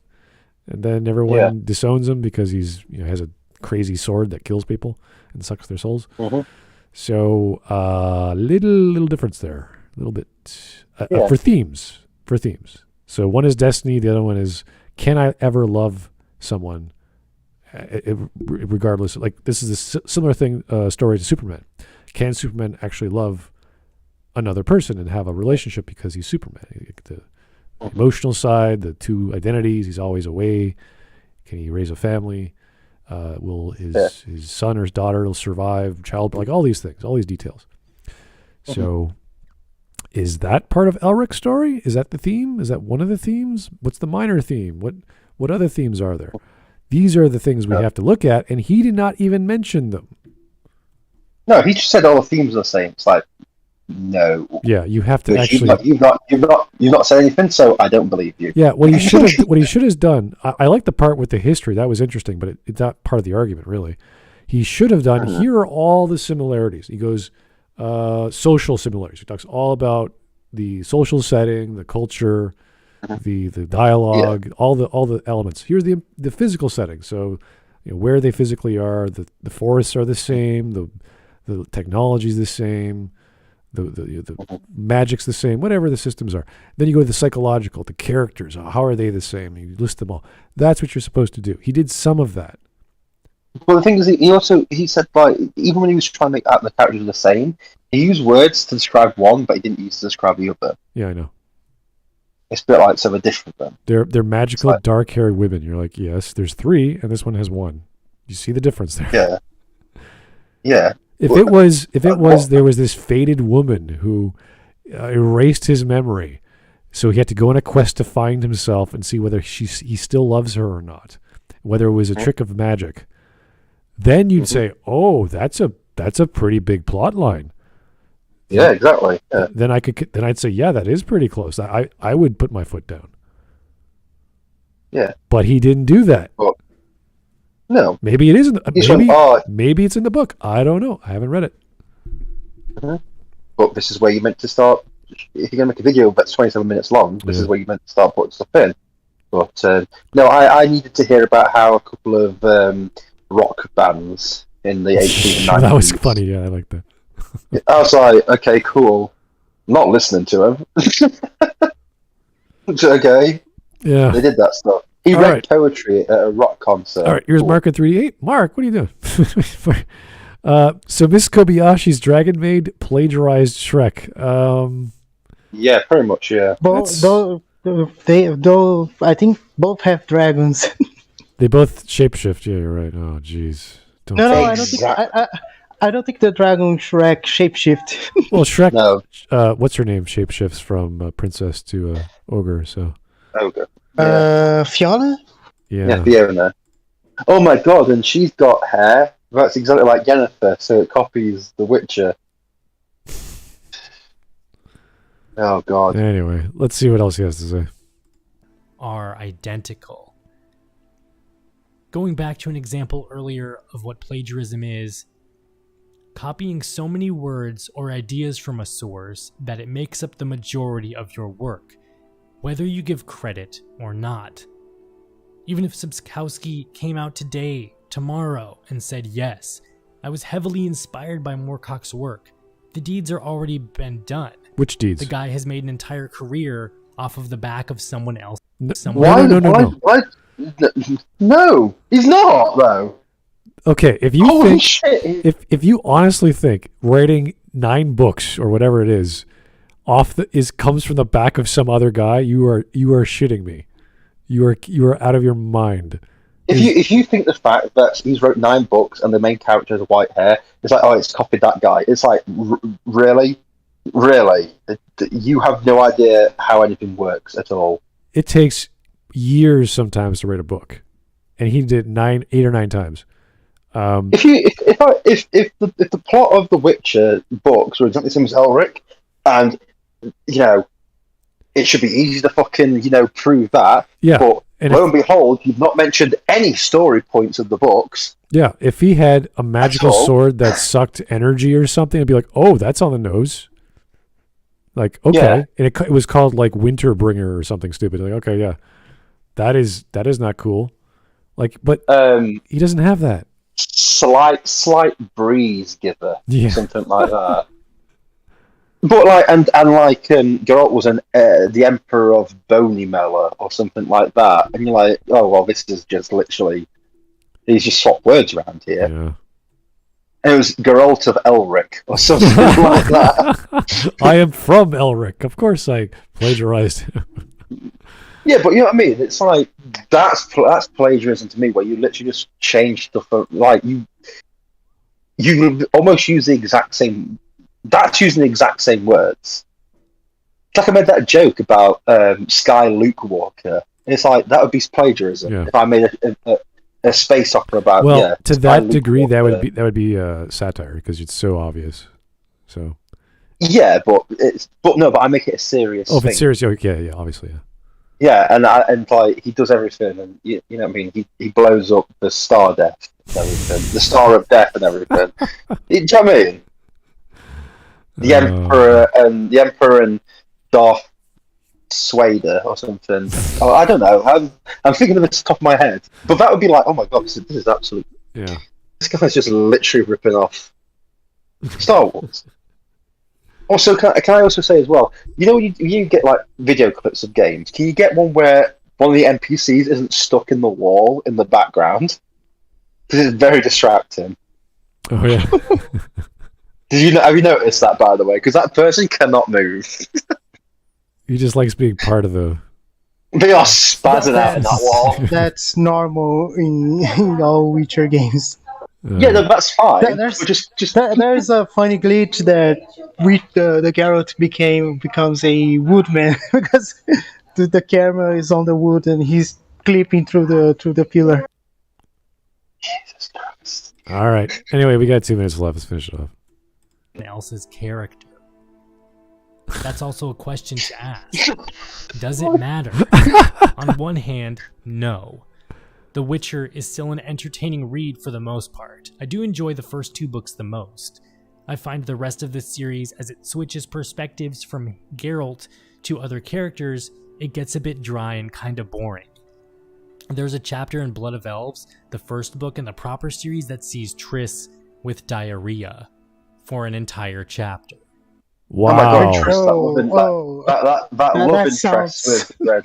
and then everyone disowns him because he's has a crazy sword that kills people and sucks their souls. Mm-hmm. So little difference there. A little bit for themes. So one is destiny, the other one is can I ever love someone, regardless. Like this is a similar thing story to Superman. Can Superman actually love another person and have a relationship because he's Superman? The emotional side, the two identities. He's always away. Can he raise a family? Will his son or his daughter will survive? Child, like all these things, all these details. So. Is that part of Elric's story? Is that the theme? Is that one of the themes? What's the minor theme? What other themes are there? These are the things we have to look at, and he did not even mention them. No, he just said all the themes are the same. It's like, no. Yeah, you have to actually. You've not said anything, so I don't believe you. Yeah, what he should have done. I like the part with the history. That was interesting, but it's not part of the argument really. He should have done. Here are all the similarities. He goes. Social similarities. He talks all about the social setting, the culture, the dialogue, all the elements. Here's the physical setting. So, where they physically are. The forests are the same. The technology's the same. The magic's the same. Whatever the systems are. Then you go to the psychological. The characters. How are they the same? You list them all. That's what you're supposed to do. He did some of that. Well, the thing is, he said, like, even when he was trying to make out the characters the same, he used words to describe one, but he didn't use to describe the other. Yeah, I know. It's a bit like some are different then. They're magical, dark-haired women. You're like, yes, there's 3, and this one has 1. You see the difference there? Yeah. Yeah. If it was there was this fated woman who erased his memory, so he had to go on a quest to find himself and see whether he still loves her or not, whether it was a trick of magic. Then you'd say, "Oh, that's a pretty big plot line." Yeah, exactly. Yeah. Then I'd say, "Yeah, that is pretty close." I would put my foot down. Yeah, but he didn't do that. Well, no, maybe it isn't. Maybe it's in the book. I don't know. I haven't read it. But this is where you meant to start. If you're going to make a video that's 27 minutes long, this is where you meant to start putting stuff in. But no, I needed to hear about how a couple of rock bands in the 1890s. That was funny. Yeah, I like that. I was like, okay, cool. I'm not listening to him. Okay. Yeah. They did that stuff. He All read right. poetry at a rock concert. All right, here's Mark at 3D8. Mark, what are you doing? So Miss Kobayashi's Dragon Maid plagiarized Shrek. Yeah, pretty much, yeah. Though I think both have dragons. They both shapeshift. Yeah, you're right. Oh, jeez. No, I don't think. I don't think the dragon Shrek shapeshift. Well, Shrek. No. What's her name? Shapeshifts from princess to ogre. So. Ogre. Fiona. Yeah. Fiona. Oh my god! And she's got hair that's exactly like Jennifer, so it copies The Witcher. Oh god. Anyway, let's see what else he has to say. Are identical. Going back to an example earlier of what plagiarism is, copying so many words or ideas from a source that it makes up the majority of your work, whether you give credit or not. Even if Sapkowski came out today, tomorrow, and said, yes, I was heavily inspired by Moorcock's work, the deeds are already been done. Which deeds? The guy has made an entire career off of the back of someone else. No, No, he's not though. Okay, if you Holy think, shit. if you honestly think writing 9 books or whatever it is comes from the back of some other guy, you are shitting me. You are out of your mind. If you think the fact that he's wrote 9 books and the main character has white hair, it's like, oh, it's copied that guy. It's like, really? You have no idea how anything works at all. It takes years sometimes to write a book, and he did 8 or 9 times. If the plot of the Witcher books were exactly the same as Elric, and it should be easy to fucking prove that. Yeah. But lo and behold, you've not mentioned any story points of the books. Yeah, if he had a magical sword that sucked energy or something, I'd be like, oh, that's on the nose. Like, okay, Yeah. and it was called like Winterbringer or something stupid. Like, okay, yeah, that is not cool. Like, but he doesn't have that. Slight breeze giver, Yeah. something like that. But Geralt was the Emperor of Bonymela or something like that, and you're like, oh well, this is just literally he's just swapped words around here. Yeah. And it was Geralt of Elric or something like that. I am from Elric. Of course, I plagiarized him. Yeah, but you know what I mean? It's like that's plagiarism to me, where you literally just change stuff. Like you almost use the exact same. That's using the exact same words. It's like I made that joke about Sky Luke Walker. It's like that would be plagiarism if I made a space opera about. Well, to Sky that Luke degree, Walker. that would be satire because it's so obvious. So. Yeah, but I make it a serious. Oh, if thing. it's serious, yeah, obviously, yeah. Yeah, and like he does everything, and you know what I mean. He blows up the Star Death and everything, the Star of Death and everything. Do you know what I mean? The Emperor and Darth Swader or something. Oh, I don't know. I'm thinking of it off the top of my head, but that would be like, oh my god, this is absolute. Yeah. This guy's just literally ripping off Star Wars. Also, can I also say as well, when you get like video clips of games, can you get one where one of the NPCs isn't stuck in the wall in the background? Because it's very distracting. Oh yeah. Have you noticed that, by the way? Because that person cannot move. He just likes being part of the. They are spazzing out in that wall. That's normal in all Witcher games. Yeah, no, that's fine. There's a funny glitch that the Geralt becomes a woodman because the camera is on the wood and he's clipping through the pillar. Jesus Christ. All right. Anyway, we got 2 minutes left. Let's finish it off. Else's character. That's also a question to ask. Does it matter? On one hand, no. The Witcher is still an entertaining read for the most part. I do enjoy the first 2 books the most. I find the rest of the series, as it switches perspectives from Geralt to other characters, it gets a bit dry and kinda boring. There's a chapter in Blood of Elves, the first book in the proper series, that sees Triss with diarrhea for an entire chapter. Wow. Oh my god, Triss, that love interest with Red.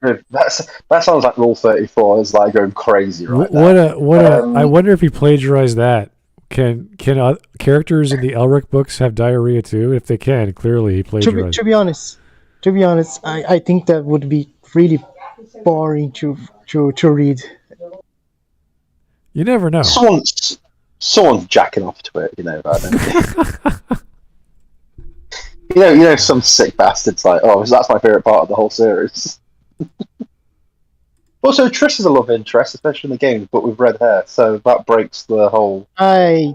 That sounds like Rule 34 is like going crazy right now. I wonder if he plagiarized that. Can characters in the Elric books have diarrhea too? If they can, clearly he plagiarized. To be honest, I think that would be really boring to read. You never know. Someone's jacking off to it, you know that, don't you? you know, some sick bastard's like, oh, that's my favourite part of the whole series. Also, Triss is a love interest, especially in the games, but with red hair, so that breaks the whole. I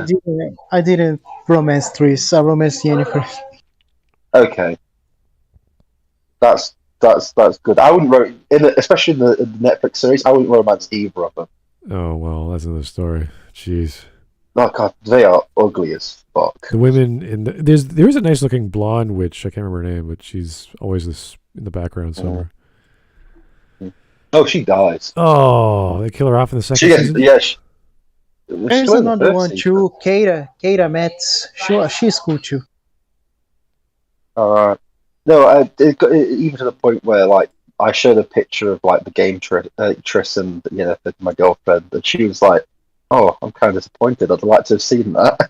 didn't romance Triss. I romanced Yennefer. Okay, that's good. I wouldn't especially in the Netflix series. I wouldn't romance either of them. Oh well, that's another story. Jeez. Oh god, they are ugly as fuck. The women there's a nice looking blonde witch. I can't remember her name, but she's always in the background somewhere. Oh, she dies. Oh, they kill her off in the second season? Yeah. There's another one too, Keira Metz. She's cool too. Alright. No, it got even to the point where, like, I showed a picture of, like, the game Triss and, you know, my girlfriend, and she was like, oh, I'm kind of disappointed. I'd like to have seen that.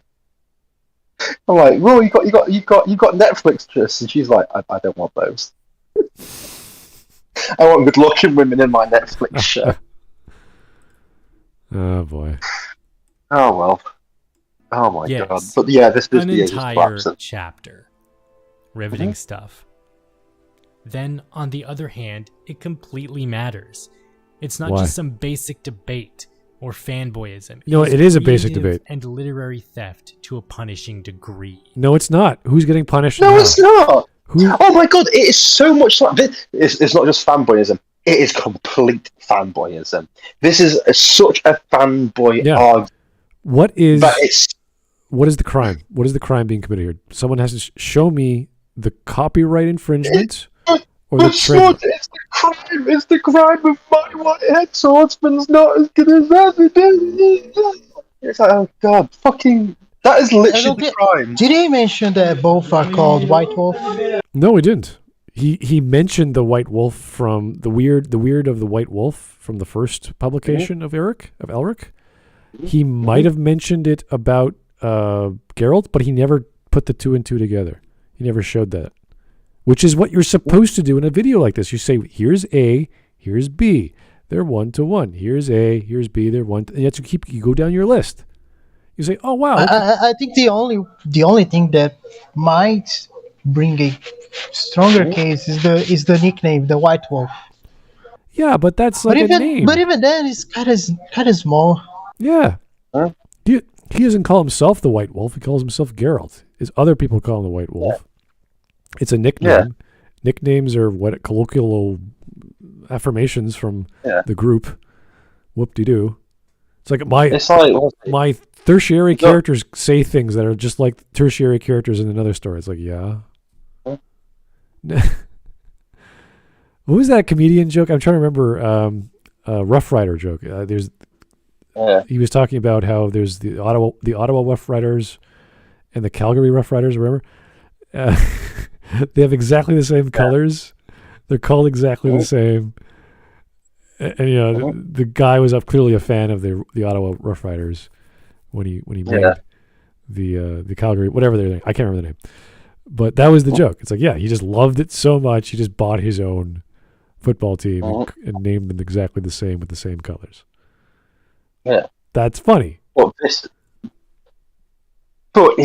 I'm like, well, you got Netflix, Triss, and she's like, I don't want those. I want good-looking women in my Netflix show. Oh boy. Oh well. Oh my god. But yeah, this an entire chapter. Riveting stuff. Then, on the other hand, it completely matters. It's not just some basic debate or fanboyism. No, it is a basic debate. And literary theft to a punishing degree. No, it's not. Who's getting punished? No, it's not. Oh my god, it is so much like this. It's not just fanboyism. It is complete fanboyism. This is such a fanboy argument. What is the crime? What is the crime being committed here? Someone has to show me the copyright infringement or the trade. It's the crime. It's the crime of my white-haired swordsman's not as good as that. It's like, oh god, fucking. That is literally the crime. Did he mention that both are called White Wolf? No, he didn't. He mentioned the White Wolf from the weird of the White Wolf from the first publication of Elric. He might have mentioned it about Geralt, but he never put the two and two together. He never showed that, which is what you're supposed to do in a video like this. You say, here's A, here's B. They're 1-to-1. Here's A, here's B. They're 1. And you go down your list. You say, oh wow. I think the only thing that might bring a stronger case is the nickname, the White Wolf. Yeah, but that's like a name. But even then, it's kind of small. Yeah. Huh? He doesn't call himself the White Wolf. He calls himself Geralt. His other people call him the White Wolf. Yeah. It's a nickname. Yeah. Nicknames are what colloquial affirmations from the group. Whoop-de-doo. It's like my tertiary characters say things that are just like tertiary characters in another story. It's like, yeah. Huh? What was that comedian joke? I'm trying to remember. Rough Rider joke. He was talking about how there's the Ottawa Rough Riders and the Calgary Rough Riders. Remember? They have exactly the same colors. They're called exactly the same. And you know, the guy was clearly a fan of the Ottawa Rough Riders when he made the Calgary, whatever their name. I can't remember the name, but that was the joke. It's like, yeah, he just loved it so much he just bought his own football team and named them exactly the same with the same colors. Yeah, that's funny. Well, to go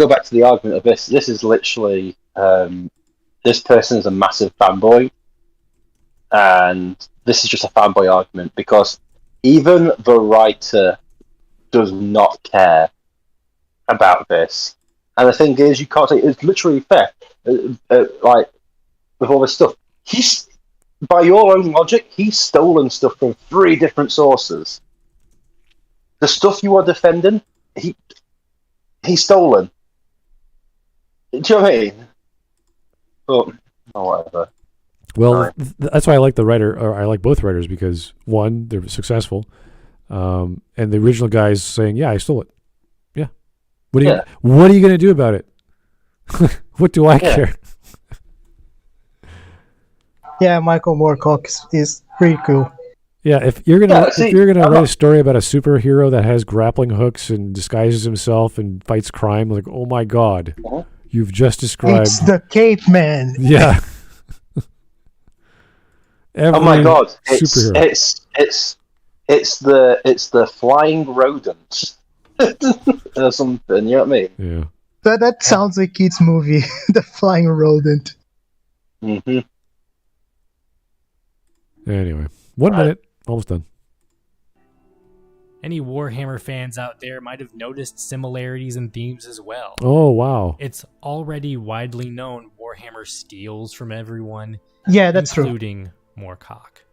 back to the argument of this. This is literally this person is a massive fanboy. And this is just a fanboy argument because even the writer does not care about this. And the thing is, you can't say it's literally fair. Like with all this stuff, by your own logic, he's stolen stuff from 3 different sources. The stuff you are defending, he's stolen. Do you know what I mean? But whatever. Well, that's why I like the writer, or I like both writers, because one, they're successful, and the original guy's saying, "Yeah, I stole it." Yeah. What are you going to do about it? What do I care? Yeah, Michael Moorcock is pretty cool. Yeah, if you're gonna write a story about a superhero that has grappling hooks and disguises himself and fights crime, like, oh my god, you've just described. It's the Cape Man. Yeah. Oh my god! Superhero. It's the flying rodent or something. You know what I mean? Yeah. That sounds like kids' movie, the flying rodent. Mm-hmm. Anyway, 1 minute, almost done. Any Warhammer fans out there might have noticed similarities in themes as well. Oh wow! It's already widely known Warhammer steals from everyone. Yeah, that's true. Including Moorcock.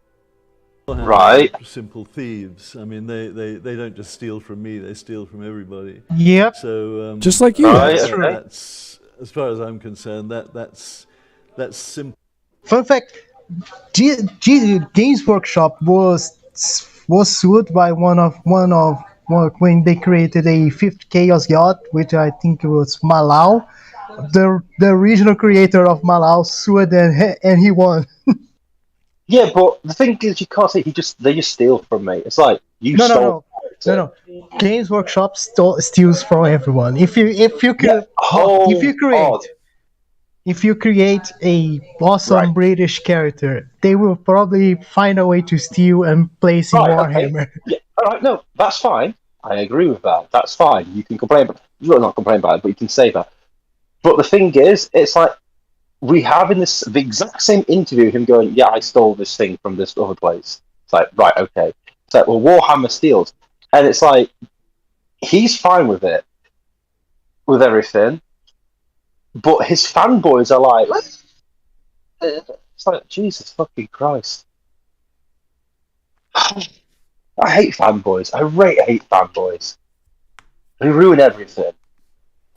Right. Simple thieves. I mean, they don't just steal from me; they steal from everybody. Yep. So just like you. That's as far as I'm concerned. That's simple. Fun fact: Games Workshop was sued by one of when they created a fifth Chaos Yacht, which I think it was Malau. The original creator of Malau sued and he won. Yeah, but the thing is, you can't say they just steal from me. It's like you stole. No. Games Workshop steals from everyone. If you create a awesome British character, they will probably find a way to steal and place in Warhammer. Okay. Yeah, all right, no, that's fine. I agree with that. That's fine. You can complain about not complain about it, but you can say that. But the thing is, it's like we have in the exact same interview him going, yeah, I stole this thing from this other place. It's like, right, okay. It's like, well, Warhammer steals. And it's like, he's fine with it, with everything. But his fanboys are like, it's like, Jesus fucking Christ. I hate fanboys. I hate fanboys. They ruin everything.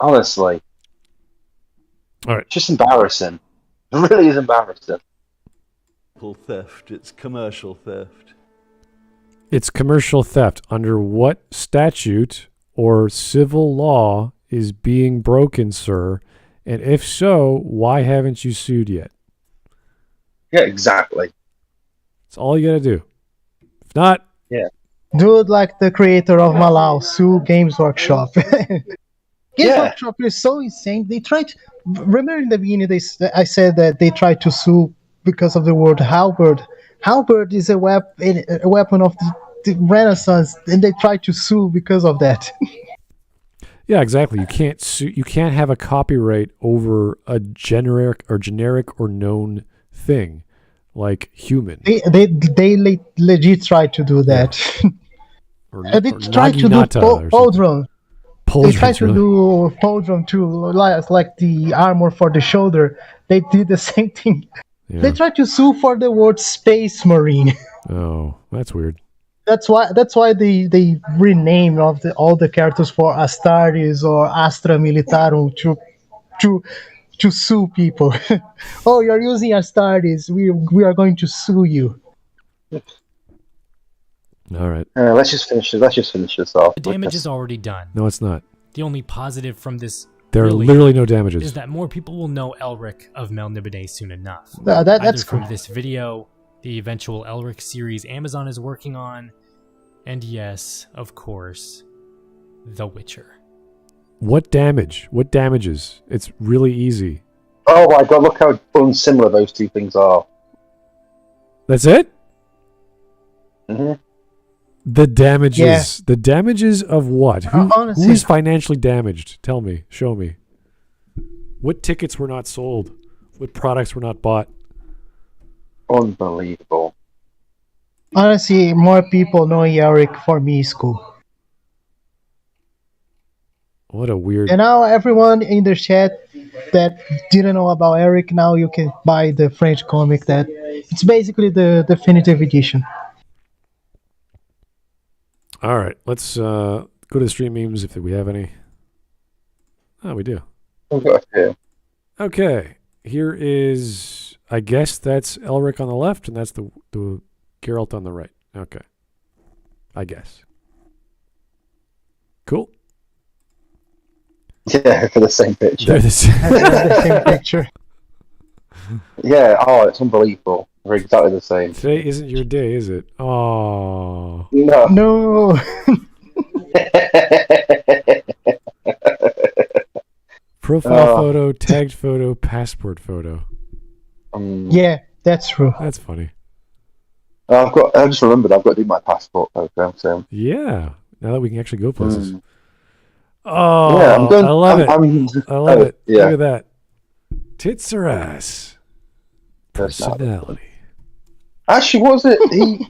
Honestly. All right. It's just embarrassing. It really is embarrassing. Theft. It's commercial theft. It's commercial theft. Under what statute or civil law is being broken, sir? And if so, why haven't you sued yet? Yeah, exactly. That's all you got to do. If not, do it like the creator of Malau, sue Games Workshop. Games Workshop is so insane. They tried. Remember in the beginning, I said that they tried to sue because of the word halberd. Halberd is a weapon of the Renaissance, and they tried to sue because of that. Yeah, exactly. You can't sue. You can't have a copyright over a generic or known thing, like human. They legit tried to do that. They tried to do Poldrum. They tried to do Poldrum too, like the armor for the shoulder. They did the same thing. Yeah. They tried to sue for the word Space Marine. Oh, that's weird. That's why they renamed all the characters for Astartes or Astra Militarum to sue people. Oh, you're using Astartes. We are going to sue you. All right. Let's just finish this off. The damage is already done. No, it's not. The only positive from this there are literally no damages. Is that more people will know Elric of Melniboné soon enough. That's from cool. This video, the eventual Elric series Amazon is working on, and yes, of course, The Witcher. What damage? What damages? It's really easy. Oh my god, look how unsimilar those two things are. That's it? Mm-hmm. The damages. Yeah. The damages of what? Who's financially damaged? Tell me. Show me. What tickets were not sold? What products were not bought? Unbelievable. Honestly, more people knowing Elric for me is cool. What a weird... And now everyone in the chat that didn't know about Elric, now you can buy the French comic that... It's basically the definitive edition. All right, let's go to the stream memes if we have any. Oh, we do. Okay, here is, I guess that's Elric on the left, and that's the Geralt on the right. Okay, I guess. Cool. Yeah, for the same picture. They're the same picture. Yeah, oh, it's unbelievable. We're exactly the same. Today isn't your day, is it? Oh. No. No. Profile photo, tagged photo, passport photo. Yeah, that's true. That's funny. I just remembered I've got to do my passport photo. So. Yeah. Now that we can actually go places. Oh, Yeah, I'm going, I love it. I love it. Yeah. Look at that. Tits or ass? Personality. Actually, what was it?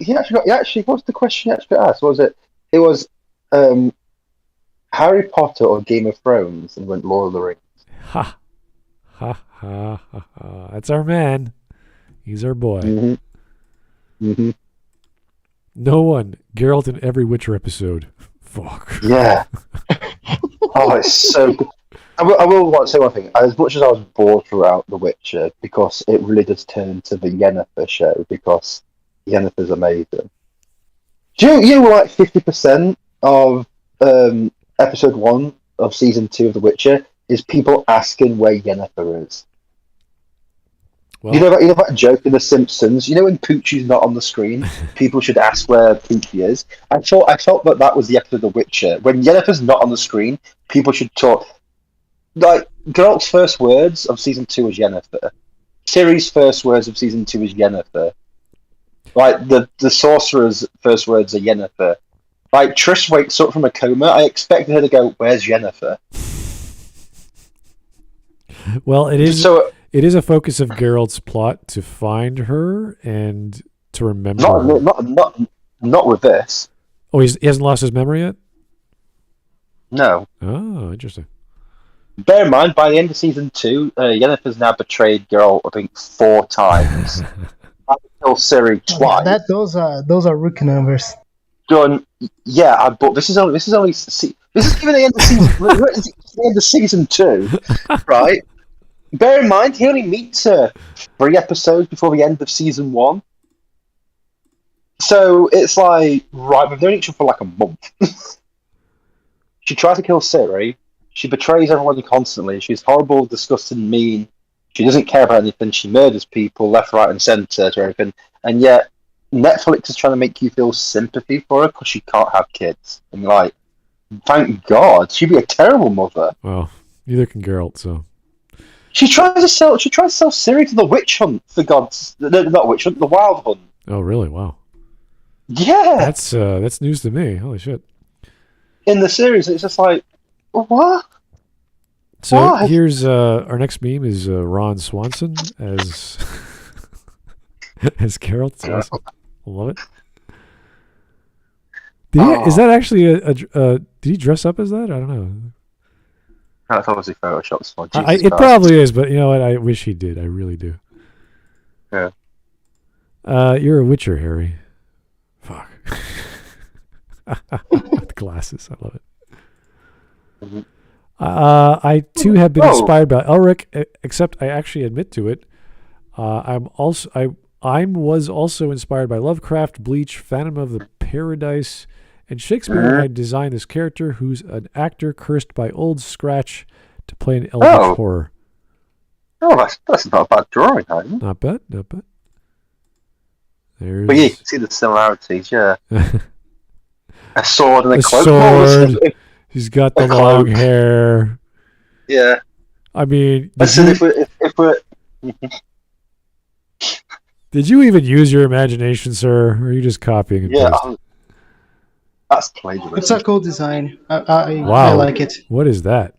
He actually what's the question he actually asked? Was it? It was Harry Potter or Game of Thrones, and went Lord of the Rings. Ha ha ha ha ha. That's our man. He's our boy. No one. Geralt in every Witcher episode. Fuck. Yeah. Oh, it's so good. I will want to say one thing. As much as I was bored throughout The Witcher, because it really does turn into the Yennefer show, because Yennefer's amazing. Do you know like 50% of episode 1 of season 2 of The Witcher is people asking where Yennefer is? Well, you know that joke in The Simpsons? You know when Poochie's not on the screen, people should ask where Poochie is? I felt that was the episode of The Witcher. When Yennefer's not on the screen, people should talk. Like, Geralt's first words of season 2 was Yennefer. Ciri's first words of season 2 is Yennefer. Like, the sorcerer's first words are Yennefer. Like, Trish wakes up from a coma, I expected her to go, "Where's Yennefer?" Well, it is a focus of Geralt's plot to find her and to remember her. Not with this. Oh, he hasn't lost his memory yet? No. Oh, interesting. Bear in mind, by the end of season 2, Yennefer's now betrayed Geralt, I think, 4 times. I killed Ciri twice. Yeah, those are rookie numbers. Done. Yeah, but this is even the end of season. We're at the end of season 2, right? Bear in mind, he only meets her 3 episodes before the end of season 1. So it's like, right, we've known each other for like a month. She tries to kill Ciri. She betrays everyone constantly. She's horrible, disgusting, mean. She doesn't care about anything. She murders people left, right, and centre to everything. And yet, Netflix is trying to make you feel sympathy for her because she can't have kids. And you're like, thank God, she'd be a terrible mother. Well, neither can Geralt, so. She tries to sell Ciri to the witch hunt, for God's... Not witch hunt, the wild hunt. Oh, really? Wow. Yeah! That's news to me. Holy shit. In the series, it's just like, what? So Why? here's our next meme is Ron Swanson as as Geralt. It's awesome. I love it. Is that actually did he dress up as that? I don't know. That's obviously Photoshop. It probably is, but you know what? I wish he did. I really do. Yeah. You're a Witcher, Harry. Fuck. With glasses. I love it. Mm-hmm. I too have been inspired by Elric, except I actually admit to it. I was also inspired by Lovecraft, Bleach, Phantom of the Paradise, and Shakespeare when I designed this character, who's an actor cursed by Old Scratch to play an eldritch horror. Oh, that's not a bad drawing, Hayden. Not bad, not bad. But yeah, you can see the similarities. Yeah, a sword and a cloak. Sword. He's got the long hair. Yeah. I mean, if we're did you even use your imagination, sir? Or are you just copying and pasting? That's plagiarism. It's a cool design. I Wow. like it. What is that?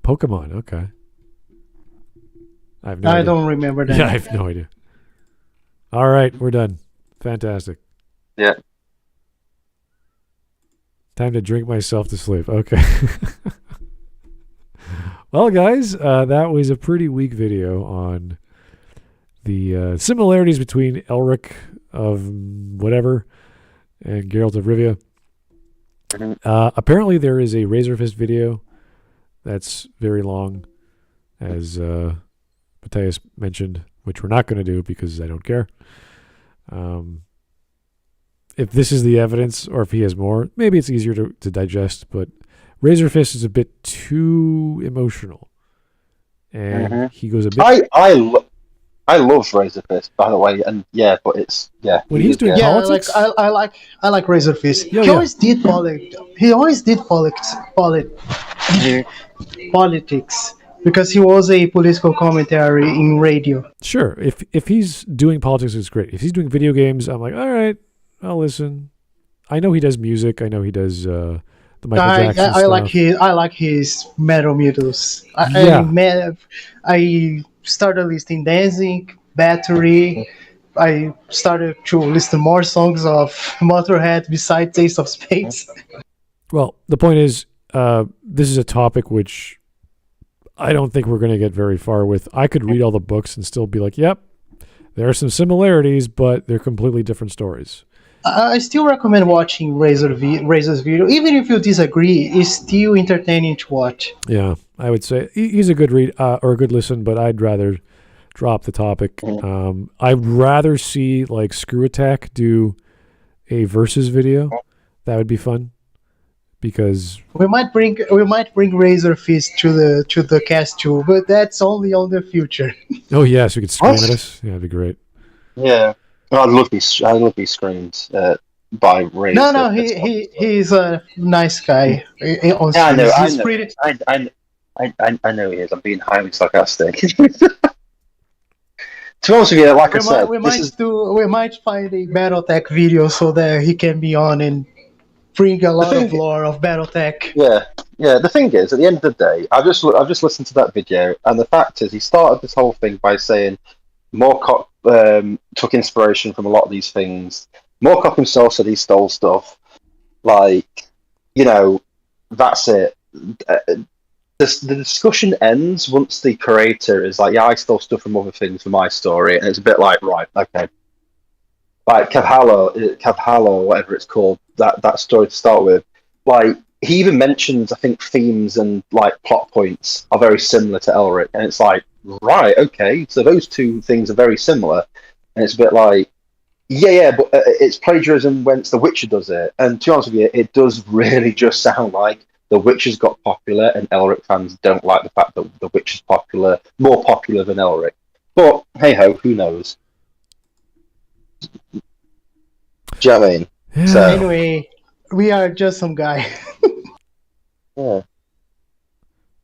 Pokemon. Okay. I have no idea. don't remember that. Yeah, I have no idea. All right, we're done. Fantastic. Yeah. Time to drink myself to sleep. Okay. Well, guys, that was a pretty weak video on the similarities between Elric of whatever and Geralt of Rivia. Apparently, there is a Razor Fist video that's very long, as Matthias mentioned, which we're not going to do because I don't care. If this is the evidence, or if he has more, maybe it's easier to digest, but Razor Fist is a bit too emotional. And he goes a bit... I love Razor Fist, by the way, and yeah, but it's When he's doing Yeah, politics, I like Razor Fist. Yeah, he yeah. always did politics. He always did politics because he was a political commentary in radio. sure. If he's doing politics, it's great. If he's doing video games, I'm like, all right, I'll listen. I know he does music. I know he does the Michael Jackson I stuff. like his metal mutals. Yeah. I started listening Dancing, Battery. I started to listen more songs of Motorhead besides Ace of Spades. Well, the point is, this is a topic which I don't think we're going to get very far with. I could read all the books and still be like, yep, there are some similarities, but they're completely different stories. I still recommend watching Razor's video. Even if you disagree, it's still entertaining to watch. Yeah, I would say he's a good read or a good listen, but I'd rather drop the topic. I'd rather see like Screw Attack do a versus video. That would be fun because we might bring Razor Fist to the cast too, but that's only on the future. oh yeah, so you could scream at us. Yeah, that'd be great. Yeah. I'd love to be screamed by Razor. No, he's a nice guy. On I know. He's pretty. I know he is. I'm being highly sarcastic. To be honest with you, like I said, we might find a BattleTech video so that he can be on and bring a lot of lore of BattleTech. Yeah. The thing is, at the end of the day, I've just listened to that video, and the fact is, he started this whole thing by saying Moorcock took inspiration from a lot of these things. Moorcock himself said he stole stuff. Like, that's it. The discussion ends once the creator is like, yeah, I stole stuff from other things for my story, and it's a bit like, right, okay. Like Cavhalo, whatever it's called, that story to start with. Like, he even mentions, I think, themes and like plot points are very similar to Elric, and it's like, right, okay, so those two things are very similar, and it's a bit like, but it's plagiarism when The Witcher does it, and to be honest with you, it does really just sound like The Witcher's got popular, and Elric fans don't like the fact that The Witcher's more popular than Elric. But hey ho, who knows? Do you know what I mean? Yeah. So, Anyway, we are just some guy. yeah.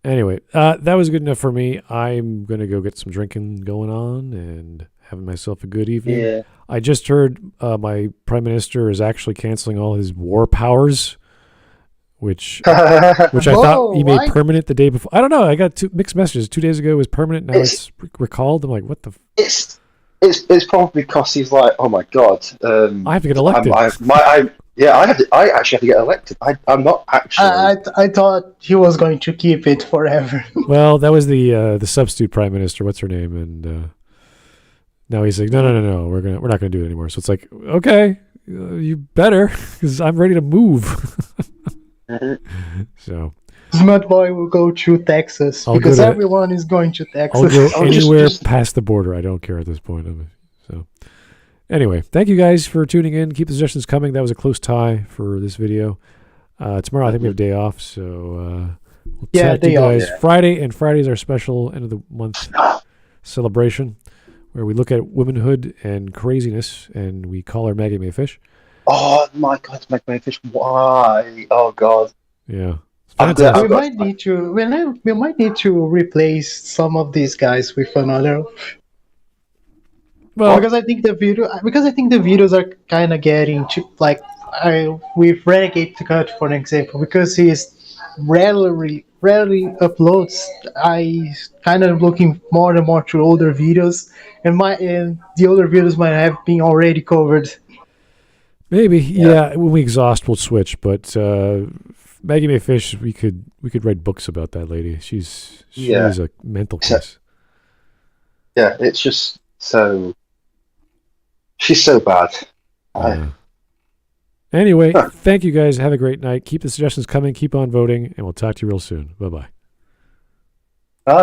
Anyway, that was good enough for me. I'm going to go get some drinking going on and having myself a good evening. Yeah. I just heard my prime minister is actually canceling all his war powers, which I thought he made permanent the day before. I don't know. I got two mixed messages. 2 days ago it was permanent. Now it's recalled. I'm like, what the? It's probably because he's like, oh my god. I have to get elected. I actually have to get elected. I'm not actually. I thought he was going to keep it forever. Well, that was the substitute prime minister. What's her name? And now he's like, no. We're not gonna do it anymore. So it's like, okay, you better, because I'm ready to move. So. Smut Boy will go to Texas because everyone is going to Texas. I'll go anywhere past the border. I don't care at this point. So, anyway, thank you guys for tuning in. Keep the suggestions coming. That was a close tie for this video. Tomorrow, I think we have a day off, so we'll chat to you guys Friday. And Friday is our special end of the month celebration, where we look at womanhood and craziness, and we call her Maggie Mayfish. Oh my God, Maggie Mayfish! Why? Oh God. Yeah. We might need to replace some of these guys with another. Well, because I think the videos are kind of getting with Renegade Cut, for an example, because he's rarely uploads. I kind of looking more and more to older videos, and the older videos might have been already covered. Maybe, yeah. When we exhaust, we'll switch, but. Maggie Mayfish, we could write books about that lady. She's a mental case. Yeah, it's just so. She's so bad. Anyway, thank you guys. Have a great night. Keep the suggestions coming. Keep on voting, and we'll talk to you real soon. Bye-bye. Bye.